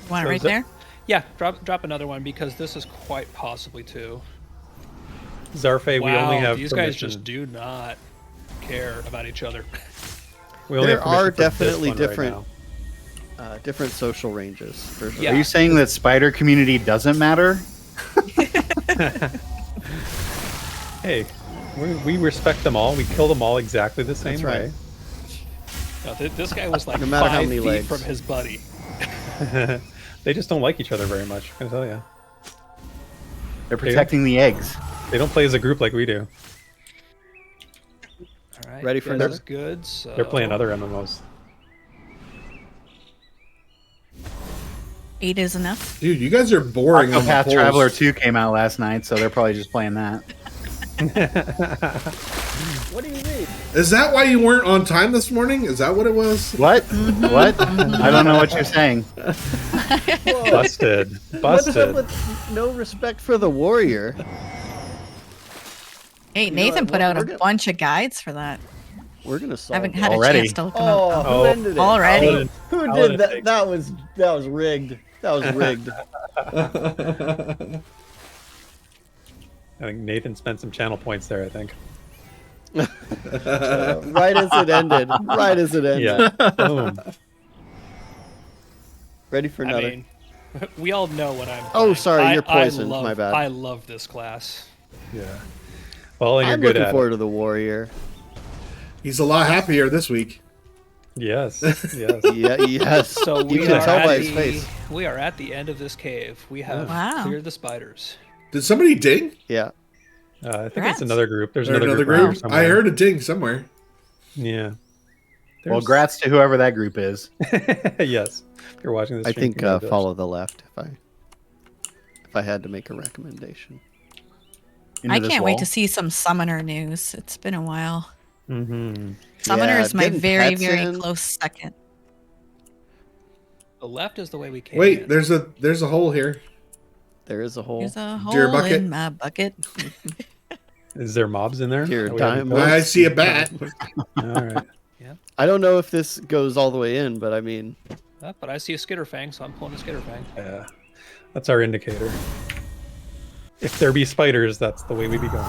Want So it right is it- there? Yeah, drop another one because this is quite possibly 2. Zarfe, we only have these guys permission. just do not care about each other. We only There have permission are for this definitely one right different now. different social ranges. For sure. Yeah. Are you saying that spider community doesn't matter? Hey, we respect them all. We kill them all exactly the same That's right. way. No, this guy was like No matter how 5 many feet legs. from his buddy. They just don't like each other very much, I can tell you. They're protecting the eggs. They don't play as a group like we do. All right, Ready for this another? is good. So They're playing other MMOs. 8 is enough. Dude, you guys are boring on the Octopath polls. Traveler 2 came out last night, so they're probably just playing that. What do you mean? Is that why you weren't on time this morning? Is that what it was? What? What? I don't know what you're saying. Busted. What's up Busted. with no respect for the warrior? Hey, know Nathan what, put out we're a gonna- bunch of guides for that. We're gonna I solve haven't it. had Already? a chance to look them Oh, up. who ended it? Already? Who How did did it that? take? That was rigged. That was rigged. I think Nathan spent some channel points there, I think. Right as it ended. Right as it ended. Yeah. Boom. Ready for I another. mean, we all know what I'm. Oh, playing. sorry, you're poisoned. love, My bad. I love this class. Yeah. Well, and you're I'm good looking at forward it. to the warrior. He's a lot happier this week. Yes. Yes. Yeah, yes. So you we can are tell at by his the, face. We are at the end of this cave. We have Wow. cleared the spiders. Did somebody ding? Yeah. I think Congrats. it's another group. There's Or another group. around somewhere. I heard a ding somewhere. Yeah. Well, grats to whoever that group is. Yes. If you're watching this, I stream, think congratulations. follow the left if I had to make a recommendation. Into I this can't wait wall. to see some summoner news. It's been a while. Mm-hmm. Summoner Yeah, is my getting very, pets very in. close second. The left is the way we came. Wait, in. there's a hole here. There is a hole. There's a Deer hole bucket. in my bucket. Is there mobs in there? Dear That we haven't Diamond. put? I see a bat. All right. I don't know if this goes all the way in, but I mean, But I see a Skitterfang, so I'm pulling a Skitterfang. Yeah. That's our indicator. if there be spiders, that's the way we be going.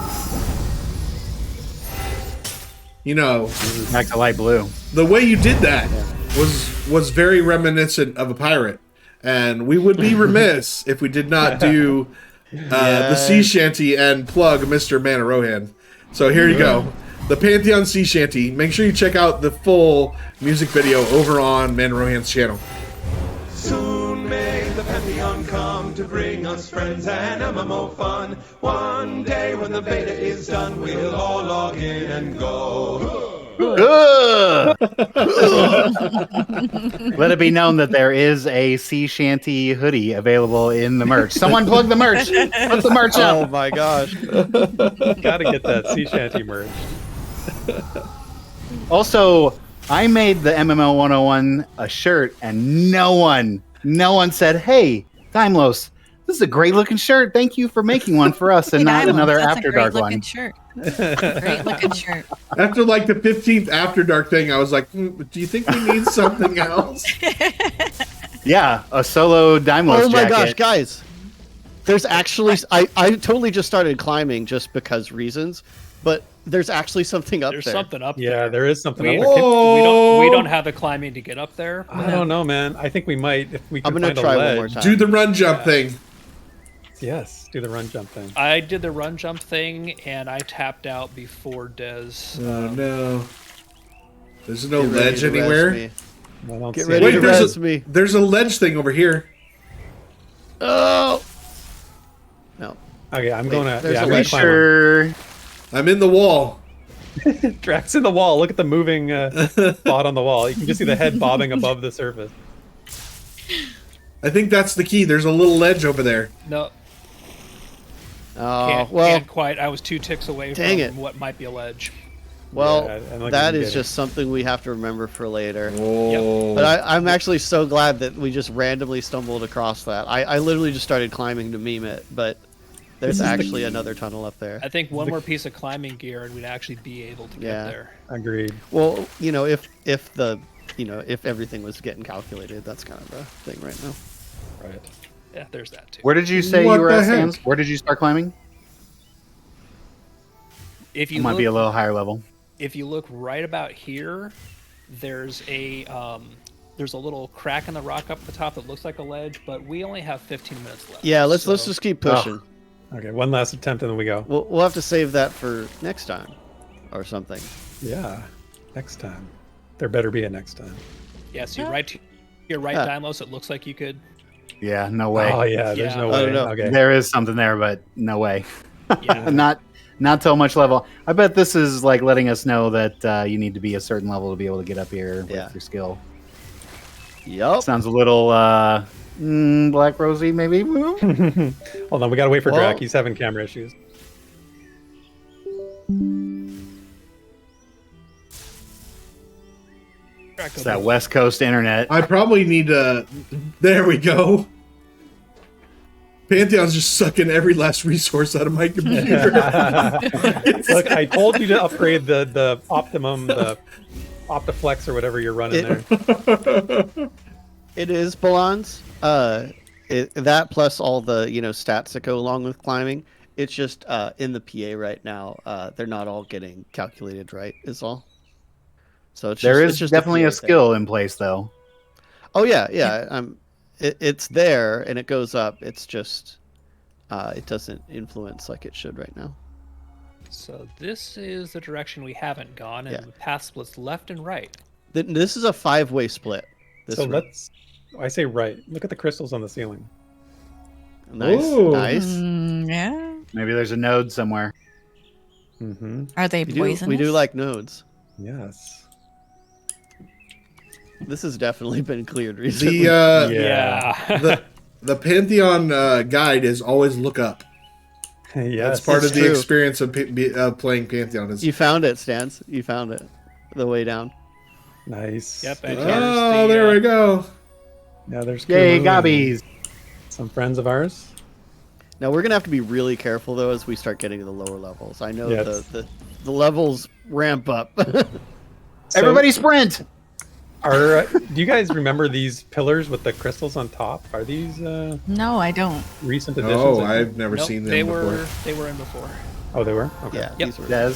You know, Back to light blue. the way you did that was very reminiscent of a pirate, and we would be remiss if we did not do the sea shanty and plug Mr. Manor. So here you go, the Pantheon sea shanty. Make sure you check out the full music video over on Manor channel. Soon may the Pantheon come to bring us friends and MMO fun. One day when the beta is done, we'll all log in and go. Let it be known that there is a sea shanty hoodie available in the merch. Someone plug the merch. Put the merch Oh up. my gosh. Gotta get that sea shanty merch. Also, I made the MMO 101 a shirt, and no one said, "Hey, Dymlos, this is a great looking shirt. Thank you for making one for us, and not another That's After a great Dark looking one." shirt. Great looking shirt. After like the 15th After Dark thing, I was like, do you think we need something else? Yeah, a solo Dymlos Oh my jacket. gosh, guys. There's actually I totally just started climbing just because reasons, but there's actually something up There's there. something up Yeah, there. there is something We, up there. we don't have the climbing to get up there. I don't know, man. I think we might if we I'm can gonna find try a one ledge. more time. Do the run jump thing. Yes, do the run jump thing. I did the run jump thing and I tapped out before Des. Oh no. There's no Get ready ledge to res anywhere. me. I don't Get see ready it. to Wait, res me. there's a ledge thing over here. Oh. No. Okay, I'm Wait, gonna. there's Yeah, a I'm gonna ledge. climb. on. Sure. I'm in the wall. Drax in the wall. Look at the moving spot on the wall. You can just see the head bobbing above the surface. I think that's the key. There's a little ledge over there. No, Oh, can't, well, can't quite. I was 2 ticks away Dang from it. what might be a ledge. well, Yeah, I don't think that we can is get it. just something we have to remember for later. Oh. But I'm actually so glad that we just randomly stumbled across that. I literally just started climbing to meme it, but there's This is the actually another tunnel up there. I think one more piece of climbing gear and we'd actually be able to Yeah. get there. Agreed. Well, if everything was getting calculated, that's kind of the thing right now. Right. Yeah, there's that too. Where did you say What you were the at, heck? Sans? Where did you start climbing? If It you might look, be a little higher level. if you look right about here, there's a little crack in the rock up the top that looks like a ledge, but we only have 15 minutes left. Yeah, let's so- just keep pushing. Okay, one last attempt and then we go. We'll have to save that for next time, or something. Yeah, next time. There better be a next time. Yeah, so you're right, Huh. Dymlos. It looks like you could. Yeah, no way. Oh yeah, there's Yeah. no I way. don't know. Okay. There is something there, but no way. Yeah. Not till much level. I bet this is like letting us know that you need to be a certain level to be able to get up here with Yeah. your skill. Yup. Sounds a little Black Rosie, maybe. Hold on, we gotta wait for Well- Draq. He's having camera issues. It's that West Coast internet. I probably need to. There we go. Pantheon's just sucking every last resource out of my computer. Look, I told you to upgrade the Optimum, the Optiflex or whatever you're running there. It is Balans. That plus all the stats that go along with climbing. It's just in the PA right now. They're not all getting calculated right. Is all. So There it's is just definitely PA a thing. skill in place, though. Oh yeah. It's there and it goes up. It's just it doesn't influence like it should right now. So this is the direction we haven't gone, and Yeah. the path splits left and right. This is a 5-way split. This So room. let's. I say right. Look at the crystals on the ceiling. Nice, Ooh. nice. Yeah. Maybe there's a node somewhere. Mm-hmm. Are they poisonous? We do like nodes. Yes. This has definitely been cleared recently. The Yeah. the Pantheon guide is always look up. Yes. That's part it's of the true. experience of playing Pantheon. Is You found it, Stans. You found it. The way down. Nice. Yep. And oh, there we go. Yeah, there's Yay, Kumu and gobbies! some friends of ours. Now we're gonna have to be really careful though as we start getting to the lower levels. I know Yes. the levels ramp up. So- Everybody sprint! Do you guys remember these pillars with the crystals on top? Are these No, I don't. recent additions? Oh, I think? I've never Nope, seen them they before. were in before. Oh, they were. Okay. Yeah, Yep. these were. Des,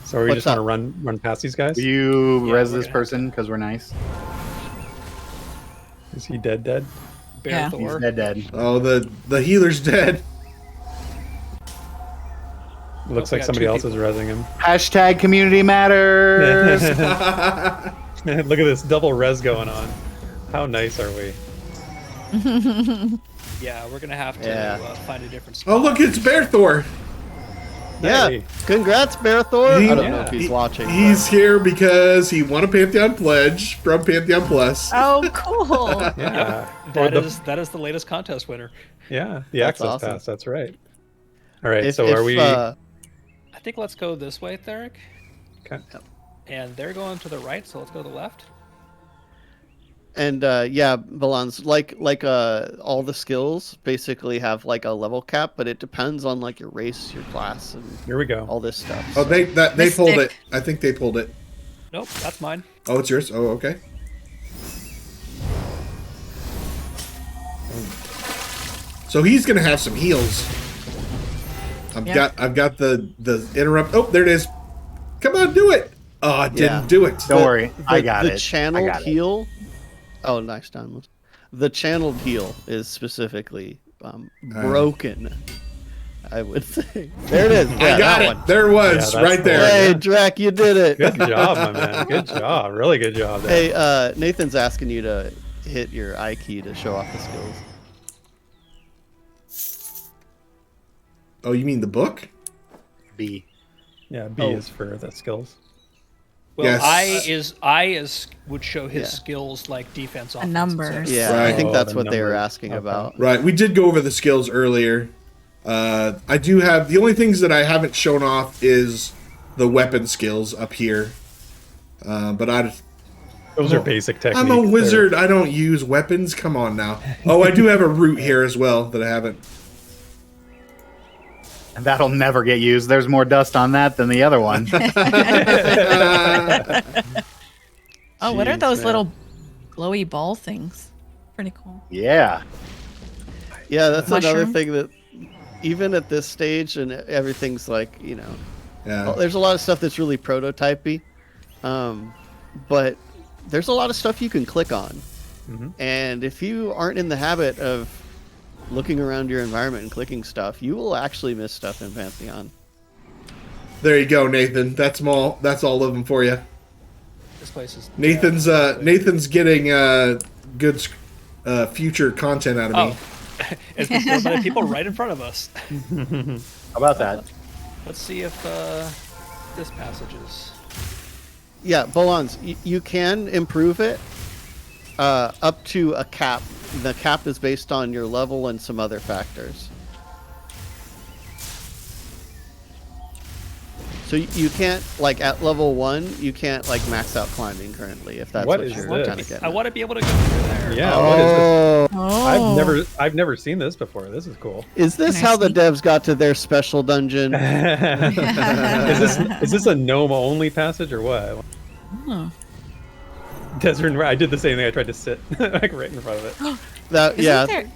So we What's just want to up? run past these guys. will you Yeah, res we're this gonna have person because we're nice? Is he dead? Dead? Bear Yeah. He's Thor. dead. Oh, the healer's dead. It looks we like got somebody two else is resing him. Hashtag community matters. Look at this double res going on. How nice are we? Yeah, we're gonna have to Yeah. find a different spot. Oh, look, it's Bear Thor. Yeah, Hey. congrats, Bear Thor. He- I don't know if Yeah. he's watching. He's here because he won a Pantheon pledge from Pantheon Plus. Oh, cool. Yeah. That is the latest contest winner. Yeah, the That's access awesome. pass. That's right. All right. If- so if, are we? I think let's go this way, Therek. Okay. And they're going to the right, so let's go to the left. And yeah, Balans, like all the skills basically have like a level cap, but it depends on like your race, your class, and Here we go. all this stuff. Oh, they pulled it. Mystic. I think they pulled it. Nope, that's mine. Oh, it's yours. Oh, okay. So he's gonna have some heals. Yeah. I've got the interrupt. Oh, there it is. Come on, do it. Oh, I didn't Yeah. do it. Don't worry, I got the it. channeled I got it. heal. Oh, nice, Dymlos. The channeled heal is specifically broken. I would say. There it is. Yeah, I got that it. one. There it was, Yeah, that's right the there. one. Hey, Draq, you did it. Good job, my man. Good job. Really good job. There. Hey, Nathan's asking you to hit your I key to show off the skills. Oh, you mean the book? B. Yeah, B Oh. is for the skills. Well, Yes. I would show his Yeah. skills like defense, offense, numbers. etc. Yeah, Right. I think Oh, that's the what they were numbers. asking Okay. about. Right. We did go over the skills earlier. I do have the only things that I haven't shown off is the weapon skills up here. But Those are basic techniques. I'm a They're- wizard. I don't use weapons. Come on now. Oh, I do have a root here as well that I haven't. And that'll never get used. There's more dust on that than the other one. Oh, what are Jeez, those man. little glowy ball things? Pretty cool. Yeah. Yeah, that's another Mushroom? thing that even at this stage and everything's like, Yeah. there's a lot of stuff that's really prototypey. But there's a lot of stuff you can click on. Mhm. And if you aren't in the habit of looking around your environment and clicking stuff, you will actually miss stuff in Pantheon. There you go, Nathan. That's all. That's all of them for you. This place is Nathan's getting good future content out of me. Oh, it's been filled by people right in front of us. How about that? Let's see if this passage is. Yeah, Bolans, you can improve it up to a cap. The cap is based on your level and some other factors. So you can't, like, at level 1, you can't, like, max out climbing currently, if that's What what, is you're this? kind of getting I at. want to be able to go through there. Yeah. What is this? Oh, I've never seen this before. This is cool. is this Can I how the sneak? devs got to their special dungeon? Is this a gnome only passage or what? Oh. Desryn, I did the same thing. I tried to sit like right in front of it. That, Isn't yeah, there-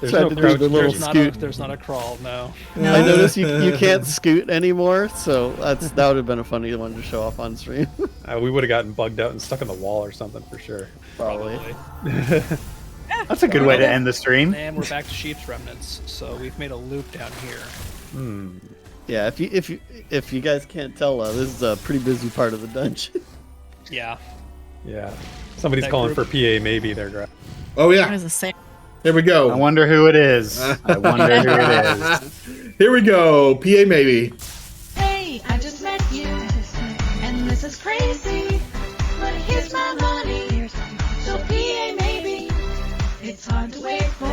There's Tried no to do crouch. the little There's not, scoot. there's not a crawl, no. I noticed you can't scoot anymore, so that would have been a funny one to show off on stream. We would have gotten bugged out and stuck in the wall or something for sure. Probably. That's a good way to end the stream. And we're back to sheep's remnants, so we've made a loop down here. Hmm. Yeah, if you guys can't tell, this is a pretty busy part of the dungeon. Yeah. Yeah. Somebody's That calling group- for PA maybe there, Draq. Oh What yeah. is a say? Here we go. I wonder who it is. I wonder who it is. Here we go. PA maybe. Hey, I just met you, and this is crazy, but here's my money, so PA maybe, it's hard to wait for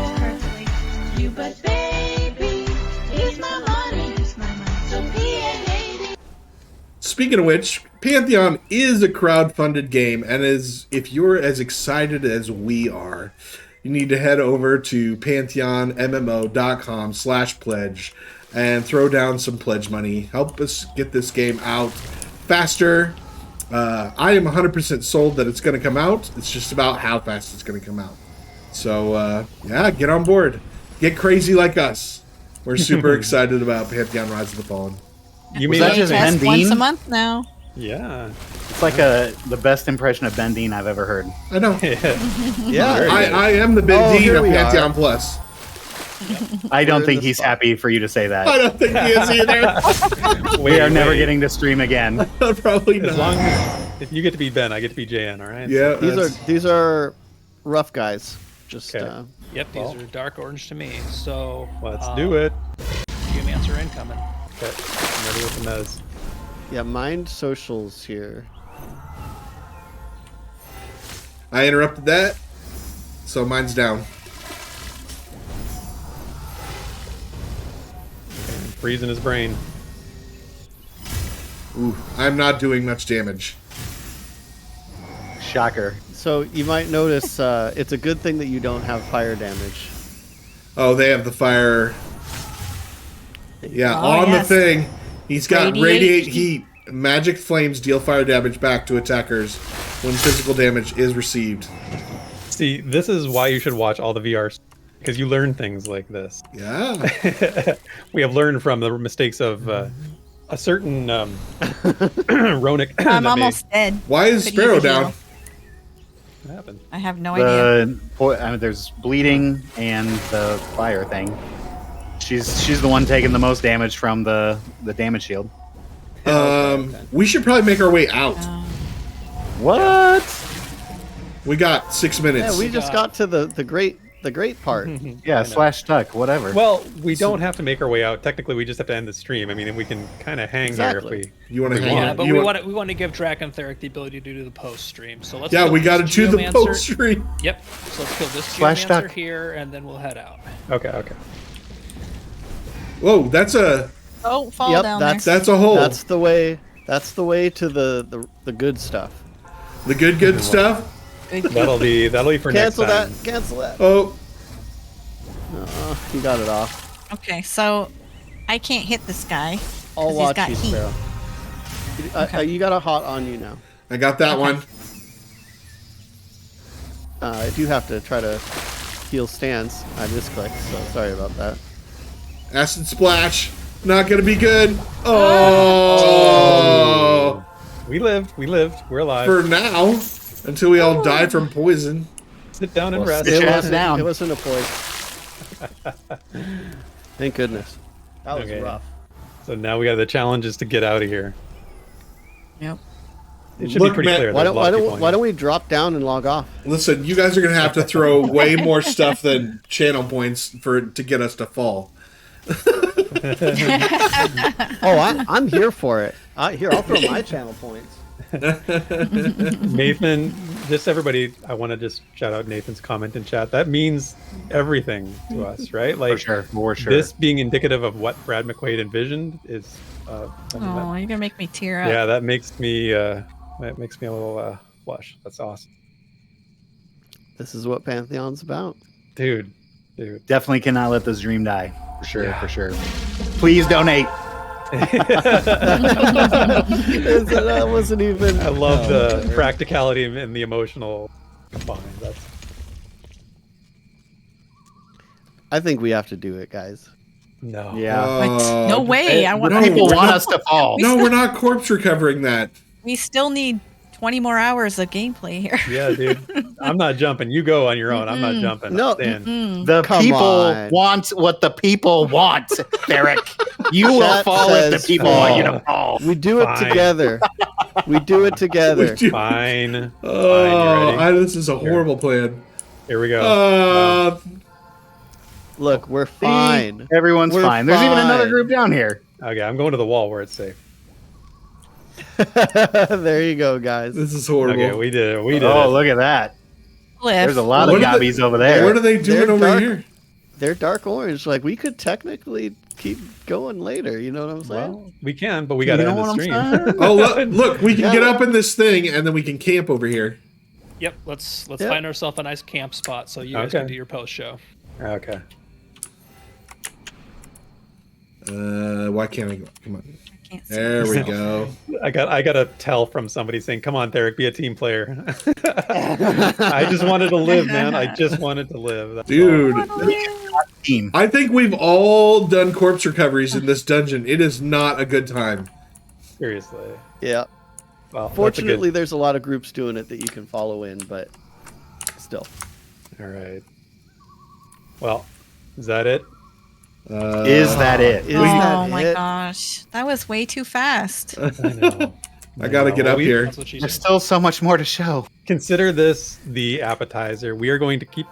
you, but baby, here's my money, so PA maybe. Speaking of which, Pantheon is a crowd-funded game, and if you're as excited as we are, you need to head over to pantheonmmo.com/pledge and throw down some pledge money. Help us get this game out faster I am 100% sold that it's going to come out. It's just about how fast it's going to come out. So, yeah, get on board. Get crazy like us. We're super excited about Pantheon Rise of the Fallen. You Was mean that just Test Ben once Dean? a month now. Yeah. It's like the best impression of Ben Dean I've ever heard. I know. Yeah. I am the big Oh, Dean here of we Pantheon are. Plus. I don't in think the he's spot. happy for you to say I that. don't think he is either. We are never getting to stream again. Probably As long not. as if you get to be Ben, I get to be JN. All right. Yeah, These are rough guys. Just Okay. Yep, these are dark orange to me. So Let's do it. Geomancer incoming. Okay. I'm ready with the mez. yeah, mind socials here. I interrupted that, so mine's down. Freezing his brain. Ooh, I'm not doing much damage. Shocker. So you might notice it's a good thing that you don't have fire damage. Oh, they have the fire. Yeah, Oh, on yes. the thing. He's got Radiate radiate heat. heat. Magic flames deal fire damage back to attackers when physical damage is received. See, this is why you should watch all the VRs, because you learn things like this. Yeah. We have learned from the mistakes of a certain Ronick. I'm that almost dead. Why is Could use Sparoh a down? heal. What happened? I have no idea. There's bleeding and the fire thing. She's the one taking the most damage from the damage shield. We should probably make our way out. What? We got 6 minutes. Yeah, we just got to the great part. Yeah, slash stuck, whatever. Well, we don't have to make our way out. Technically, we just have to end the stream. I mean, we can kind of hang Exactly. there if You want to hang Yeah, out? but You we want- want to give Draq and Therek the ability to do the post stream. So let's. Yeah, kill we got to this do the Geomancer- post stream. Yep. So let's kill this Slash Geomancer duck. here, and then we'll head out. we. Okay. Whoa, that's a Oh, fall Yep, down that's that's a hole. That's the way. That's the way to the good stuff. The good stuff. there. That'll be for Cancel next time. that. Cancel that. Oh, You got it off. Okay, so I can't hit this guy. I'll 'cause he's watch got you, heat. Sparrow. Okay. You got a hot on you now. I got that one. I do have to try to heal stance. I misclicked, so sorry about that. Acid splash. Not gonna be good. Oh. We lived. We're alive. For now, until we all die from poison. Sit down and Well, rest. sit your ass down. It wasn't a poison. Thank goodness. That was Okay. rough. So now we got the challenges to get out of here. Yep. It should Look, be pretty Matt, clear. Why There's a don't lot why of people don't in why here. don't we drop down and log off? Listen, you guys are gonna have to throw way more stuff than channel points to get us to fall. Oh, I'm here for it. Here, I'll throw my channel points. Nathan, just everybody, I want to just shout out Nathan's comment in chat. That means everything to us, right? Like For sure. this being indicative of what Brad McQuaid envisioned is. Something Oh, that- you're gonna make me tear up. yeah, that makes me a little blush. That's awesome, This is what Pantheon's about. dude. Definitely cannot let this dream die. For sure. Please donate. That wasn't even. I love the practicality and the emotional combined. That's I think we have to do it, guys. no. Yeah. What? No way. I want. no. People we're want not- us to fall. No, we're not corpse recovering that. We still need 20 more hours of gameplay here. Yeah, dude. I'm not jumping. You go on your own. I'm not jumping. No. I'm staying. The Come people on. want what the people want, Therek. You will Chat fall if the says people want you to fall. We do it Fine. together. We do it together. We do- Fine. Oh, Fine. You ready? this is a horrible plan. Here we go. Look, we're fine. Everyone's We're fine. There's even another fine. group down here. Okay, I'm going to the wall where it's safe. There you go, guys. This is horrible. Okay, we did it. We did Oh, it. look at that. Cliff. There's a lot What of are they- gobbies over there. What are they doing They're over dark. here? They're dark orange. Like, we could technically keep going later. You know what I'm saying? Well, we can, but we got to You know end the what I'm stream. saying? Oh, look, we can Yeah. get up in this thing and then we can camp over here. Yep. Let's Yeah. find ourselves a nice camp spot so you guys Okay. can do your post show. Okay. Why can't I go? Come on. Can't see. There we go. I got a tell from somebody saying, "Come on, Therek, be a team player." I just wanted to live, man. I just wanted to live. That's Dude, Team. I think we've all done corpse recoveries in this dungeon. It is not a good time. Seriously. Yeah. Well, Fortunately, there's a lot of groups doing it that you can follow in, but still. all right. Well, is that it? Is that it? Is Oh that my it? gosh, that was way too fast. I know. I gotta get up here. That's what she There's said. still so much more to show. Consider this the appetizer. We are going to keep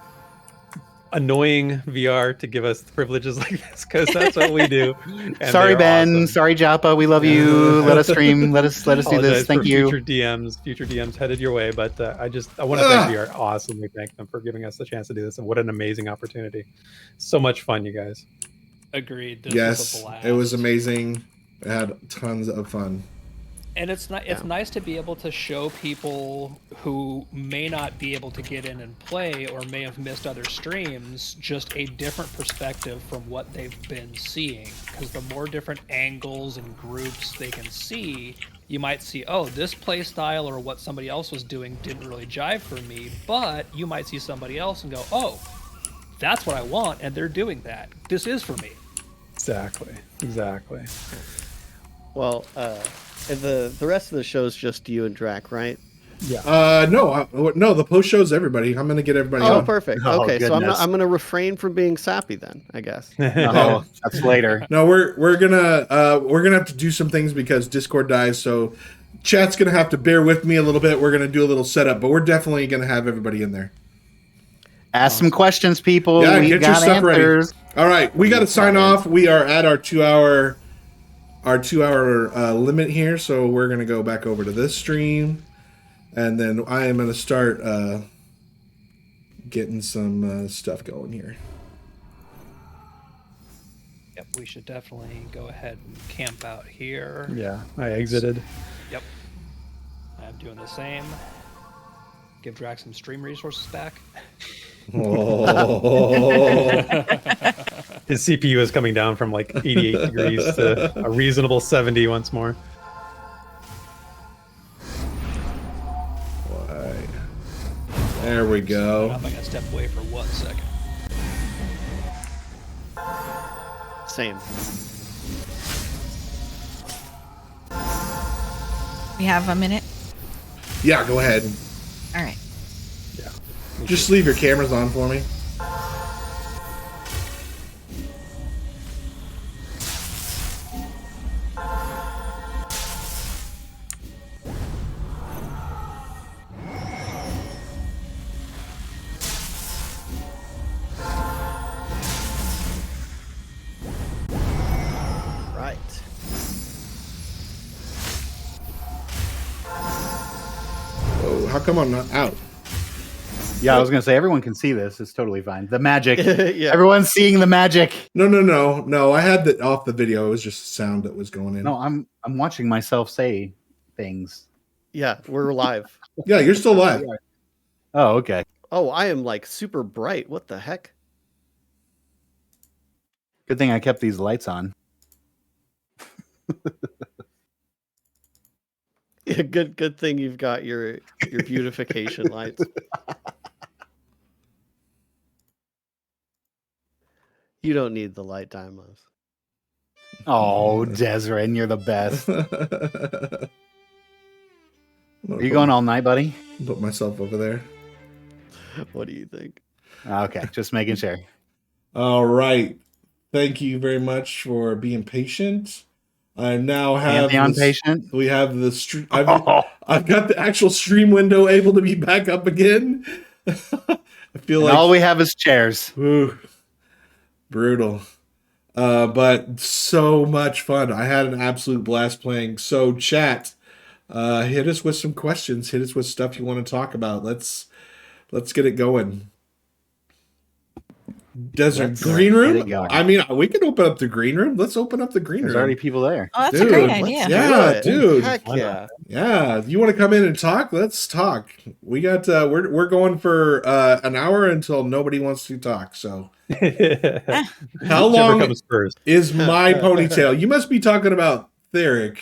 annoying VR to give us privileges like this because that's what we do. And Sorry, they're Ben. awesome. Sorry, Japa. We love you. Let us stream. Let us do Apologize this. Thank for you. Future DMs headed your way, but I want to thank VR awesomely. Thank them for giving us the chance to do this, and what an amazing opportunity! So much fun, you guys. Agreed. This was Yes, a blast. it was amazing. I had tons of fun. And it's nice to be able to show people who may not be able to get in and play or may have missed other streams just a different perspective from what they've been seeing. Because the more different angles and groups they can see, you might see, oh, this play style or what somebody else was doing didn't really jive for me. But you might see somebody else and go, oh, that's what I want, and they're doing that. This is for me. Exactly. Well, and the rest of the show is just you and Draq, right? No, the post show's everybody. I'm gonna get everybody Oh, on. perfect. Oh, Okay, so goodness. I'm gonna refrain from being sappy then, I guess. Oh, that's later. No, we're gonna have to do some things because Discord dies, so chat's gonna have to bear with me a little bit. We're gonna do a little setup, but we're definitely gonna have everybody in there. Ask some questions, people. Yeah, we get your got stuff answers. ready. All right, we got to sign off. We are at our 2 hour limit here, so we're gonna go back over to this stream, and then I am gonna start getting some stuff going here. Yep, we should definitely go ahead and camp out here. Yeah, I exited. Yep. I'm doing the same. Give Draq some stream resources back. Oh. His CPU is coming down from like 88 degrees to a reasonable 70 once more. Right. There we go. I'm gonna step away for 1 second. Same. We have a minute. Yeah, go ahead. All right. Just leave your cameras on for me. Right. Oh, how come I'm not out? Yeah, I was gonna say everyone can see this. It's totally fine. The magic. Yeah. Everyone's seeing the magic. No. I had that off the video. It was just sound that was going in. No, I'm watching myself say things. Yeah, we're live. Yeah, you're still live. Oh, okay. Oh, I am like super bright. What the heck? Good thing I kept these lights on. Yeah, good thing you've got your beautification lights. You don't need the light, Dymlos. Oh, Desryn, you're the best. I'm gonna Are you going all night, buddy? put myself over there. What do you think? Okay, just making sure. All right. Thank you very much for being patient. I now have Pantheon patient. We have the stream. I've got the actual stream window able to be back up again. I feel And like all we have is chairs. ooh, brutal. But so much fun. I had an absolute blast playing. So chat, hit us with some questions. Hit us with stuff you want to talk about. Let's get it going. Desert green get room. it going. I mean, we can open up the green room. Let's open up the green There's room. already people there. Oh, that's Dude, a great let's- idea. yeah, dude. Heck Why yeah. Yeah, you want to come in and talk? Let's talk. We got we're going for an hour until nobody wants to talk. So how Whichever long comes first? is my ponytail? You must be talking about Therek.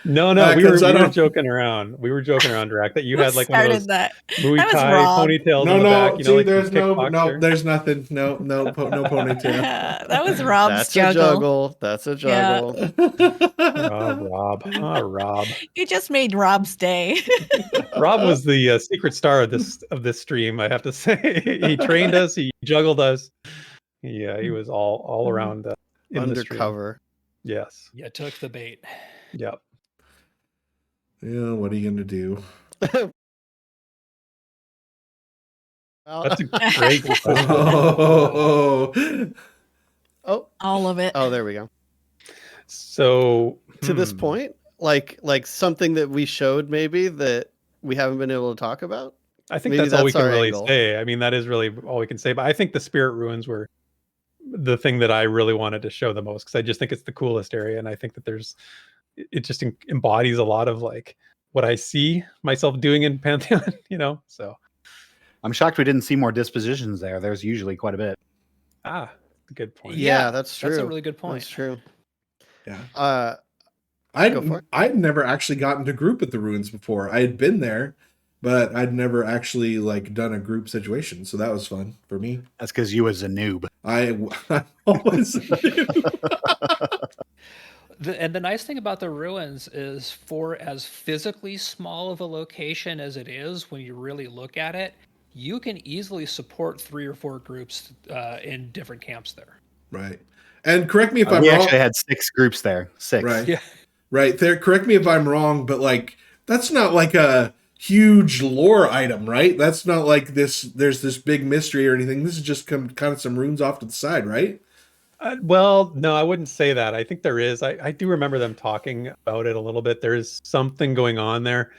No, we were joking around. We were joking around, Draq, that you had like one of those that? Muay That was Thai Rob. ponytails in the back. You know, See, like there's some kickboxer. there's nothing. No ponytail. That was Rob's That's juggle. a juggle. That's a juggle. Oh, Rob. You just made Rob's day. Rob was the secret star of this stream, I have to say. He trained us. He juggled us. He was all around in Undercover. The stream. Yes. You took the bait. Yep. Yeah, what are you gonna do? That's a great question. Oh, all of it. Oh, there we go. So to this point, like something that we showed maybe that we haven't been able to talk about. I think that's all we can really say. I mean, that is really all we can say. But I think the Spirit Ruins were the thing that I really wanted to show the most, because I just think it's the coolest area, and I think that it just embodies a lot of like what I see myself doing in Pantheon. You know, so I'm shocked we didn't see more dispositions there. There's usually quite a bit. Good point. Yeah, that's true. That's a really good point. That's true. Yeah. I'd never actually gotten to group at the ruins before. I had been there, but I'd never actually like done a group situation, so that was fun for me. That's because you was a noob. I was a noob. And the nice thing about the ruins is, for as physically small of a location as it is, when you really look at it, you can easily support 3 or 4 groups in different camps there. Right. And correct me if I'm wrong. We actually had 6 groups there. 6. Right. Yeah. Right. There. Correct me if I'm wrong, but like that's not like a huge lore item, right? That's not like this. There's this big mystery or anything. This is just kind of some runes off to the side, right? Well, no, I wouldn't say that. I think there is. I do remember them talking about it a little bit. There is something going on there.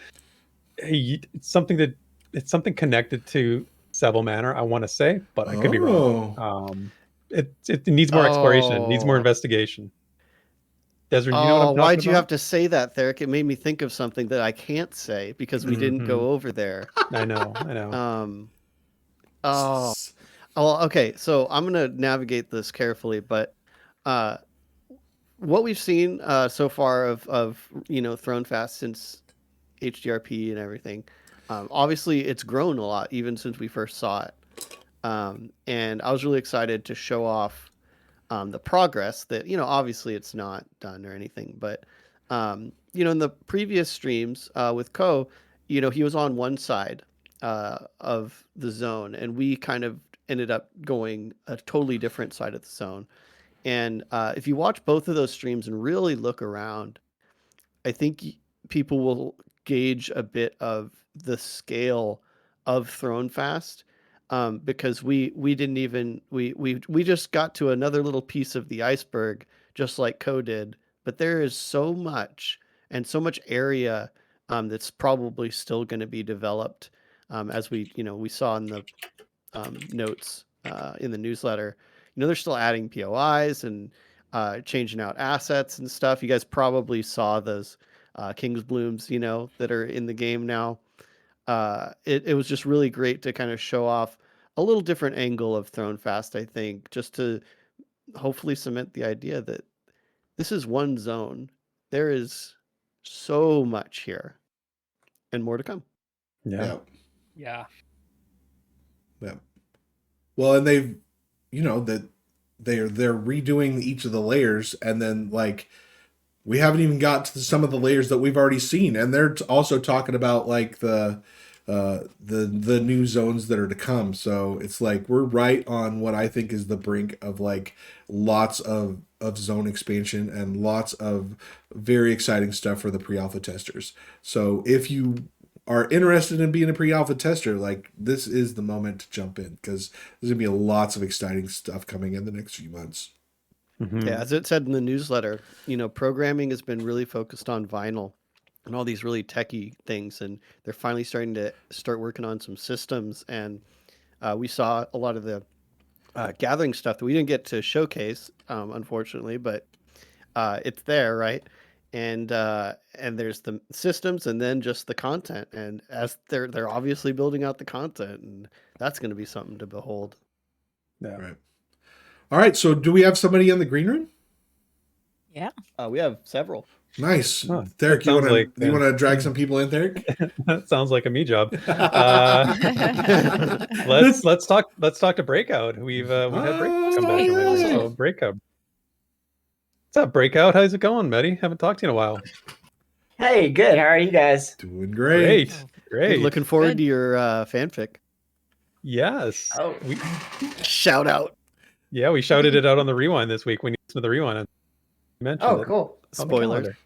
It's something connected to Seville Manor, I want to say, but I could be wrong. It needs more exploration. It needs more investigation. Desryn, you know what I'm talking why'd you about? have to say that, Therek? It made me think of something that I can't say because we didn't go over there. I know. Well, okay, so I'm gonna navigate this carefully, but what we've seen so far of Throne Fast since HDRP and everything, obviously it's grown a lot even since we first saw it, and I was really excited to show off the progress that obviously it's not done or anything, but in the previous streams with Ko, he was on one side of the zone, and we kind of ended up going a totally different side of the zone. And if you watch both of those streams and really look around, I think people will gauge a bit of the scale of Throne Fast, because we didn't even we just got to another little piece of the iceberg, just like Ko did. But there is so much and so much area that's probably still going to be developed, as we saw in the notes in the newsletter. They're still adding POIs and changing out assets and stuff. You guys probably saw those King's Blooms, that are in the game now. It was just really great to kind of show off a little different angle of Throne Fast, I think, just to hopefully cement the idea that this is one zone. There is so much here and more to come. Yeah. Well, and they've, that they're redoing each of the layers, and then like we haven't even got to some of the layers that we've already seen, and they're also talking about like the new zones that are to come. So it's like we're right on what I think is the brink of like lots of zone expansion and lots of very exciting stuff for the pre-alpha testers. So if you are interested in being a pre-alpha tester, like this is the moment to jump in, because there's gonna be lots of exciting stuff coming in the next few months. Yeah, as it said in the newsletter, programming has been really focused on vinyl and all these really techie things, and they're finally starting to working on some systems. And we saw a lot of the gathering stuff that we didn't get to showcase, unfortunately, but it's there, right? And there's the systems, and then just the content. And as they're obviously building out the content, and that's going to be something to behold. Yeah. Right. All right. So do we have somebody in the green room? Yeah. We have several. Nice. Huh, Therek, that sounds like, you want to drag some people in, Therek? that sounds like a me job. Let's talk to Breakout. We've had Breakout come back Oh, lately. yeah. So Breakout. What's up, Breakout? How's it going, buddy? Haven't talked to you in a while. Hey, good. How are you guys? Doing great. Great. Looking forward Good. to your fanfic. Yes. Oh, Shout out. Yeah, we shouted it out on the rewind this week. We need to the rewind. And mentioned oh, it cool. on the Spoiler. calendar.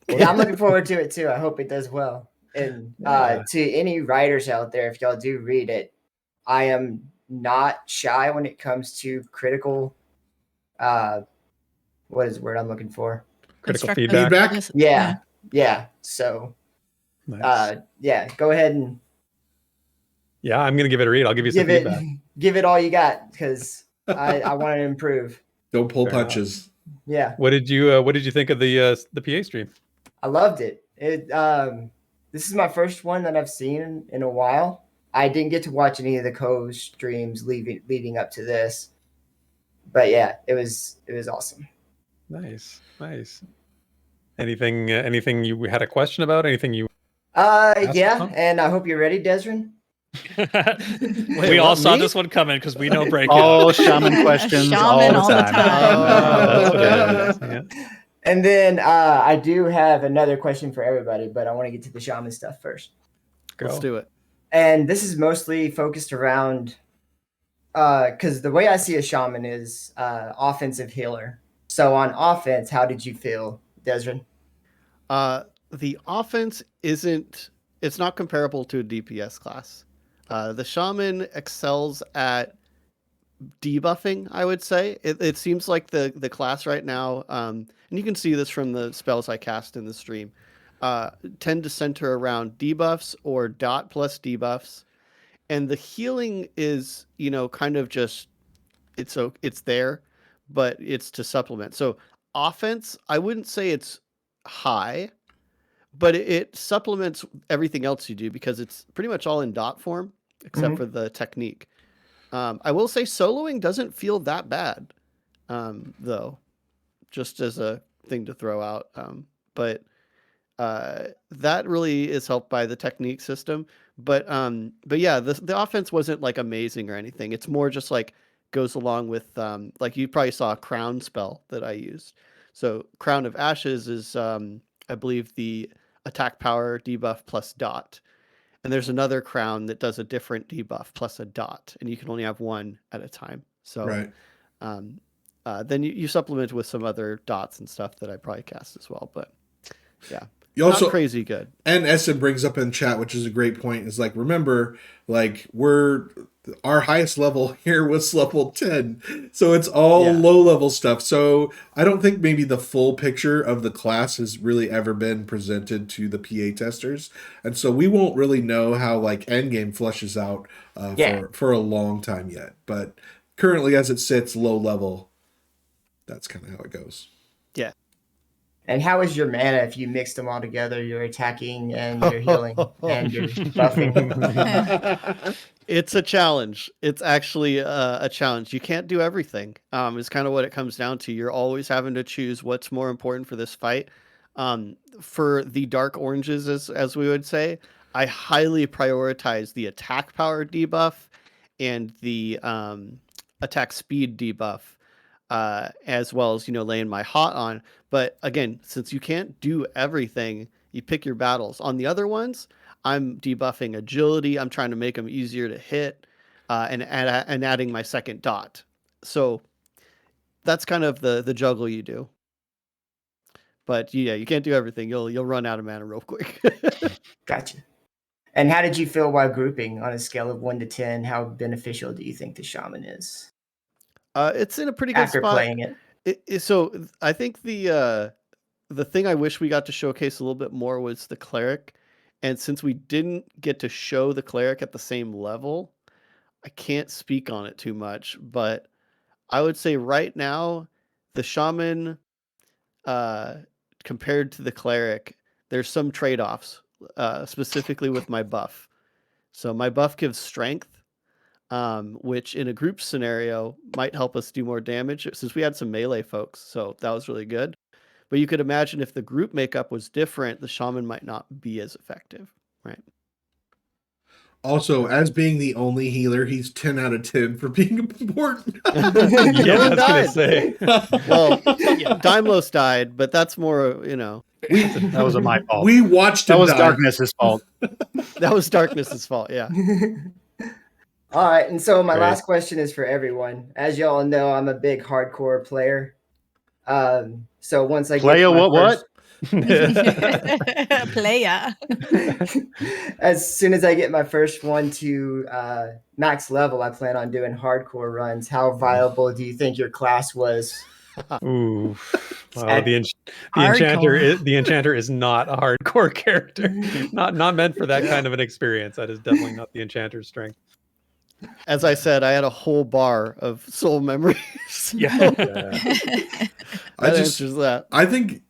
Yeah, I'm looking forward to it too. I hope it does well. And Yeah. to any writers out there, if y'all do read it, I am not shy when it comes to critical. What is the word I'm looking for? Critical Constructive feedback. criticism. Yeah. So, Nice. yeah, go ahead and Yeah, I'm gonna give it a read. I'll give you some give it feedback. give it all you got because I want to improve. Don't pull Fair enough. punches. Yeah. What did you think of the PA stream? I loved it. This is my first one that I've seen in a while. I didn't get to watch any of the co-streams leading up to this, but yeah, it was awesome. Nice. Anything you had a question about? Anything you? Yeah, Tom? and I hope you're ready, Desryn. We all what, saw me? this one coming because we know Breakout. All shaman questions Shaman all the time. That's what it is. Yeah. And then I do have another question for everybody, but I want to get to the shaman stuff first. Go. Let's do it. And this is mostly focused around because the way I see a shaman is offensive healer. So on offense, how did you feel, Desryn? The offense it's not comparable to a DPS class. The shaman excels at debuffing, I would say. It seems like the class right now, and you can see this from the spells I cast in the stream, tend to center around debuffs or dot plus debuffs. And the healing is, kind of just, it's there, but it's to supplement. So offense, I wouldn't say it's high, but it supplements everything else you do because it's pretty much all in dot form except for the technique. I will say soloing doesn't feel that bad, though, just as a thing to throw out. But that really is helped by the technique system. But yeah, the offense wasn't like amazing or anything. It's more just like goes along with like you probably saw a crown spell that I used. So Crown of Ashes is I believe the attack power debuff plus dot. And there's another crown that does a different debuff plus a dot, and you can only have one at a time. So Right. then you supplement with some other dots and stuff that I probably cast as well. But yeah, You also not crazy good. And Essen brings up in chat, which is a great point, is like, remember, like our highest level here was level 10. So it's all low level stuff. So I don't think maybe the full picture of the class has really ever been presented to the PA testers. And so we won't really know how like endgame flushes out for a long time yet. But currently as it sits low level, that's kind of how it goes. Yeah. And how is your mana if you mix them all together? You're attacking and you're healing and you're buffing. It's a challenge. It's actually a challenge. You can't do everything. Is kind of what it comes down to. You're always having to choose what's more important for this fight. For the dark oranges, as we would say, I highly prioritize the attack power debuff and the attack speed debuff, as well as laying my hot on. But again, since you can't do everything, you pick your battles. On the other ones, I'm debuffing agility. I'm trying to make them easier to hit, and adding my second dot. So that's kind of the juggle you do. But yeah, you can't do everything. You'll run out of mana real quick. Gotcha. And how did you feel while grouping on a scale of 1 to 10? How beneficial do you think the shaman is It's in a pretty good after spot. playing it? So I think the thing I wish we got to showcase a little bit more was the cleric. And since we didn't get to show the cleric at the same level, I can't speak on it too much. But I would say right now, the shaman, compared to the cleric, there's some trade-offs, specifically with my buff. So my buff gives strength, which in a group scenario might help us do more damage since we had some melee folks. So that was really good. But you could imagine if the group makeup was different, the shaman might not be as effective, right? Also, as being the only healer, he's 10 out of 10 for being important. Yeah, I was gonna say. Well, Dymlos died, but that's more, That wasn't my fault. We watched him That was die. Darkness's fault. that was Darkness's fault. Yeah. All right, and so my Great. last question is for everyone. As y'all know, I'm a big hardcore player. So once I Playa get my what? Playa. as soon as I get my first one to max level, I plan on doing hardcore runs. How viable do you think your class was? Ooh. Well, And- the enchanter is not a hardcore character. Not meant for that kind of an experience. That is definitely not the enchanter's strength. As I said, I had a whole bar of soul memories. Yeah. That answers that. I think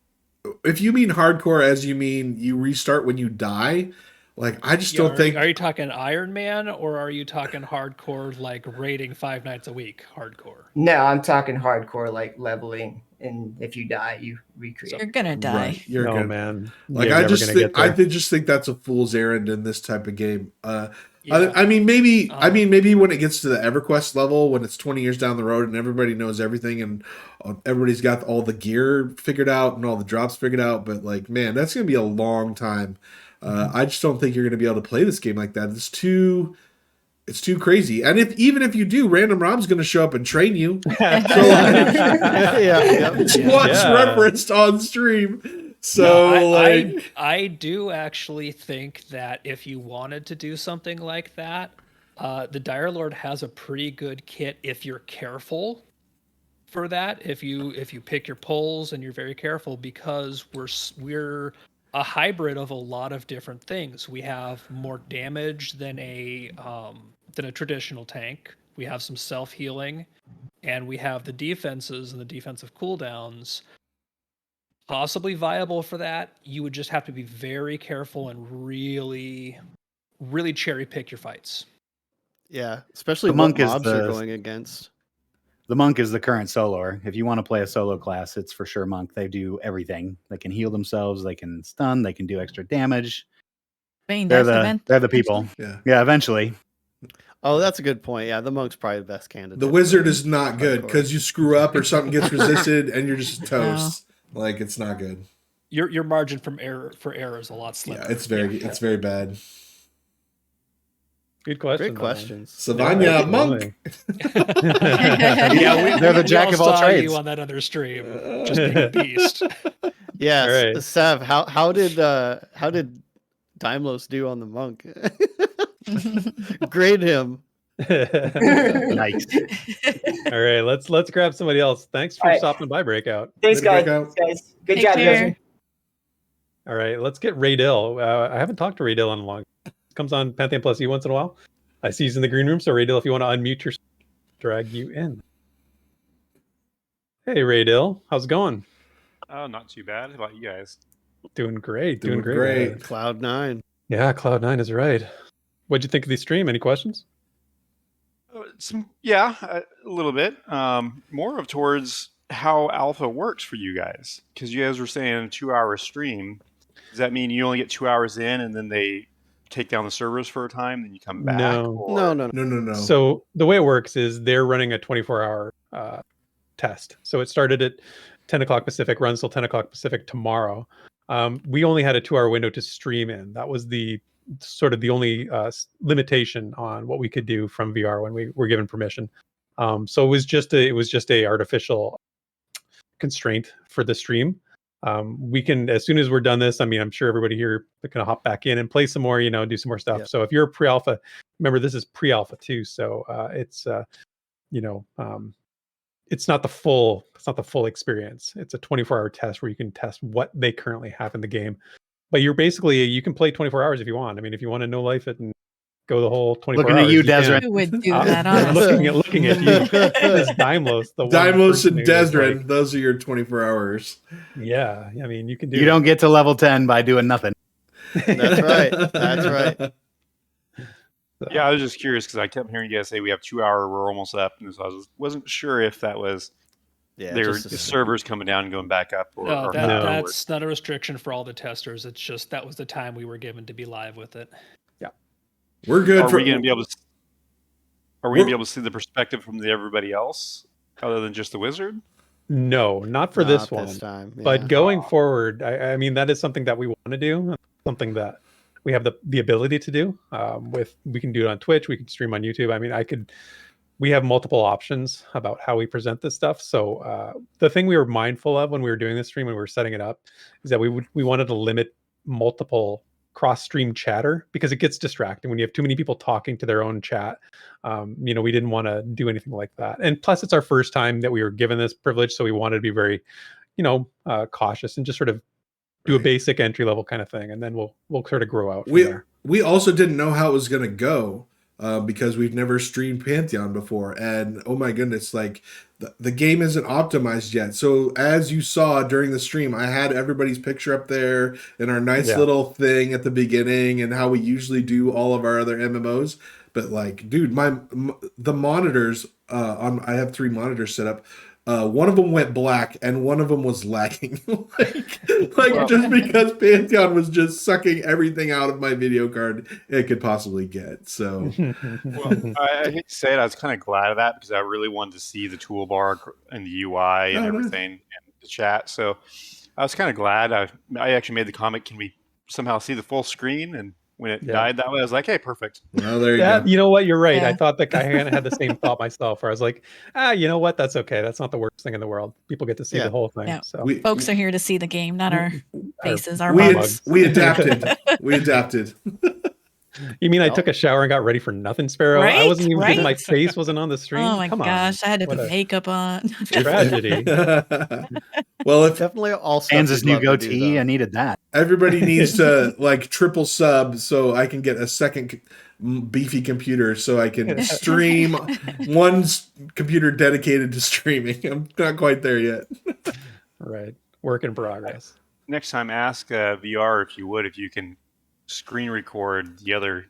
if you mean hardcore as you mean you restart when you die, like I just don't think. Are you talking Iron Man or are you talking hardcore like raiding 5 nights a week? Hardcore. No, I'm talking hardcore, like leveling, and if you die, you recreate. You're gonna die. Right, you're Oh good. man. Like You're I never just gonna think get there. just think that's a fool's errand in this type of game. Yeah. I mean maybe maybe when it gets to the EverQuest level, when it's 20 years down the road and everybody knows everything and everybody's got all the gear figured out and all the drops figured out, but like man, that's gonna be a long time. I just don't think you're gonna be able to play this game like that. It's too crazy. And even if you do, random Rob's gonna show up and train you. So Squat's referenced on stream. So no, I do actually think that if you wanted to do something like that, the Dire Lord has a pretty good kit if you're careful for that. If you pick your pulls and you're very careful, because we're a hybrid of a lot of different things. We have more damage than a traditional tank. We have some self-healing, and we have the defenses and the defensive cooldowns. Possibly viable for that. You would just have to be very careful and really, really cherry pick your fights. Yeah, especially The monk what is mobs the- you're going against. The monk is the current soloer. If you want to play a solo class, it's for sure monk. They do everything. They can heal themselves. They can stun. They can do extra damage. Bane They're Death the people. Yeah, eventually. Oh, that's a good point. Yeah, the monk's probably the best candidate. the wizard is not good Hardcore. because you screw up or something gets resisted and you're just toast. Like it's not good. Your margin for error is a lot slimmer. Yeah, it's very bad. Good question. Great questions. Savanya monk. They're the jack of all saw trades. you on that other stream, just being a beast. Yes, All right. Sev, how did Dymlos do on the monk? Grade him. Nice. All right, let's grab somebody else. Thanks for All right. stopping by Breakout. Thanks, guys. Breakout. Good Take job, care. guys. All right, let's get Raydil. I haven't talked to Raydil in a long. Comes on Pantheon Plus E once in a while. I see he's in the green room, so Raydil, if you want to unmute your, drag you in. Hey Raydil, how's it going? Oh, not too bad. How about you guys? Doing great. Doing Doing great. great. Cloud9. Yeah, Cloud9 is right. What'd you think of the stream? Any questions? A little bit. More of towards how alpha works for you guys, because you guys were saying a 2-hour stream. Does that mean you only get 2 hours in and then they take down the servers for a time, then you come back? No. or- No. So the way it works is they're running a 24-hour test. So it started at 10 o'clock Pacific, runs till 10 o'clock Pacific tomorrow. We only had a 2-hour window to stream in. That was the sort of the only limitation on what we could do from VR when we were given permission. So it was just a artificial constraint for the stream. We can, as soon as we're done this, I mean, I'm sure everybody here can hop back in and play some more, do some more stuff. Yep. So if you're a pre-alpha, remember this is pre-alpha too. So it's not the full experience. It's a 24-hour test where you can test what they currently have in the game. But you can play 24 hours if you want. I mean, if you want to no life it and go the whole 24 Looking hours. at you, can. Desryn. Who would do I'm that, honestly? looking at you. This Dymlos, the one Dymlos person and who is Desryn, like- those are your 24 hours. yeah, I mean, you can do. You don't get to level 10 by doing nothing. That's right. That's right. Yeah, I was just curious because I kept hearing you guys say we have 2 hour, we're almost up, and so I wasn't sure if that was Yeah, There's just a servers coming down and going back up, or No, or that, how that that's works. not a restriction for all the testers. It's just that was the time we were given to be live with it. We're good. Are for, we going to be able to? Are we going to be able to see the perspective from everybody else, other than just the wizard? No, not for this Not one. this time. But yeah. going forward, I mean, that is something that we want to do. Something that we have the ability to do. We can do it on Twitch. We can stream on YouTube. I mean, we have multiple options about how we present this stuff. So the thing we were mindful of when we were doing this stream, when we were setting it up, is that we wanted to limit multiple cross-stream chatter, because it gets distracting when you have too many people talking to their own chat. We didn't want to do anything like that. And plus, it's our first time that we were given this privilege, so we wanted to be very, cautious and just sort of do a basic entry level kind of thing, and then we'll sort of grow out from there. We also didn't know how it was going to go. Because we've never streamed Pantheon before, and oh my goodness, like the game isn't optimized yet. So as you saw during the stream, I had everybody's picture up there in our nice little thing at the beginning, and how we usually do all of our other MMOs. But like, dude, the monitors I have 3 monitors set up. One of them went black and one of them was lagging. Just because Pantheon was just sucking everything out of my video card it could possibly get. So, Well, I hate to say it, I was kind of glad of that, because I really wanted to see the toolbar and the UI and everything and the chat. So I was kind of glad. I actually made the comment, can we somehow see the full screen? And when it died that way, I was like, hey, perfect. Well, there you go. You know what? You're right. Yeah. I thought that I had the same thought myself, where I was like, you know what? That's okay. That's not the worst thing in the world. People get to see the whole thing. Yeah. So Folks are here to see the game, not our faces, our we mugs. adapted. We adapted. You mean I took a shower and got ready for nothing, Sparoh? I wasn't even kidding. My face wasn't on the stream. Oh my Come gosh, on. I had to put makeup on. Tragedy. Well, if Definitely all stuff Kansas we'd new love to do, goatee, though. I needed that. everybody needs to like triple sub so I can get a second beefy computer so I can stream one computer dedicated to streaming. I'm not quite there yet. Right. Work in progress. Next time, ask VR if you can screen record the other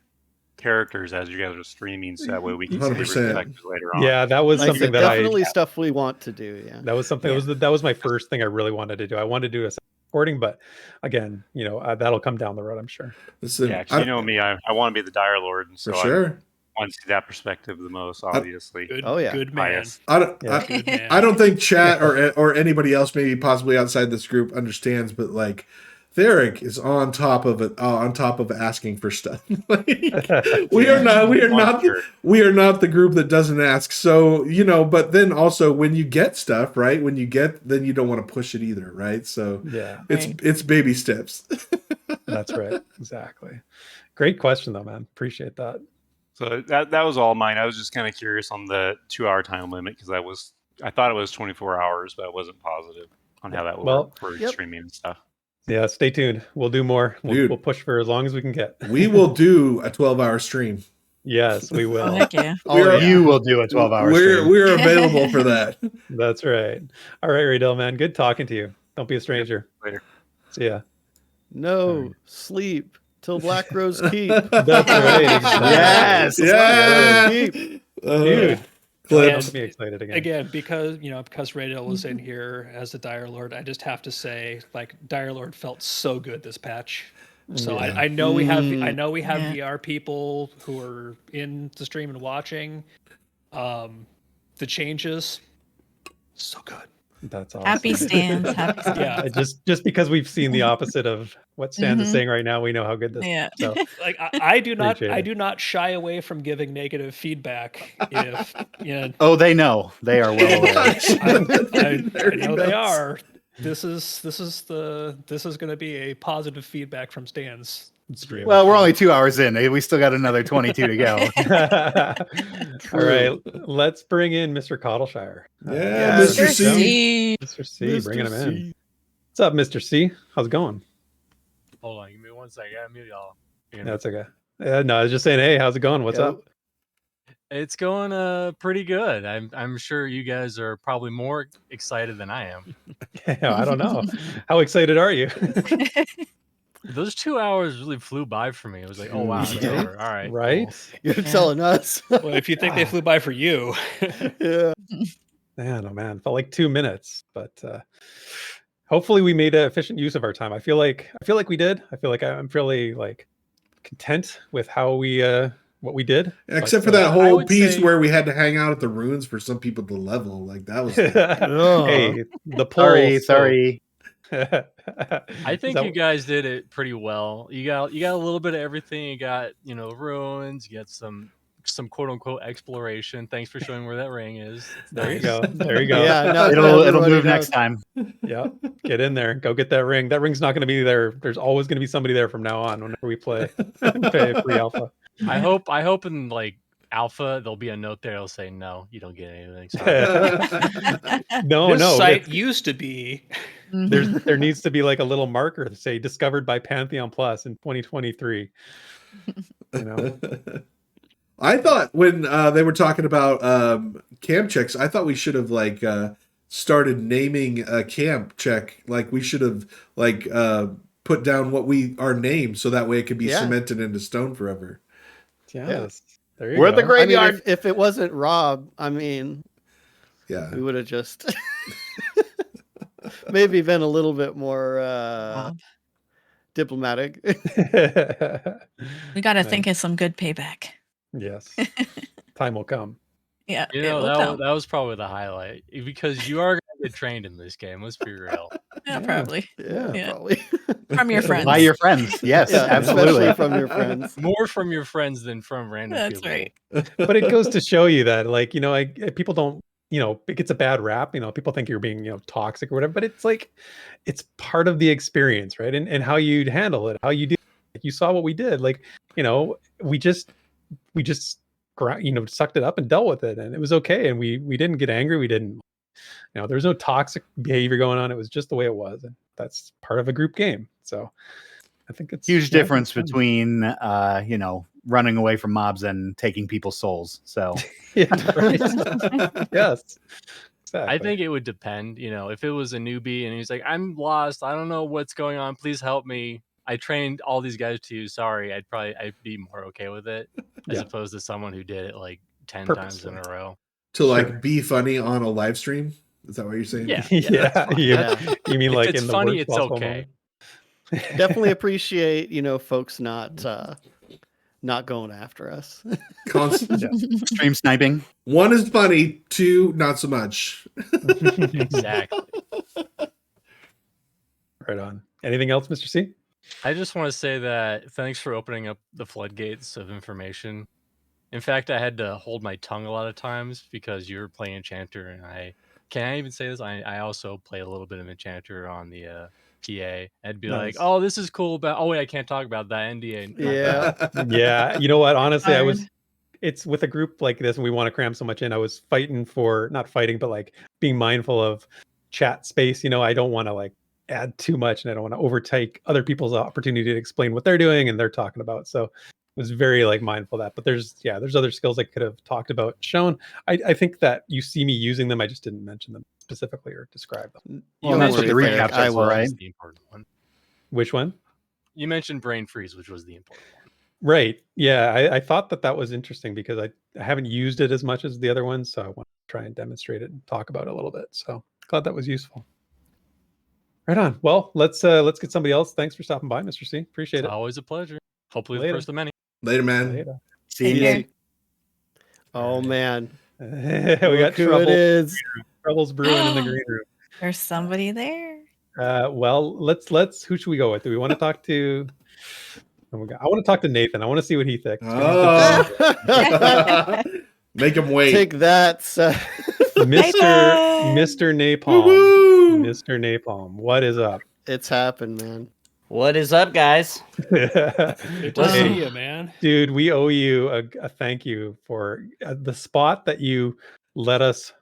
characters as you guys are streaming, so that way we can see the 100%. perspectives later on. Yeah, that was something that definitely stuff we want to do. Yeah, that was something that was my first thing I really wanted to do. I wanted to do a recording, but again, that'll come down the road, I'm sure. Listen, Yeah, 'cause you know me, I want to be the Dire Lord, and so for sure. I want to see that perspective the most, obviously. Good, Oh, yeah. good man. Bias. Good man. I don't think chat or anybody else, maybe possibly outside this group, understands, but like Therek is on top of it, on top of asking for stuff. we are not the group that doesn't ask. So, but then also when you get stuff, right? Then you don't want to push it either, right? So yeah, it's baby steps. That's right. Exactly. Great question though, man. Appreciate that. So that was all mine. I was just kind of curious on the 2-hour time limit, because I thought it was 24 hours, but I wasn't positive on how that would work for streaming and stuff. Yeah, stay tuned. We'll do more. We'll push for as long as we can get. We will do a 12-hour stream. Yes, we will. Heck yeah. You will do a 12-hour stream. We're available for that. That's right. All right, Radel, man. Good talking to you. Don't be a stranger. Later. See ya. No sleep till Black Rose Keep. That's right. Yes. Yeah. Dude. Clips. Don't be excited again. Again, because Radel was in here as the Dire Lord, I just have to say, like, Dire Lord felt so good this patch. So I know we have VR people who are in the stream and watching. The changes, so good. That's awesome. Happy stands. Yeah, just because we've seen the opposite of what Stan is saying right now, we know how good this is. So like I do not shy away from giving negative feedback if Oh, they know. They are well aware. I know they are. This is going to be a positive feedback from Stan's stream. Well, we're only 2 hours in. We still got another 22 to go. All right, let's bring in Mr. Cottleshire. Yeah, Mr. C. Mr. C, bringing him in. What's up, Mr. C? How's it going? Hold on, give me 1 second. I mute y'all. That's okay. No, I was just saying, hey, how's it going? What's up? It's going pretty good. I'm sure you guys are probably more excited than I am. Yeah, I don't know. How excited are you? Those 2 hours really flew by for me. It was like, oh wow, it's over. All right, right? cool. You're telling us. Well, if you think they flew by for you, Yeah. Man, oh man, felt like 2 minutes, but hopefully we made an efficient use of our time. I feel like we did. I feel like I'm fairly like content with how we what we did. Except for But, that I whole would piece say- where we had to hang out at the ruins for some people to level. Like that was. hey, the poll. Sorry. I think you guys did it pretty well. You got a little bit of everything. You got ruins. You got some quote unquote exploration. Thanks for showing where that ring is. It's There you nice. go. There you go. Yeah, now It'll everybody move knows. next time. Yeah, get in there. Go get that ring. That ring's not going to be there. There's always going to be somebody there from now on whenever we play free alpha. I hope in like alpha there'll be a note there. It'll say no, you don't get anything. Sorry. No, This no. site used to be. There needs to be like a little marker to say discovered by Pantheon Plus in 2023. You know. I thought when they were talking about camp checks, I thought we should have like started naming a camp check. Like we should have like put down what our name so that way it could be cemented into stone forever. Yes. There you We're go. the graveyard. I mean, if it wasn't Rob, I mean, Yeah. we would have just maybe been a little bit more diplomatic. We got to think of some good payback. Yes. Time will come. Yeah. You it know, will come. that was probably the highlight because you are going to get trained in this game. Let's be real. Yeah, probably. Yeah, probably. From your friends. By your friends. Yes, Yeah, absolutely. especially from your friends. More from your friends than from random That's people. right. But it goes to show you that, like, you know, people don't, you know, it gets a bad rap. You know, people think you're being, you know, toxic or whatever. But it's like, it's part of the experience, right? And how you handle it, how you do. Like, you saw what we did. Like, you know, we just you know, sucked it up and dealt with it, and it was okay. And we didn't get angry. We didn't, you know, there's no toxic behavior going on. It was just the way it was, and that's part of a group game. So I think it's Huge difference between you know, running away from mobs and taking people's souls. So yeah, right. Yes. Exactly. I think it would depend. You know, if it was a newbie and he's like, I'm lost, I don't know what's going on, please help me. I trained all these guys to you. Sorry, I'd be more okay with it as opposed to someone who did it like 10 times in a row. To like be funny on a live stream. Is that what you're saying? Yeah. Yeah. You mean If like it's in the funny, worst it's possible okay. moment? Definitely appreciate, you know, folks not going after us. Constant. Stream sniping. 1 is funny, 2 not so much. Exactly. Right on. Anything else, Mr. C? I just want to say that thanks for opening up the floodgates of information. In fact, I had to hold my tongue a lot of times because you were playing Enchanter, and can I even say this? I also play a little bit of Enchanter on the PA. I'd be like, oh, this is cool, but oh wait, I can't talk about that NDA. Yeah. Yeah. You know what? Honestly, it's with a group like this and we want to cram so much in. I was not fighting, but like being mindful of chat space. You know, I don't want to like add too much and I don't want to overtake other people's opportunity to explain what they're doing and they're talking about. So I was very like mindful of that. But there's other skills I could have talked about, shown. I think that you see me using them. I just didn't mention them specifically or describe them. Well, that's what the recaps are for, right? The important one. Which one? You mentioned brain freeze, which was the important one. Right. Yeah. I thought that was interesting because I haven't used it as much as the other ones. So I want to try and demonstrate it and talk about it a little bit. So glad that was useful. Right on. Well, let's get somebody else. Thanks for stopping by, Mr. C. Appreciate it. Always a pleasure. Hopefully Later. the first of many. Later, man. Later. See you. Oh man. We got Look who it is. troubles brewing in the green room. There's somebody there. Well, let's who should we go with? Do we want to talk to I want to talk to Nathan. I want to see what he thinks. Make him wait. Take that, Mr. Napalm. Woo-hoo! Mr. Napalm. What is up? It's happened, man. What is up, guys? Good to see you, man. Dude, we owe you a thank you for the spot that you let us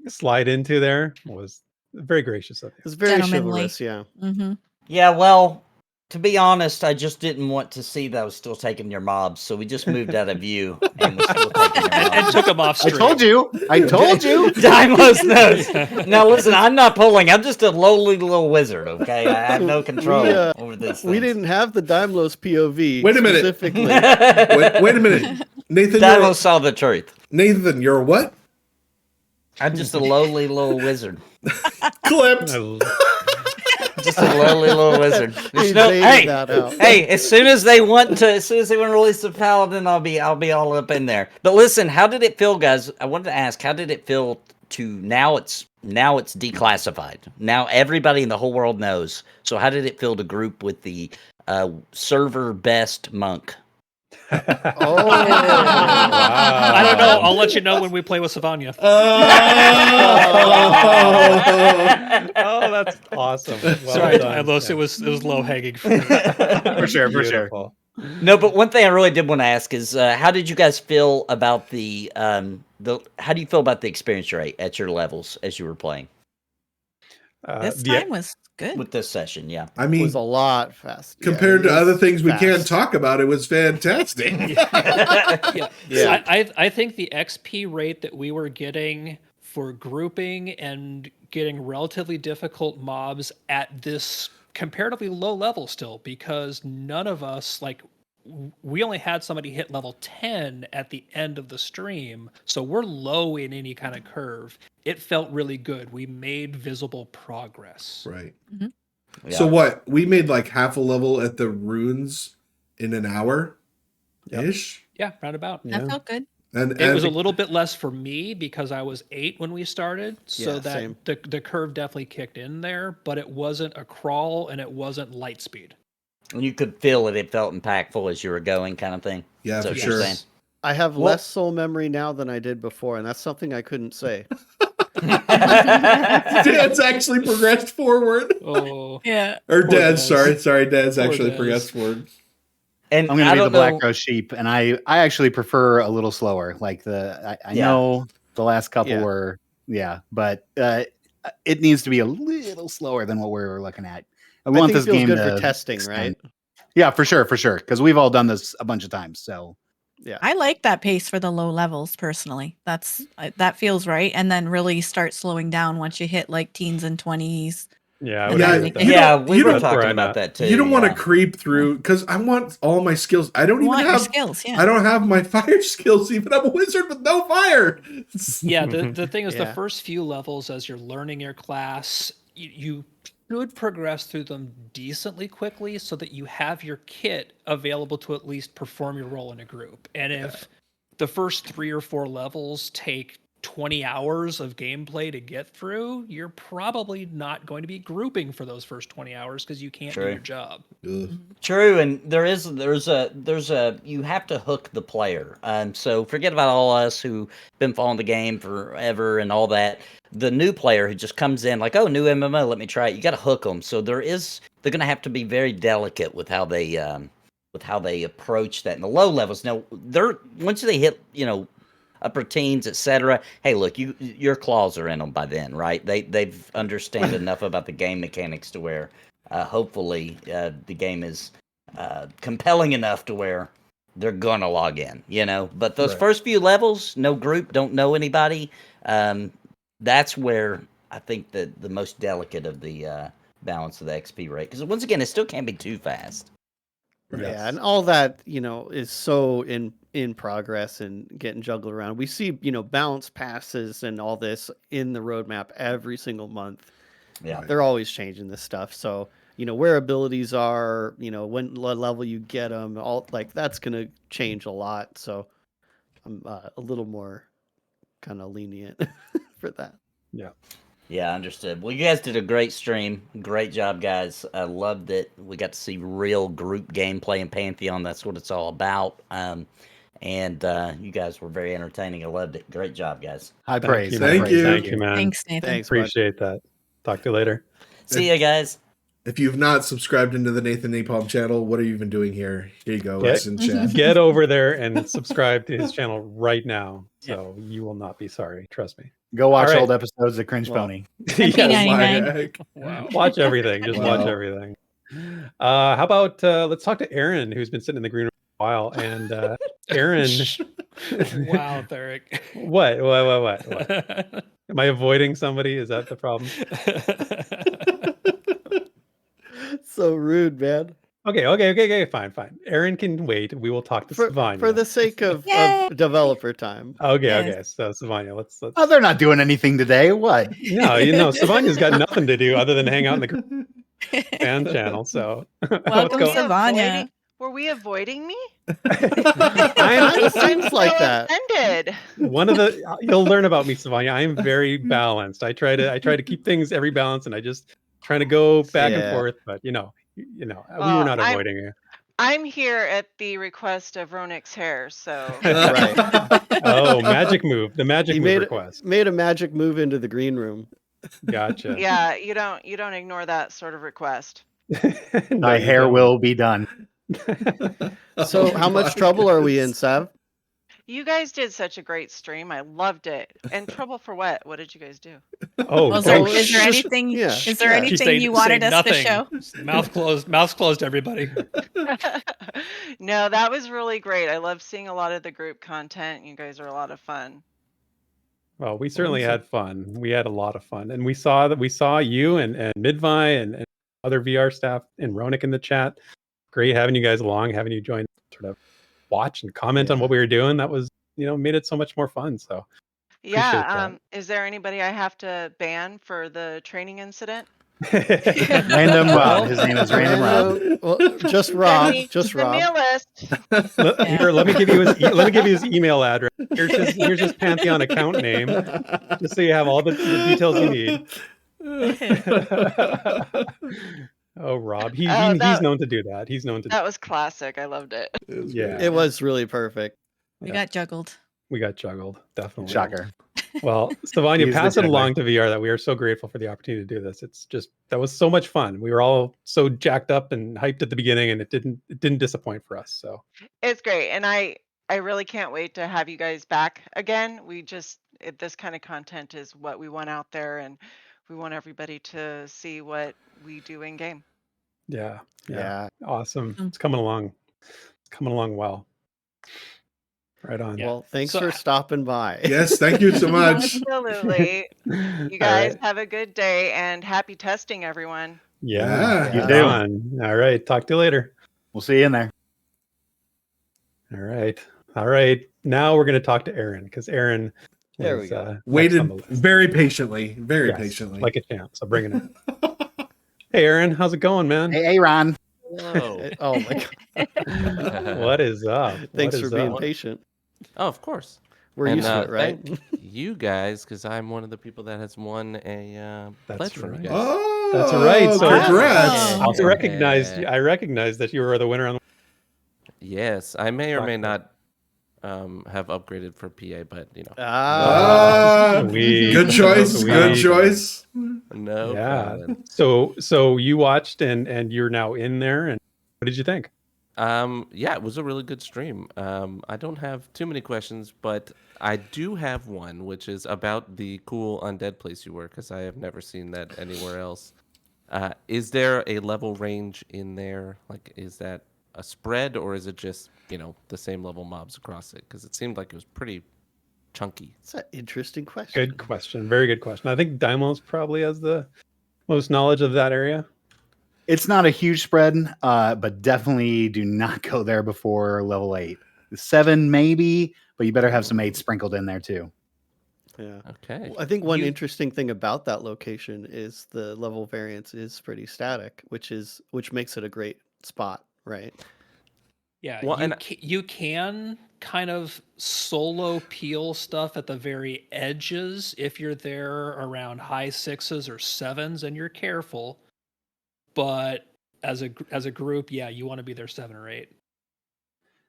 slide into there was very gracious of you. It's very chivalrous, yeah. Mm-hmm. Yeah, well, to be honest, I just didn't want to see that I was still taking your mobs, so we just moved out of view and was still taking your mobs. And took them off stream. I told you. Dymlos knows. Now listen, I'm not pulling. I'm just a lowly little wizard, okay? I have no control over this. We didn't have the Dymlos POV. Wait a minute. Specifically. wait a minute. Nathan, Dymlos saw the truth. Nathan, you're what? I'm just a lowly little wizard. Clipped. Just a lowly little wizard. He No, baited that out. hey! As soon as they want to release the paladin, I'll be all up in there. But listen, how did it feel, guys? I wanted to ask, how did it feel to now it's declassified. Now everybody in the whole world knows. So how did it feel to group with the server best monk? Oh, I don't know. I'll let you know when we play with Savanya. Oh, that's awesome. Well Sorry, done. Dymlos. It was low hanging fruit. For sure. Beautiful. No, but one thing I really did want to ask is, how did you guys feel about the how do you feel about the experience rate at your levels as you were playing This time was good. with this session? Yeah, I it mean, was a lot fast. compared Yeah, to it other was things we fast. can't talk about, it was fantastic. Yeah. Yeah. I think the XP rate that we were getting for grouping and getting relatively difficult mobs at this comparatively low level still, because none of us, like, we only had somebody hit level 10 at the end of the stream, so we're low in any kind of curve. It felt really good. We made visible progress. Right. Mhm. Yeah. So what? We made like half a level at the runes in an hour ish. Yeah, roundabout. That felt good. And It was a little bit less for me because I was 8 when we started, so Yeah, that same. the curve definitely kicked in there, but it wasn't a crawl and it wasn't light speed. And you could feel it. It felt impactful as you were going, kind of thing. Yeah, So for what you're sure. saying. I have Well- less soul memory now than I did before, and that's something I couldn't say. Dad's actually progressed forward. Oh, Yeah. Or Poor Dad's, Dez. sorry, Dad's Poor actually Dez. progressed forward. And I'm going I to be the don't Black know- Rose sheep, and I actually prefer a little slower. Like I Yeah. know the last couple Yeah. were, but it needs to be a little slower than what we're looking at. I I want think this it feels game good to for testing, extend. right? Yeah, for sure, because we've all done this a bunch of times. So Yeah. I like that pace for the low levels personally. That feels right, and then really start slowing down once you hit like teens and 20s. Yeah, I Yeah, would agree with that. you Yeah, don't- we you were don't- That's where talking I'm about at. that too. You don't want yeah. to creep through because I want all my skills. I don't You even want your have skills, yeah. I don't have my fire skills even. I'm a wizard with no fire. yeah. The thing is, the Yeah. first few levels, as you're learning your class, you should progress through them decently quickly so that you have your kit available to at least perform your role in a group. And if the first 3 or 4 levels take 20 hours of gameplay to get through, you're probably not going to be grouping for those first 20 hours because you can't do True. your job. Ugh. True, and there's a you have to hook the player. So forget about all us who've been following the game forever and all that. The new player who just comes in like, oh, new MMO, let me try it. You got to hook them. So they're going to have to be very delicate with how they approach that in the low levels. Now once they hit upper teens, etc. Hey, look, your claws are in them by then, right? They've understand enough about the game mechanics to where hopefully the game is compelling enough to where they're gonna log in, But those Right. first few levels, no group, don't know anybody. That's where I think the most delicate of the balance of the XP rate, because once again, it still can't be too fast. Yeah, and all that, is so in progress and getting juggled around. We see, bounce passes and all this in the roadmap every single month. Yeah. They're always changing this stuff. So, where abilities are, when level you get them, all like that's going to change a lot. So I'm a little more kind of lenient for that. Yeah, understood. Well, you guys did a great stream. Great job, guys. I loved it. We got to see real group gameplay in Pantheon. That's what it's all about. And you guys were very entertaining. I loved it. Great job, guys. high praise. Thank you. Thank you, man. Thanks, Nathan. Thanks, bud. Appreciate that. Talk to you later. See you guys. If you've not subscribed into the Nathan Napalm channel, what are you even doing here? Here you go. Get- It's in chat. Get over there and subscribe to his channel right now. So you will not be sorry. Trust me. Go watch All right. old episodes of Cringe Well, Pony. Happy Oh, my 99. heck. Wow. Watch everything. Just watch Wow. everything. How about let's talk to Aaron, who's been sitting in the green room for a while. And Aaron, Wow, Therek. what? Am I avoiding somebody? Is that the problem? So rude, man. Okay. Fine. Aaron can wait. We will talk to Savanya. For the sake of developer time. Okay. So Savanya, let's. Oh, they're not doing anything today. What? No, Savanya's got nothing to do other than hang out in the fan channel. So Welcome, Savanya. Were we avoiding me? It seems like that. Offended. One of the you'll learn about me, Savanya. I am very balanced. I try to keep things every balance, and I just trying to go back and forth. But we were not avoiding you. I'm here at the request of Ronix Hair, so Right. Oh, magic move! The magic move request. Made a magic move into the green room. Gotcha. yeah, you don't ignore that sort of request. My hair will be done. So how much trouble are we in, Sav? You guys did such a great stream. I loved it. And trouble for what? What did you guys do? Oh, is there anything? Is there anything you wanted us to show? Mouth closed, everybody. No, that was really great. I love seeing a lot of the group content. You guys are a lot of fun. Well, we certainly had fun. We had a lot of fun, and we saw you and Midvi and other VR staff and Ronik in the chat. Great having you guys along, having you join, sort of watch and comment on what we were doing. That was, made it so much more fun. So yeah. Is there anybody I have to ban for the training incident? Random Rob. His name is Random Rob. Well, just Rob. Just Send Rob. me a list. Here, let me give you his email address. Here's his Pantheon account name, just so you have all the details you need. Oh, Rob, he's known to do that. That was classic. I loved it. It was really perfect. We got juggled. We got juggled, definitely. Shocker. Well, Savanya, pass it along to VR that we are so grateful for the opportunity to do this. That was so much fun. We were all so jacked up and hyped at the beginning, and it didn't disappoint for us. So it's great, and I really can't wait to have you guys back again. This kind of content is what we want out there, and we want everybody to see what we do in game. Yeah. Awesome. It's coming along well. Right on. Well, thanks for stopping by. Yes, thank you so much. Absolutely. You guys have a good day and happy testing, everyone. Yeah. You do. All right. Talk to you later. We'll see you in there. All right. Now we're going to talk to Aaron, because Aaron There we go. Waited very patiently, patiently. Like a champ. So bring it in. Hey, Aaron, how's it going, man? Hey, Ron. Hello. Oh my God. What is up? Thanks for being patient. Oh, of course. We're used to it, right? Thank you guys, because I'm one of the people that has won a pledge from you guys. Oh, that's right. So congrats! I recognized that you were the winner on. Yes, I may or may not have upgraded for PA, but good choice. Good choice. No problem. So you watched and you're now in there, and what did you think? Yeah, it was a really good stream. I don't have too many questions, but I do have one, which is about the cool undead place you were, because I have never seen that anywhere else. Is there a level range in there? Like, is that a spread, or is it just, the same level mobs across it? Because it seemed like it was pretty chunky. It's an interesting question. Good question. Very good question. I think Dymlos probably has the most knowledge of that area. It's not a huge spread, but definitely do not go there before level 8. 7 maybe, but you better have some 8 sprinkled in there too. Yeah. Okay. Well, I think one interesting thing about that location is the level variance is pretty static, which makes it a great spot, right? Yeah, Well, you can kind of solo peel stuff at the very edges if you're there around high 6s or 7s and you're careful. But as a group, yeah, you want to be there 7 or 8.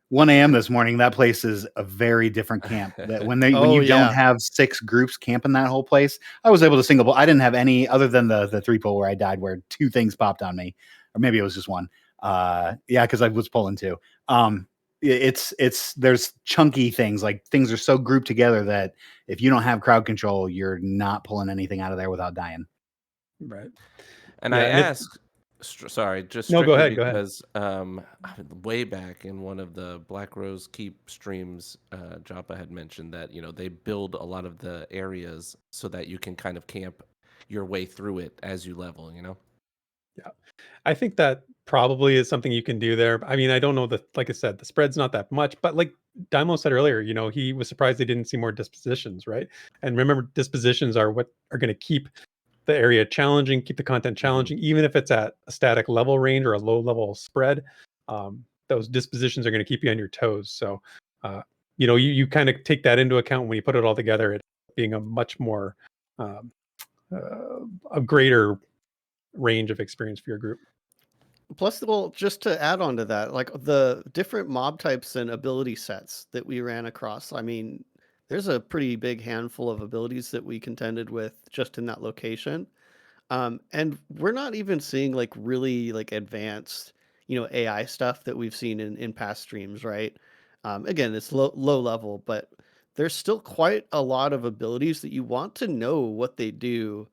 1 a.m. this morning, that place is a very different camp. That when you don't have 6 groups camping that whole place, I was able to single. I didn't have any other than the 3-pull where I died, where 2 things popped on me, or maybe it was just 1. Because I was pulling 2. There's chunky things, like things are so grouped together that if you don't have crowd control, you're not pulling anything out of there without dying. Right. And I asked. Sorry, just no. Go ahead. Because way back in one of the Black Rose Keep streams, Joppa had mentioned that they build a lot of the areas so that you can kind of camp your way through it as you level. Yeah, I think that probably is something you can do there. I mean, I don't know like I said, the spread's not that much, but like Dymlos said earlier, he was surprised they didn't see more dispositions, right? And remember, dispositions are what are going to keep the area challenging, keep the content challenging, even if it's at a static level range or a low level spread. Those dispositions are going to keep you on your toes. So, you kind of take that into account when you put it all together. It being a much more a greater range of experience for your group. Plus, well, just to add on to that, like the different mob types and ability sets that we ran across. I mean, there's a pretty big handful of abilities that we contended with just in that location. And we're not even seeing like really like advanced, AI stuff that we've seen in past streams, right? Again, it's low level, but there's still quite a lot of abilities that you want to know what they do,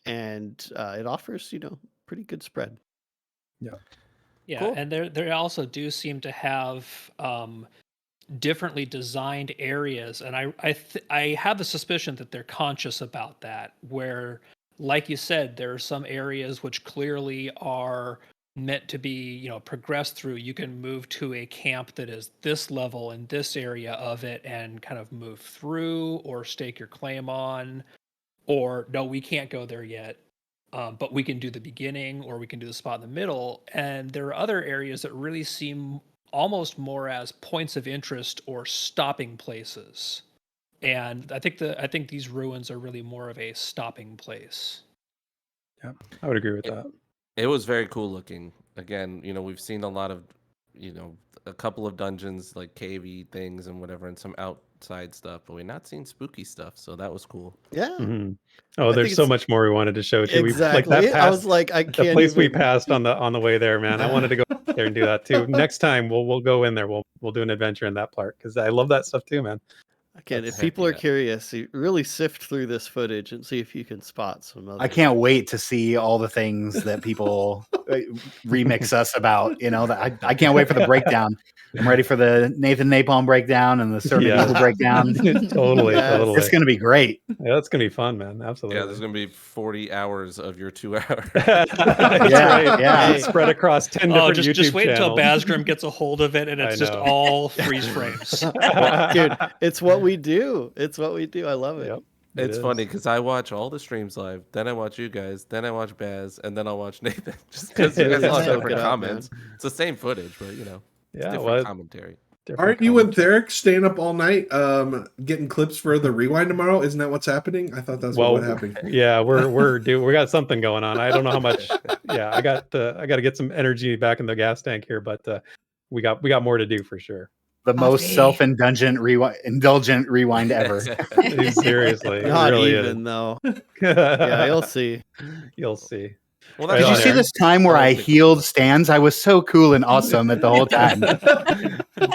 and it offers, pretty good spread. Yeah, Cool. and they also do seem to have differently designed areas, and I have the suspicion that they're conscious about that. Where, like you said, there are some areas which clearly are meant to be, progressed through. You can move to a camp that is this level in this area of it and kind of move through or stake your claim on, or no, we can't go there yet. But we can do the beginning or we can do the spot in the middle. And there are other areas that really seem almost more as points of interest or stopping places. And I think these ruins are really more of a stopping place. Yeah, I would agree with that. It was very cool looking. Again, we've seen a lot of, a couple of dungeons like cavey things and whatever, and some outside stuff, but we're not seeing spooky stuff. So that was cool. Yeah. Mm-hmm. Oh, there's so much more we wanted to show too. Exactly. I was like, I can't. The place we passed on the way there, man. I wanted to go there and do that too. Next time we'll go in there. We'll do an adventure in that part because I love that stuff too, man. Again, if people are curious, you really sift through this footage and see if you can spot some other. I can't wait to see all the things that people remix us about. I can't wait for the breakdown. I'm ready for the Nathan Napalm breakdown and the Servant Evil breakdown. Totally. It's going to be great. Yeah, it's going to be fun, man. Absolutely. Yeah, there's going to be 40 hours of your 2 hours. Yeah. Spread across 10 different YouTube just wait channels. until Basgrim gets a hold of it and it's just all freeze frames. Dude, it's what we do. It's what we do. I love it. Yep. It's funny because I watch all the streams live, then I watch you guys, then I watch Baz, and then I'll watch Nathan. Just because you guys all have different comments. It's the same footage, but it's different commentary. Aren't you and Therek staying up all night getting clips for the rewind tomorrow? Isn't that what's happening? I thought that's what happened. Yeah, we got something going on. I don't know how much. Yeah, I got to get some energy back in the gas tank here, but we got more to do for sure. The most self-indulgent rewind ever. Seriously, not really even though. Yeah, you'll see. You'll see. Well, did you see this time where I healed stands? I was so cool and awesome at the whole time.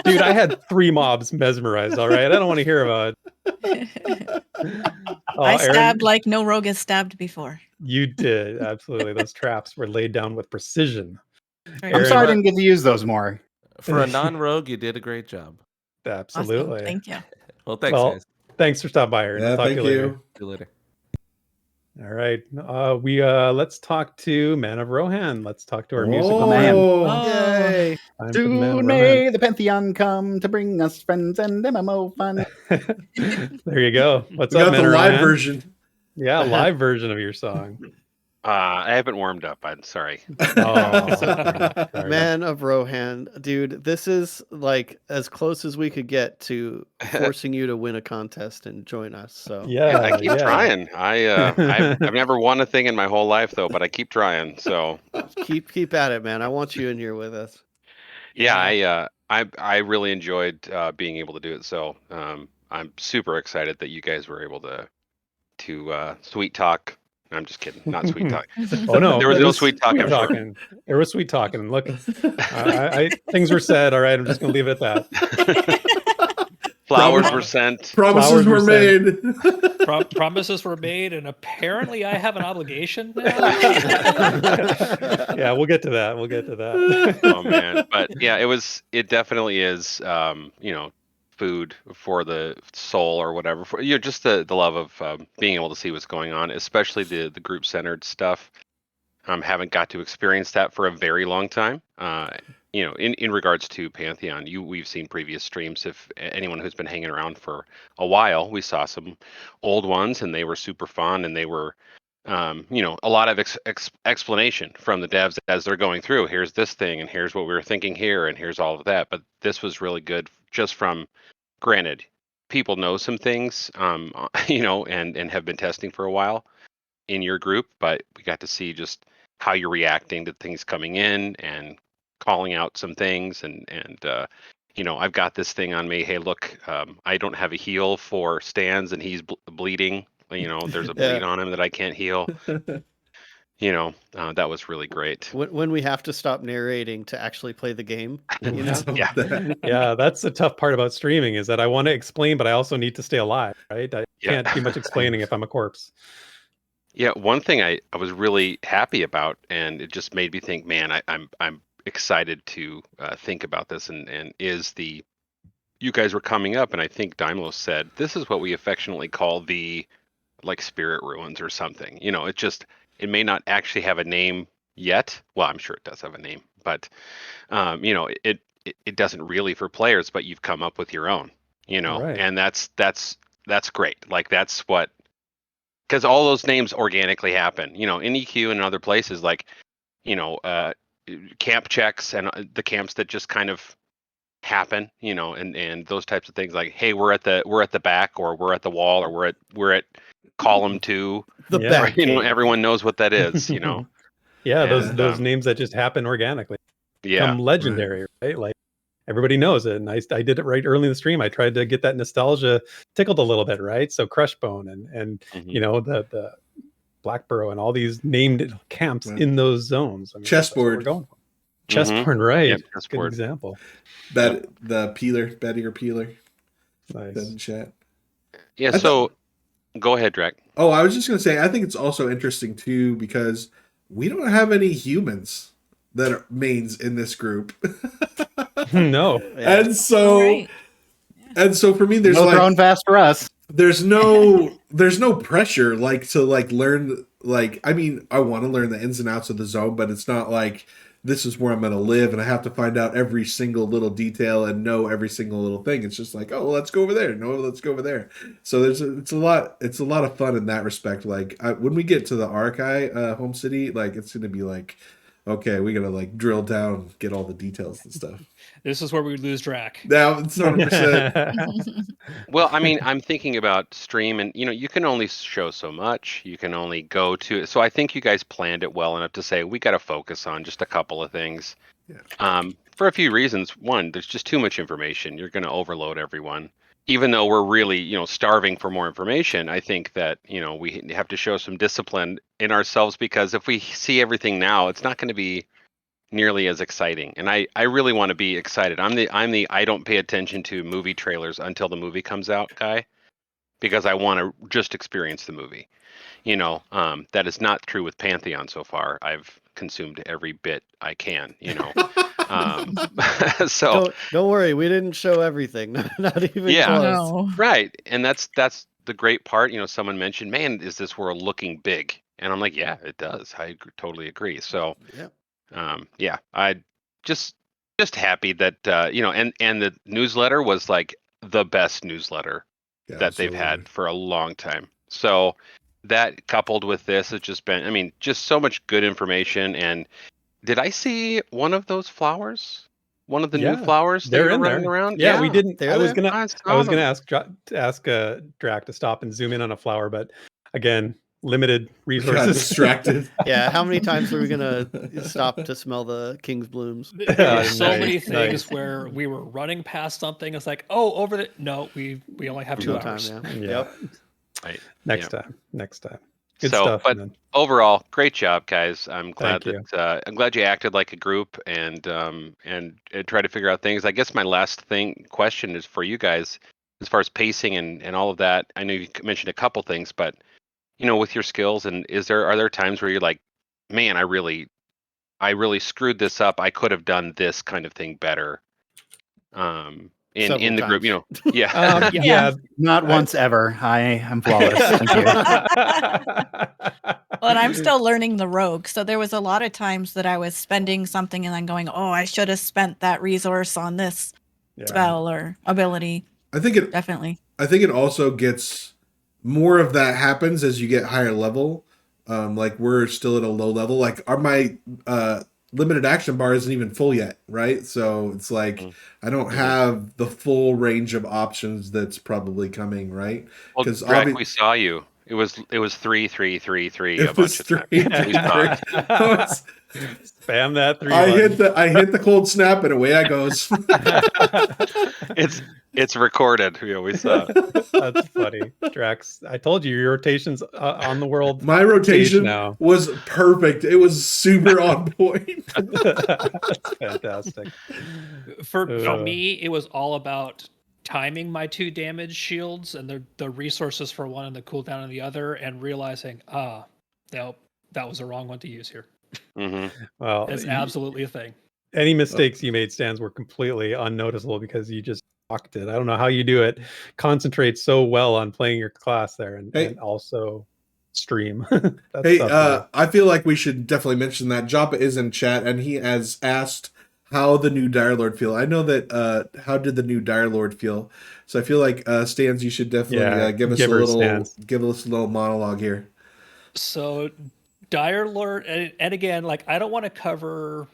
Dude, I had 3 mobs mesmerized. All right, I don't want to hear about it. I stabbed like no rogue has stabbed before. You did, absolutely. Those traps were laid down with precision. I'm sorry I didn't get to use those more. For a non-rogue, you did a great job. Absolutely. Awesome. Thank you. Well, thanks, guys. Thanks for stopping by, Aaron. Yeah, Talk thank to you later. you. See you later. All right. Let's talk to Man of Rohan. Let's talk to our musical man. Yay. Soon may the Pantheon come to bring us friends and MMO fun. There you go. What's We up, got Man the of live Rohan? version. Yeah, live version of your song. I haven't warmed up. I'm sorry. Sorry. Man of Rohan, dude, this is like as close as we could get to forcing you to win a contest and join us. So Yeah, I keep trying. I've never won a thing in my whole life though, but I keep trying. So keep at it, man. I want you in here with us. Yeah, I really enjoyed being able to do it. So I'm super excited that you guys were able to sweet talk. I'm just kidding. Not sweet talk. Oh no, there was no sweet talk. I'm sure. There was sweet talking. Look, things were said. All right, I'm just gonna leave it at that. Flowers were sent. Promises were made. Promises were made, and apparently I have an obligation now. Yeah, we'll get to that. Oh man, but yeah, it definitely is. Food for the soul or whatever, for just the love of being able to see what's going on, especially the group centered stuff. haven't got to experience that for a very long time. In regards to Pantheon, we've seen previous streams. If anyone who's been hanging around for a while, we saw some old ones, and they were super fun, and they were, a lot of explanation from the devs as they're going through. Here's this thing, and here's what we were thinking here, and here's all of that. But this was really good, just from, granted, people know some things, and have been testing for a while in your group, but we got to see just how you're reacting to things coming in and calling out some things, and I've got this thing on me. Hey, look, I don't have a heal for Stans, and he's bleeding. There's a bleed on him that I can't heal. That was really great. When we have to stop narrating to actually play the game. Yeah, that's the tough part about streaming, is that I want to explain, but I also need to stay alive, right? I can't do much explaining if I'm a corpse. Yeah, one thing I was really happy about, and it just made me think, man, I'm excited to think about this, and is you guys were coming up, and I think Dymlos said this is what we affectionately call the spirit ruins or something. It may not actually have a name yet. Well, I'm sure it does have a name, but it doesn't really for players, but you've come up with your own, Right. and that's great. Like, that's what, because all those names organically happen, in EQ and other places, camp checks and the camps that just kind of happen, and those types of things, like, hey, we're at the back, or we're at the wall, or we're at column 2. The back. Everyone knows what that is, Yeah, those names that just happen organically. Become legendary, right? Like, everybody knows it. And I did it right early in the stream. I tried to get that nostalgia tickled a little bit, right? So Crushbone and the Blackburrow and all these named camps in those zones. I mean, Chessboard. we're going for. Chessboard, right? Yep, Good chessboard. example. The peeler, Betty or peeler. Nice. In chat. Yeah. So, go ahead, Draq. Oh, I was just gonna say, I think it's also interesting too, because we don't have any humans that are mains in this group. No. And so, for me, there's no throwing fast for us. There's no pressure to learn. I mean, I want to learn the ins and outs of the zone, but it's not like this is where I'm going to live and I have to find out every single little detail and know every single little thing. It's just like, oh, well, let's go over there. No, let's go over there. So it's a lot of fun in that respect. When we get to the Arkai home city, it's going to be like, okay, we got to drill down, get all the details and stuff. This is where we lose Draq. Now it's 100%. Well, I mean, I'm thinking about stream, and you can only show so much. You can only go to. So I think you guys planned it well enough to say we got to focus on just a couple of things. Yeah. For a few reasons. One, there's just too much information. You're going to overload everyone. Even though we're really, starving for more information, I think that we have to show some discipline in ourselves, because if we see everything now, it's not going to be nearly as exciting. And I really want to be excited. I'm the I don't pay attention to movie trailers until the movie comes out guy, because I want to just experience the movie. That is not true with Pantheon so far. I've consumed every bit I can, so don't worry, we didn't show everything. Not even close. No. Right. And that's the great part. Someone mentioned, man, is this world looking big? And I'm like, yeah, it does. I totally agree. So I just happy that and the newsletter was like the best newsletter that they've had for a long time. So that, coupled with this, has just been, just so much good information. And did I see one of those flowers? One of the new flowers they're in running there. around? Yeah, we didn't. They're I was there. gonna ask Draq to stop and zoom in on a flower, but again, limited resources. Got distracted. Yeah, how many times are we gonna stop to smell the king's blooms? There were so many things where we were running past something. It's like, oh, over the no, we only have 2 hours. Time, Yep. Right. Next time. Good so, stuff. But overall, great job, guys. I'm glad Thank I'm glad you acted like a group and try to figure out things. I guess my last question is for you guys, as far as pacing and all of that. I know you mentioned a couple things, but with your skills, and are there times where you're like, man, I really screwed this up. I could have done this kind of thing better. In the group, yeah. Not once ever. I am flawless. Thank you. Well, and I'm still learning the rogue. So there was a lot of times that I was spending something and then going, oh, I should have spent that resource on this spell or ability. I think it Definitely. I think it also gets more of that happens as you get higher level. Like we're still at a low level. Like my limited action bar isn't even full yet, right? So it's like I don't have the full range of options that's probably coming, right? Well, Draq, we saw you. It was 3, 3, 3, 3 a bunch of times. Spam that 3. I hit the cold snap and away I goes. It's recorded. We always saw it. That's funny. Drax, I told you your rotation's on the world. My rotation now was perfect. It was super on point. That's fantastic. For me, it was all about timing my 2 damage shields and the resources for one and the cooldown on the other, and realizing, that was the wrong one to use here. Well, it's absolutely a thing. Any mistakes you made, Stans, were completely unnoticeable because you just rocked it. I don't know how you do it. Concentrate so well on playing your class there and also stream. I feel like we should definitely mention that Joppa is in chat and he has asked how the new Dire Lord feel. I know that how did the new Dire Lord feel? So I feel like Stans, you should definitely give us a little monologue here. So Dire Lord, and again, like I don't want to cover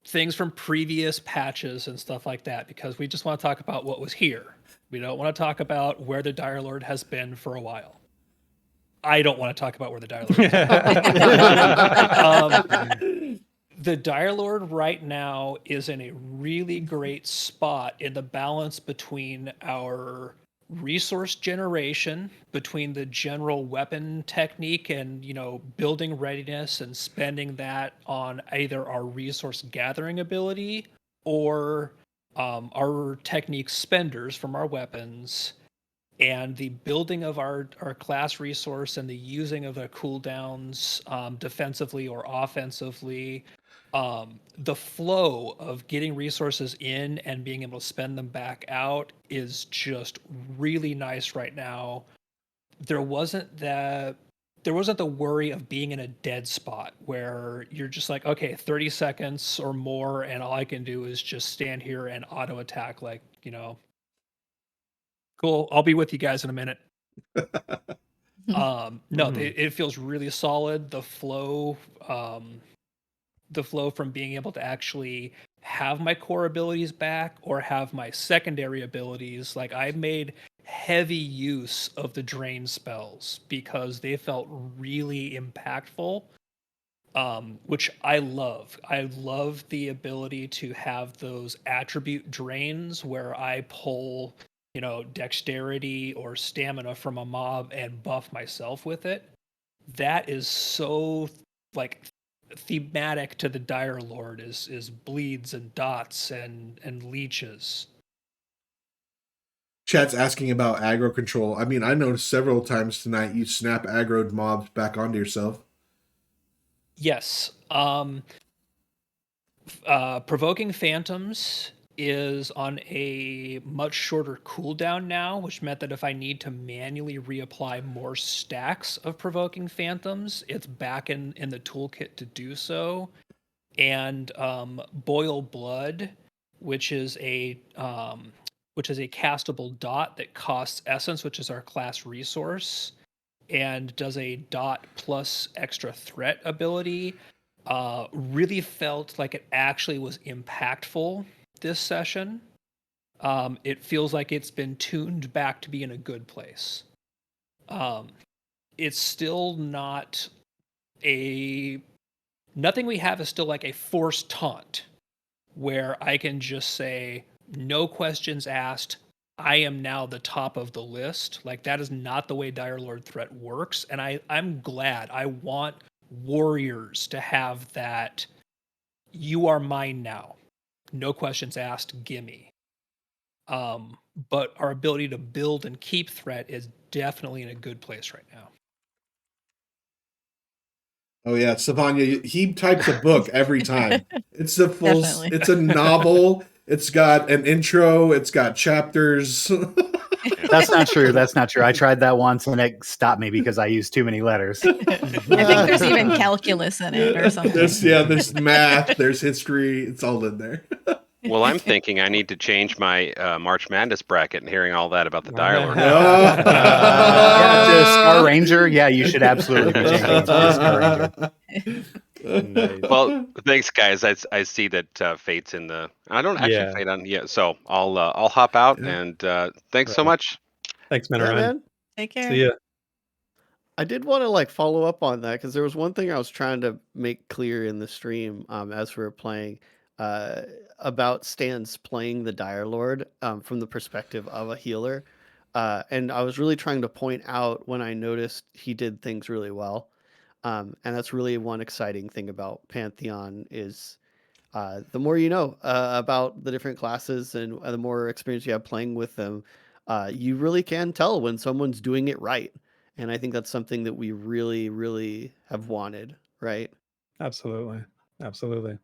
things from previous patches and stuff like that because we just want to talk about what was here. We don't want to talk about where the Dire Lord has been for a while. I don't want to talk about where the Dire Lord has been. The Dire Lord right now is in a really great spot in the balance between our resource generation, between the general weapon technique and, building readiness and spending that on either our resource gathering ability or our technique spenders from our weapons, and the building of our class resource and the using of the cooldowns defensively or offensively. The flow of getting resources in and being able to spend them back out is just really nice right now. There wasn't the worry of being in a dead spot where you're just like, okay, 30 seconds or more and all I can do is just stand here and auto attack, like, cool, I'll be with you guys in a minute. It feels really solid. The flow from being able to actually have my core abilities back or have my secondary abilities. Like I made heavy use of the drain spells because they felt really impactful, which I love. I love the ability to have those attribute drains where I pull, dexterity or stamina from a mob and buff myself with it. That is so thematic to the Dire Lord is bleeds and dots and leeches. Chat's asking about aggro control. I mean, I noticed several times tonight you snap aggroed mobs back onto yourself. Yes. Provoking Phantoms is on a much shorter cooldown now, which meant that if I need to manually reapply more stacks of Provoking Phantoms, it's back in the toolkit to do so. And Boil Blood, which is a castable dot that costs essence, which is our class resource, and does a dot plus extra threat ability, really felt like it actually was impactful this session. It feels like it's been tuned back to be in a good place. It's still not nothing we have is still like a forced taunt where I can just say, no questions asked, I am now the top of the list. Like that is not the way Dire Lord threat works. And I'm glad. I want warriors to have that. You are mine now. No questions asked, gimme. But our ability to build and keep threat is definitely in a good place right now. Oh yeah, Savanya, he types a book every time. It's a full, it's a novel. It's got an intro. It's got chapters. That's not true. That's not true. I tried that once and it stopped me because I used too many letters. I think there's even calculus in it or something. There's math, there's history. It's all in there. Well, I'm thinking I need to change my March Madness bracket and hearing all that about the Dire Lord. To Star Ranger, yeah, you should absolutely be changing it to Star Ranger. Nice. Well, thanks, guys. I see that Fate's in the. I don't actually Fate on yet, so I'll hop out and thanks so much. Thanks, Yeah, Manor. man. Take care. See ya. I did want to like follow up on that because there was one thing I was trying to make clear in the stream as we were playing about Stan's playing the Dire Lord from the perspective of a healer. And I was really trying to point out when I noticed he did things really well. And that's really one exciting thing about Pantheon is the more you know about the different classes and the more experience you have playing with them, you really can tell when someone's doing it right. And I think that's something that we really, really have wanted, right? Absolutely. Absolutely.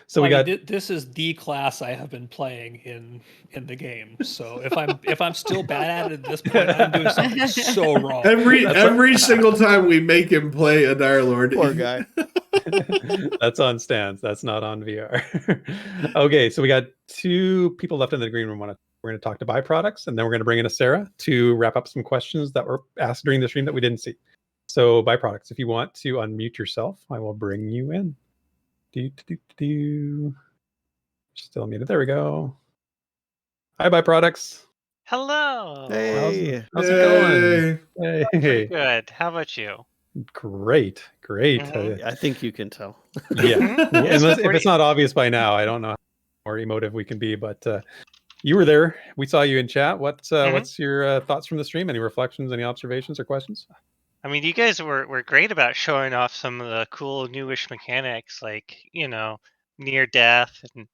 So Well, we I got mean, this is the class I have been playing in the game. So if I'm still bad at it at this point, I'm doing something so wrong. Every single time we make him play a Dire Lord. Poor guy. That's on stands. That's not on VR. Okay, so we got two people left in the green room. We're going to talk to byproducts, and then we're going to bring in a Sarah to wrap up some questions that were asked during the stream that we didn't see. So byproducts, if you want to unmute yourself, I will bring you in. Still muted. There we go. Hi, byproducts. Hello. Hey. How's it going? Hey. Good. How about you? Great. I think you can tell. Yeah. If it's not obvious by now, I don't know how more emotive we can be, but you were there. We saw you in chat. What's your thoughts from the stream? Any reflections, any observations or questions? I mean, you guys were great about showing off some of the cool newish mechanics, like, near death and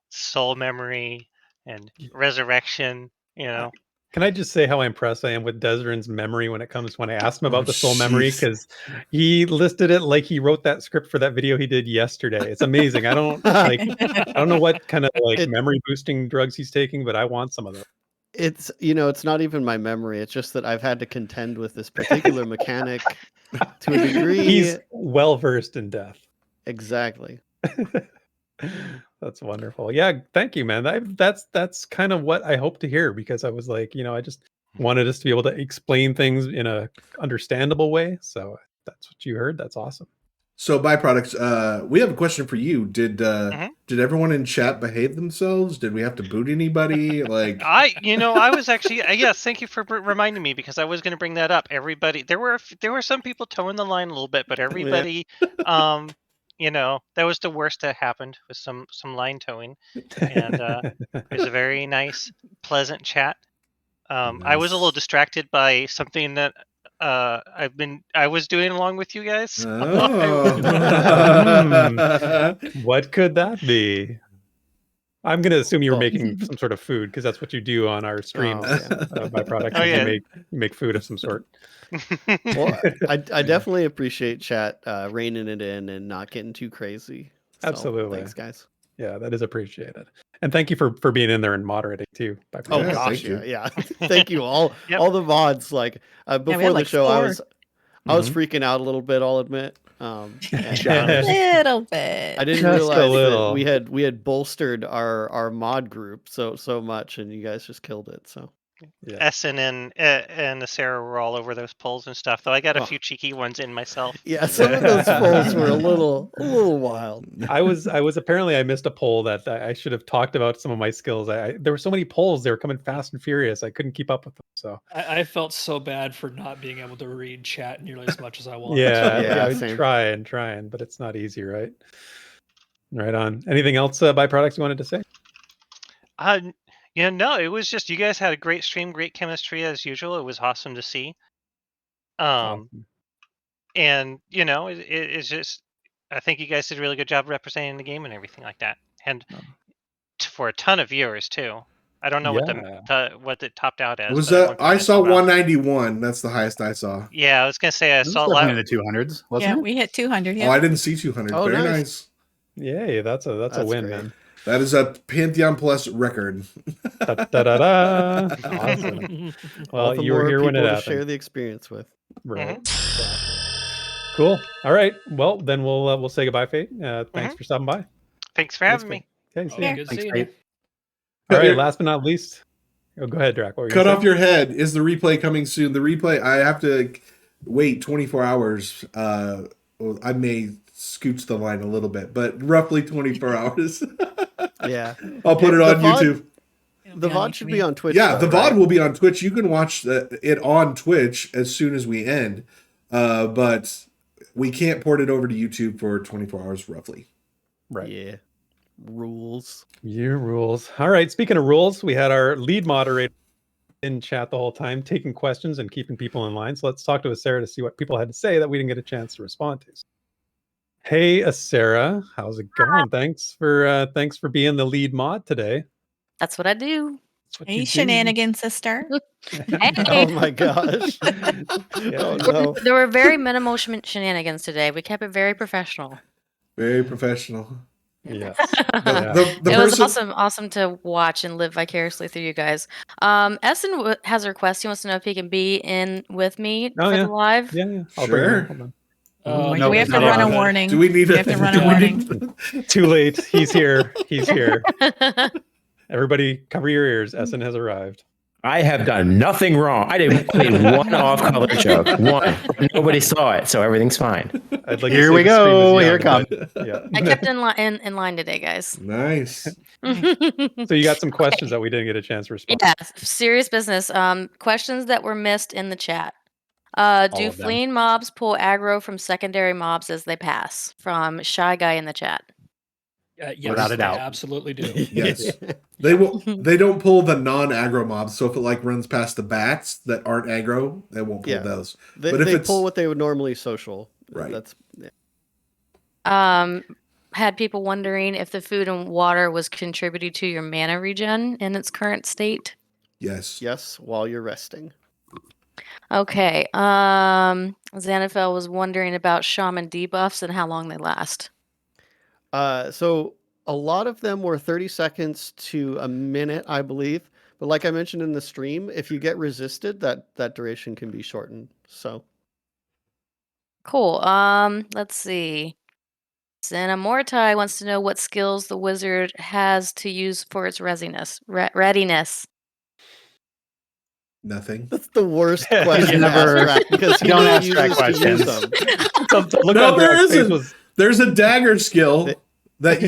soul memory and resurrection, Can I just say how impressed I am with Desryn's memory when I asked him about the soul memory, because he listed it like he wrote that script for that video he did yesterday. It's amazing. I don't know what kind of memory boosting drugs he's taking, but I want some of them. It's it's not even my memory. It's just that I've had to contend with this particular mechanic to a degree. He's well versed in death. Exactly. That's wonderful. Yeah, thank you, man. That's kind of what I hope to hear, because I was like, I just wanted us to be able to explain things in a understandable way. So that's what you heard. That's awesome. So byproducts, we have a question for you. Did everyone in chat behave themselves? Did we have to boot anybody? I was actually yes. Thank you for reminding me, because I was going to bring that up. Everybody, there were some people towing the line a little bit, but everybody, that was the worst that happened, was some line towing, and it was a very nice, pleasant chat. I was a little distracted by something that I was doing along with you guys. What could that be? I'm going to assume you were making some sort of food, because that's what you do on our streams. Byproducts, you make food of some sort. Well, I definitely appreciate chat reining it in and not getting too crazy. So, absolutely. Thanks, guys. Yeah, that is appreciated. And thank you for being in there and moderating too. Oh gosh, yeah. Thank you all the mods. Like before the show, I was freaking out a little bit, I'll admit. A little bit. I didn't realize that we had bolstered our mod group so much, and you guys just killed it. So Essen and Sarah were all over those polls and stuff, though I got a few cheeky ones in myself. Yeah, some of those polls were a little wild. I missed a poll that I should have talked about some of my skills. There were so many polls, they were coming fast and furious. I couldn't keep up with them. So I felt so bad for not being able to read chat nearly as much as I wanted. I'm trying, but it's not easy, right? Right on. Anything else byproducts you wanted to say? No, it was just, you guys had a great stream, great chemistry as usual. It was awesome to see. And it's just, I think you guys did a really good job representing the game and everything like that, and for a ton of viewers too. I don't know what it topped out as. Was that I saw 191? That's the highest I saw. Yeah, I was gonna say I saw a lot in the 200s. Wasn't it? We hit 200. Yeah. Oh, I didn't see 200. Very nice. Yay, that's a win, great. man. That is a Pantheon Plus record. Da, da, da, da. Awesome. Well, All the you were more here when it people to happened. share the experience with. Right. Exactly. Cool. All right. Well, then we'll say goodbye, Fate. Thanks for stopping by. Thanks for having me. Okay. See ya. Good Thanks, seeing Fate. you. All right. Your- Last but not least. Oh, go ahead, Draq. What were you Cut gonna off say? your head. Is the replay coming soon? The replay, I have to wait 24 hours. Well, I may scooch the line a little bit, but roughly 24 hours. Yeah. I'll put it The on VOD YouTube. The VOD should be on Twitch. Yeah, though, the VOD right? will be on Twitch. You can watch it on Twitch as soon as we end, but we can't port it over to YouTube for 24 hours roughly. Right. Yeah. Rules. Your rules. All right. Speaking of rules, we had our lead moderator in chat the whole time, taking questions and keeping people in line. So let's talk to Sarah to see what people had to say that we didn't get a chance to respond to. Hey, Sarah, how's it going? Thanks for being the lead mod today. That's what I do. Hey, shenanigans, sister. Oh my gosh. Oh no. There were very minimal shenanigans today. We kept it very professional. Very professional. Yes. It was awesome to watch and live vicariously through you guys. Essen has a request. He wants to know if he can be in with me for the live. Yeah. I'll bring her. Hold on. No, we have to run a warning. Do we need have to run a warning? Too late. He's here. He's here. Everybody, cover your ears. Essen has arrived. I have done nothing wrong. I did one off-color joke. One. Nobody saw it, so everything's fine. I'd like Here we go. Here it comes. I kept in line today, guys. Nice. So you got some questions that we didn't get a chance to respond. Yeah, serious business. Questions that were missed in the chat. Do of them. fleeing mobs pull aggro from secondary mobs as they pass? From Shy Guy in the chat. Yes, Without a doubt. they absolutely do. Yes. They will. They don't pull the non-aggro mobs. So if it like runs past the bats that aren't aggro, they won't pull those. They, but if they it's pull what they would normally social. Right. That's yeah. Had people wondering if the food and water was contributing to your mana regen in its current state. Yes. Yes, while you're resting. Okay. Xanathel was wondering about shaman debuffs and how long they last. So a lot of them were 30 seconds to a minute, I believe. But like I mentioned in the stream, if you get resisted, that duration can be shortened. So Cool. Let's see. Xanamortai wants to know what skills the wizard has to use for its readiness. Nothing. That's the worst question to ask Draq, because he Don't ask refuses Draq to questions. use them. No, there isn't. There's a dagger skill that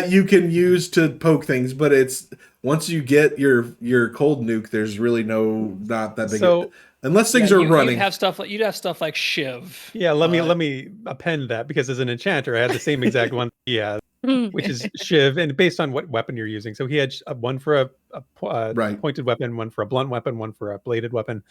you can use to poke things, but it's once you get your cold nuke, there's really not that big. So- unless things are running. You'd have stuff like Shiv. Yeah, let me append that, because as an enchanter, I had the same exact one he has, which is Shiv, and based on what weapon you're using. So he had one for a pointed weapon, one for a blunt weapon, one for a bladed weapon,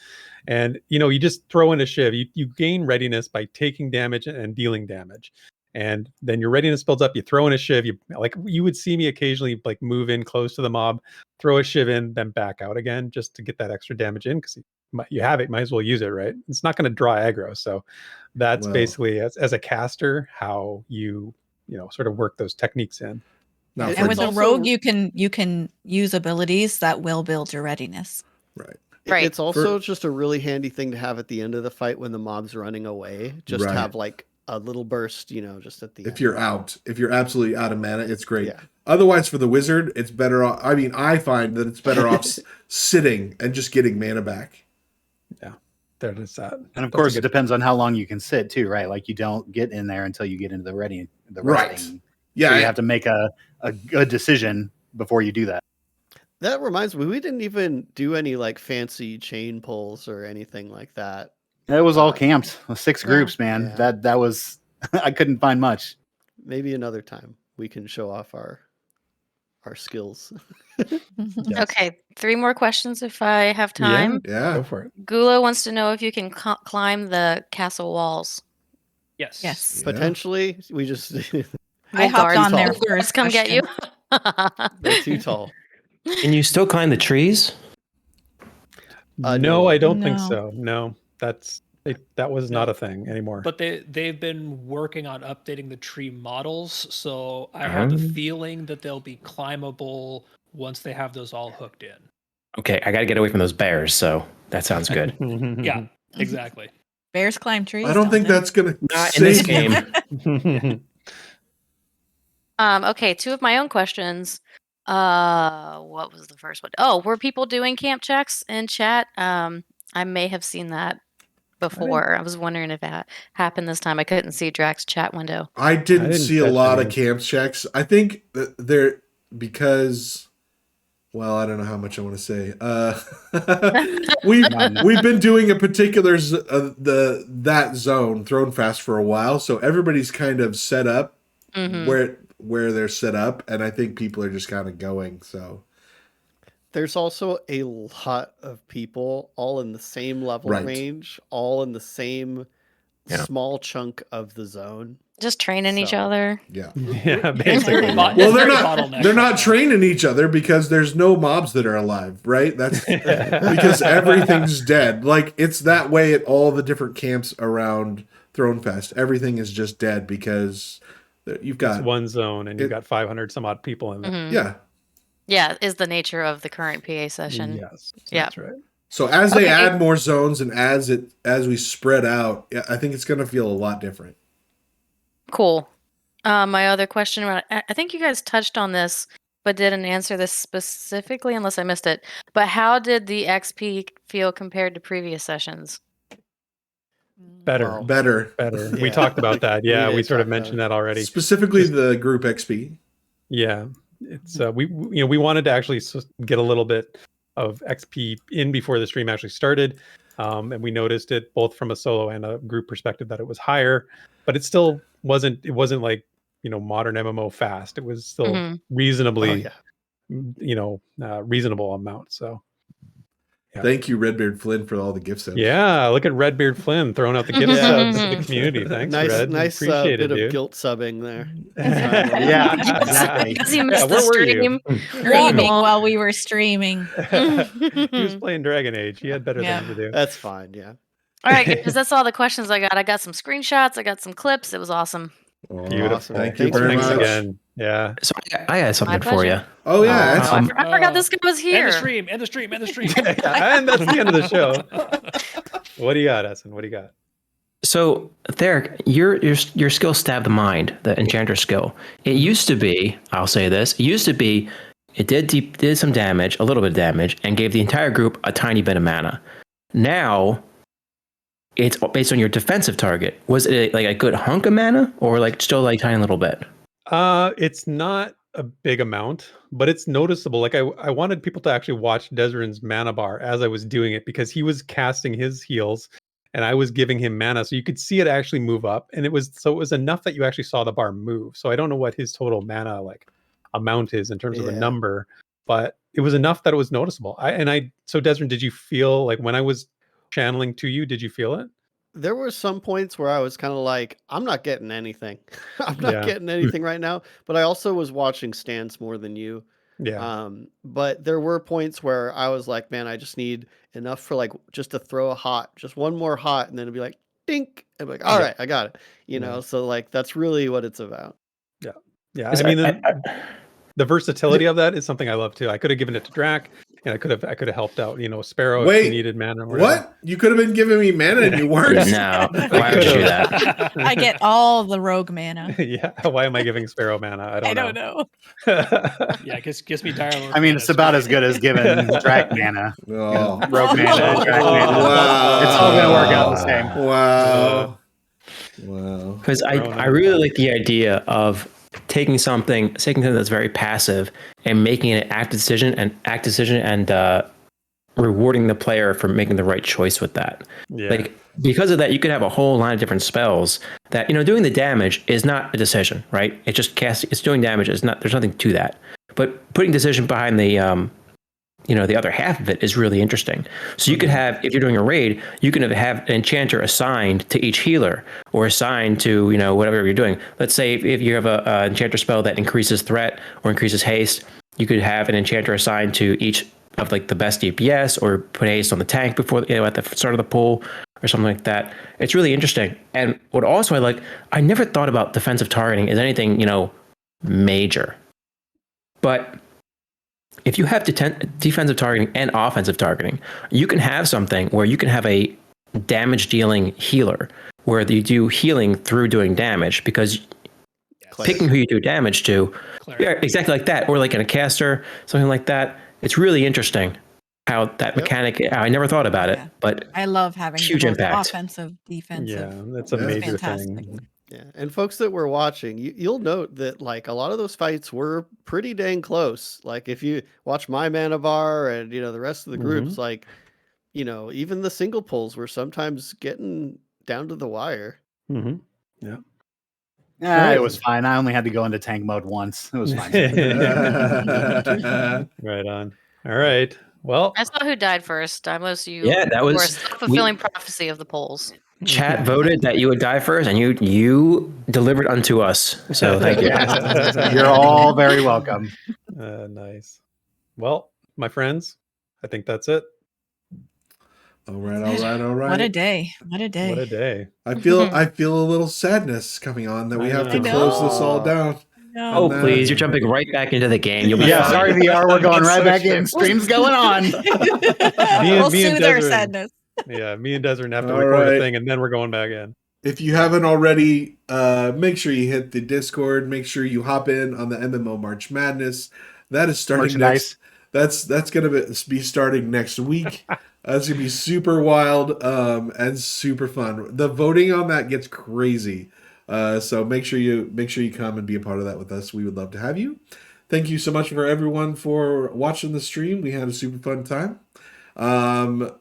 and you just throw in a Shiv. You gain readiness by taking damage and dealing damage, and then your readiness builds up. You throw in a Shiv. You would see me occasionally like move in close to the mob, throw a Shiv in, then back out again just to get that extra damage in, because you have it, might as well use it, right? It's not going to draw aggro. So that's basically as a caster how you sort of work those techniques in. And with a rogue, you can use abilities that will build your readiness. Right. It's also just a really handy thing to have at the end of the fight when the mob's running away. Just Right. have like a little burst, just at the end. If you're absolutely out of mana, it's great. Yeah. Otherwise, for the wizard, it's better off. I mean, I find that it's better off sitting and just getting mana back. Yeah, there it is. And of course, it depends on how long you can sit too, right? Like you don't get in there until you get into the resting. Right. Yeah, so you have to make a good decision before you do that. That reminds me, we didn't even do any like fancy chain pulls or anything like that. It was all camped. 6 groups, man. Yeah. That was I couldn't find much. Maybe another time we can show off our skills. Okay, 3 more questions if I have time. Yeah. Go for it. Gula wants to know if you can climb the castle walls. Yes. Yes. Potentially, we just I hopped on there Let's first. come get you. they're too tall. Can you still climb the trees? No, I don't think No. so. No, that's That was not a thing anymore. But they've been working on updating the tree models, so I have the feeling that they'll be climbable once they have those all hooked in. Okay, I got to get away from those bears, so that sounds good. Yeah, exactly. Bears climb trees. I don't think they? that's gonna Not in this save you. game. Okay, two of my own questions. What was the first one? Oh, were people doing camp checks in chat? I may have seen that before. I was wondering if that happened this time. I couldn't see Draq's chat window. I didn't see a catch lot any. of camp checks. I think that they're because, well, I don't know how much I want to say. We've been doing a particular that zone Thrown Fast for a while, so everybody's kind of set up where they're set up, and I think people are just kind of going. So there's also a lot of people all in the same level Right. range, all in the same small chunk of the zone. Just training each So- other. yeah. Yeah, basically. Well, they're not training each other because there's no mobs that are alive, right? That's because everything's dead. Like it's that way at all the different camps around Throne Fest. Everything is just dead because you've got It's one zone and you've got 500 some odd people in there. yeah. Yeah, is the nature of the current PA session. Yes, Yeah. that's right. So as they Okay. add more zones and as we spread out, I think it's going to feel a lot different. Cool. My other question, I think you guys touched on this, but didn't answer this specifically unless I missed it. But how did the XP feel compared to previous sessions? Better. Wow. Better. We Yeah. talked about that. We Yeah, we did sort of talk about mentioned it. that already. Specifically the group XP. Yeah, it's we wanted to actually get a little bit of XP in before the stream actually started, and we noticed it both from a solo and a group perspective that it was higher, but it still wasn't. It wasn't like modern MMO fast. It was still reasonably, reasonable amount. So. Yeah. Thank you, Redbeard Flynn, for all the gift subs. Yeah, look at Redbeard Flynn throwing out the gift subs to the community. Thanks, Red. Nice Appreciate bit it, dude. of guilt subbing there. Yeah, exactly. Because you missed the where were you? stream. Streaming while we were streaming. He was playing Dragon Age. He had better things to do. That's fine, yeah. All right, guys, that's all the questions I got. I got some screenshots. I got some clips. It was awesome. Beautiful. Awesome. Thank you very Thanks much. again. Yeah. So I got something for pleasure. you. Oh yeah, I forgot this guy was End here. the stream. End the stream. End the stream. And that's the end of the show. What do you got, Essen? What do you got? So, Therek, your skill Stab the Mind, the Enchanter skill. It used to be, I'll say this, it did some damage, a little bit of damage, and gave the entire group a tiny bit of mana. Now, it's based on your defensive target. Was it like a good hunk of mana, or like still like tiny little bit? It's not a big amount, but it's noticeable. Like I wanted people to actually watch Desryn's mana bar as I was doing it, because he was casting his heals and I was giving him mana, so you could see it actually move up, and it was enough that you actually saw the bar move. So I don't know what his total mana amount is in terms of a number, but it was enough that it was noticeable. So Desryn, did you feel like when I was channeling to you, did you feel it? There were some points where I was kind of like, I'm not getting anything. I'm not getting anything right now. But I also was watching Stance more than you. Yeah. But there were points where I was like, man, I just need enough for just to throw a hot, just one more hot, and then it'd be like, dink. And be like, all right, I got it. So that's really what it's about. Yeah. Yeah. I mean, the versatility of that is something I love too. I could have given it to Draq, and I could have helped out, Sparoh if he needed mana. Or what? You could have been giving me mana and you weren't. No, why would you do that? I get all the rogue mana. Yeah, why am I giving Sparrow mana? I don't know. Yeah, it gives me dire. I mean, it's about as good as giving Draq mana. Oh. Rogue mana, Draq mana. Wow. It's all going to work out the same. Wow. Wow. Because I really like the idea of taking something that's very passive and making it an active decision and rewarding the player for making the right choice with that. Yeah. Because of that, you could have a whole line of different spells that, doing the damage is not a decision, right? It's just it's doing damage. There's nothing to that. But putting decision behind the the other half of it is really interesting. So you could have, if you're doing a raid, you can have an enchanter assigned to each healer, or assigned to, whatever you're doing. Let's say if you have a enchanter spell that increases threat or increases haste, you could have an enchanter assigned to each of the best DPS, or put haste on the tank before, at the start of the pool. or something like that. It's really interesting. And what also I never thought about defensive targeting as anything, major. But if you have defensive targeting and offensive targeting, you can have something where you can have a damage dealing healer where you do healing through doing damage, because picking who you do damage to, yeah, exactly like that, or like in a caster, something like that. It's really interesting how that mechanic. I never thought about it, but I love having huge both impact. offensive, defensive. Yeah, that's a major thing. Yeah, and folks that were watching, you'll note that like a lot of those fights were pretty dang close. Like if you watch my mana bar and the rest of the groups, like even the single pulls were sometimes getting down to the wire. Yeah. It was fine. I only had to go into tank mode once. It was fine. Right on. All right. Well, I saw who died first. Dymlos, you that was- were a self-fulfilling prophecy of the polls. Chat voted that you would die first, and you delivered unto us. So thank you. You're all very welcome. Nice. Well, my friends, I think that's it. All right. What a day. What a day. What a day. I feel a little sadness coming on that we have to close this all down. Oh, please. You're jumping right back into the game. You'll be fine. Sorry, VR. We're going right back in. Stream's going on. We'll soothe our sadness. Yeah, me and Desryn have to All record right. a thing, and then we're going back in. If you haven't already, make sure you hit the Discord. Make sure you hop in on the MMO March Madness. That is starting next. That's going to be starting next week. That's going to be super wild and super fun. The voting on that gets crazy. So make sure you come and be a part of that with us. We would love to have you. Thank you so much for everyone for watching the stream. We had a super fun time.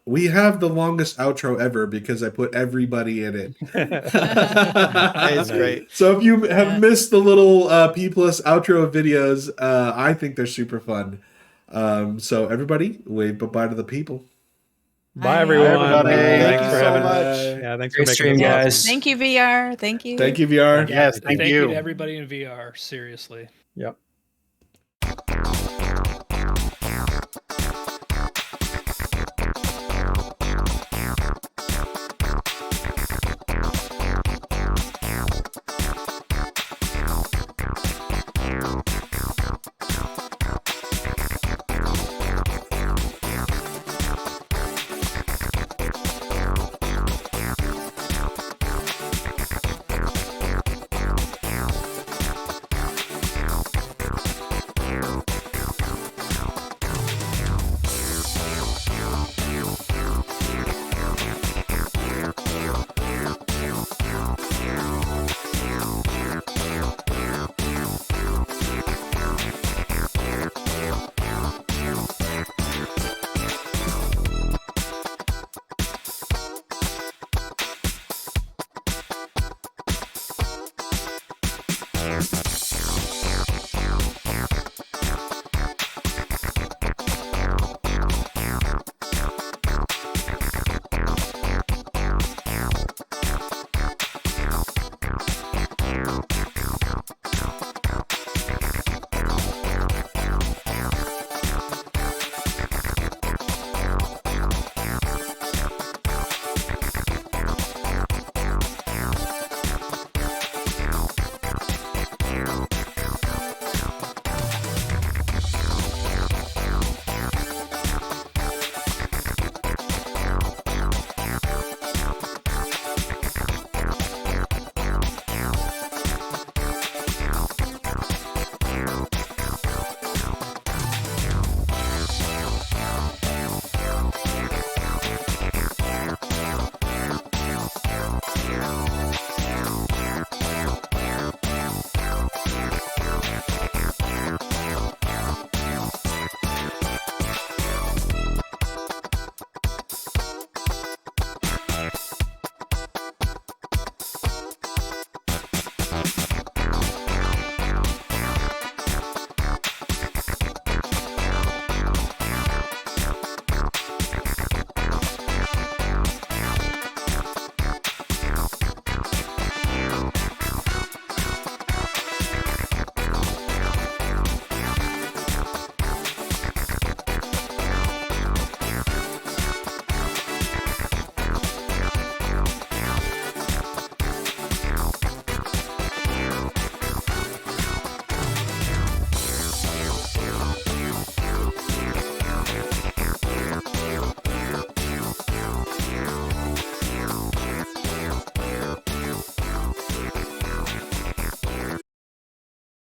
We have the longest outro ever because I put everybody in it. It's great. So if you have missed the little P plus outro videos, I think they're super fun. So everybody, wave bye to the people. Bye everyone. Everybody. Thanks Thank for you so having much. us. Yeah, thanks Great for stream, making us guys. Thank you, VR. Thank you. Thank you, VR. Yes, Thank you to everybody in VR. Seriously. Yep.